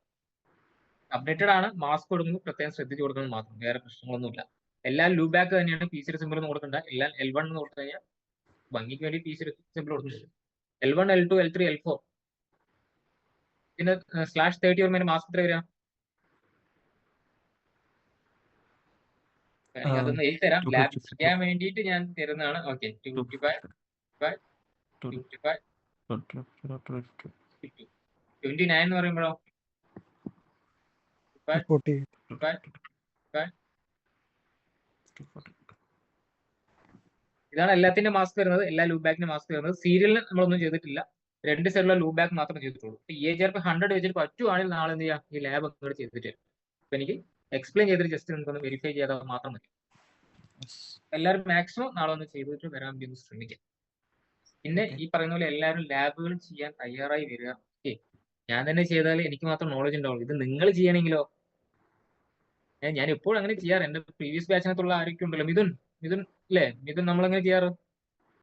അപ്ഡേറ്റഡ് ആണ്, മാസ്ക് കൊടുക്കുമ്പോൾ പ്രത്യേകം ശ്രദ്ധിച്ചു കൊടുക്കണം മാത്രം, വേറെ പ്രശ്നങ്ങളൊന്നുമില്ല. എല്ലാം ലൂപ്പ് ബാക്ക് തന്നെയാണ്. PC സിമ്പിൾ ഒന്നും കൊടുക്കണ്ട. എല്ലാം L1 എന്ന് കൊടുത്തു കഴിഞ്ഞാൽ ഭംഗിക്ക് വേണ്ടി PC സിമ്പിൾ കൊടുക്കുന്നുണ്ട്. L1 L2 L3 L4 പിന്നെ /30 വരുമ്പോൾ മാസ്ക് എത്ര വരിക? അതൊന്ന് എഴുതി തരാം. ലാബ് ചെയ്യാൻ വേണ്ടിയിട്ട് ഞാൻ തരുന്നതാണ്. ഓക്കെ, 255 29 എന്ന് പറയുമ്പോഴോ 45 ഇതാണ് എല്ലാത്തിന്റെ മാസ്ക് വരുന്നത്. എല്ലാ ലൂപ്പ് ബാക്കിന്റെ മാസ്ക് വരുന്നത്. സീരിയലിന് നമ്മളൊന്നും ചെയ്തിട്ടില്ല, 2 സൈഡിലുള്ള ലൂപ്പ് ബാക്ക് മാത്രമേ ചെയ്തിട്ടുള്ളൂ. EAGRP 100 വെച്ചിട്ട് പറ്റുവാണെങ്കിൽ നാളെ എന്ത് ചെയ്യാം, ഈ ലാബ് അങ്ങോട്ട് ചെയ്തിട്ട് വരും. അപ്പൊ എനിക്ക് എക്സ്പ്ലെയിൻ ചെയ്തിട്ട് ജസ്റ്റ് നിങ്ങൾക്കൊന്ന് വെരിഫൈ ചെയ്താൽ മാത്രം മതി. എല്ലാവരും മാക്സിമം നാളെ ഒന്ന് ചെയ്തിട്ട് വരാൻ വേണ്ടി ശ്രമിക്കാം. പിന്നെ ഈ പറയുന്ന പോലെ എല്ലാവരും ലാബുകൾ ചെയ്യാൻ തയ്യാറായി വരിക. ഓക്കെ, ഞാൻ തന്നെ ചെയ്താൽ എനിക്ക് മാത്രം നോളജ് ഉണ്ടാവുള്ളൂ. ഇത് നിങ്ങൾ ചെയ്യണമെങ്കിലോ, ഞാൻ എപ്പോഴും അങ്ങനെ ചെയ്യാറ്. എന്റെ പ്രീവിയസ് ബാച്ചിനകത്തുള്ള ആരൊക്കെ ഉണ്ടല്ലോ, മിഥുൻ അല്ലേ, മിഥുൻ നമ്മളെങ്ങനെ ചെയ്യാറ്?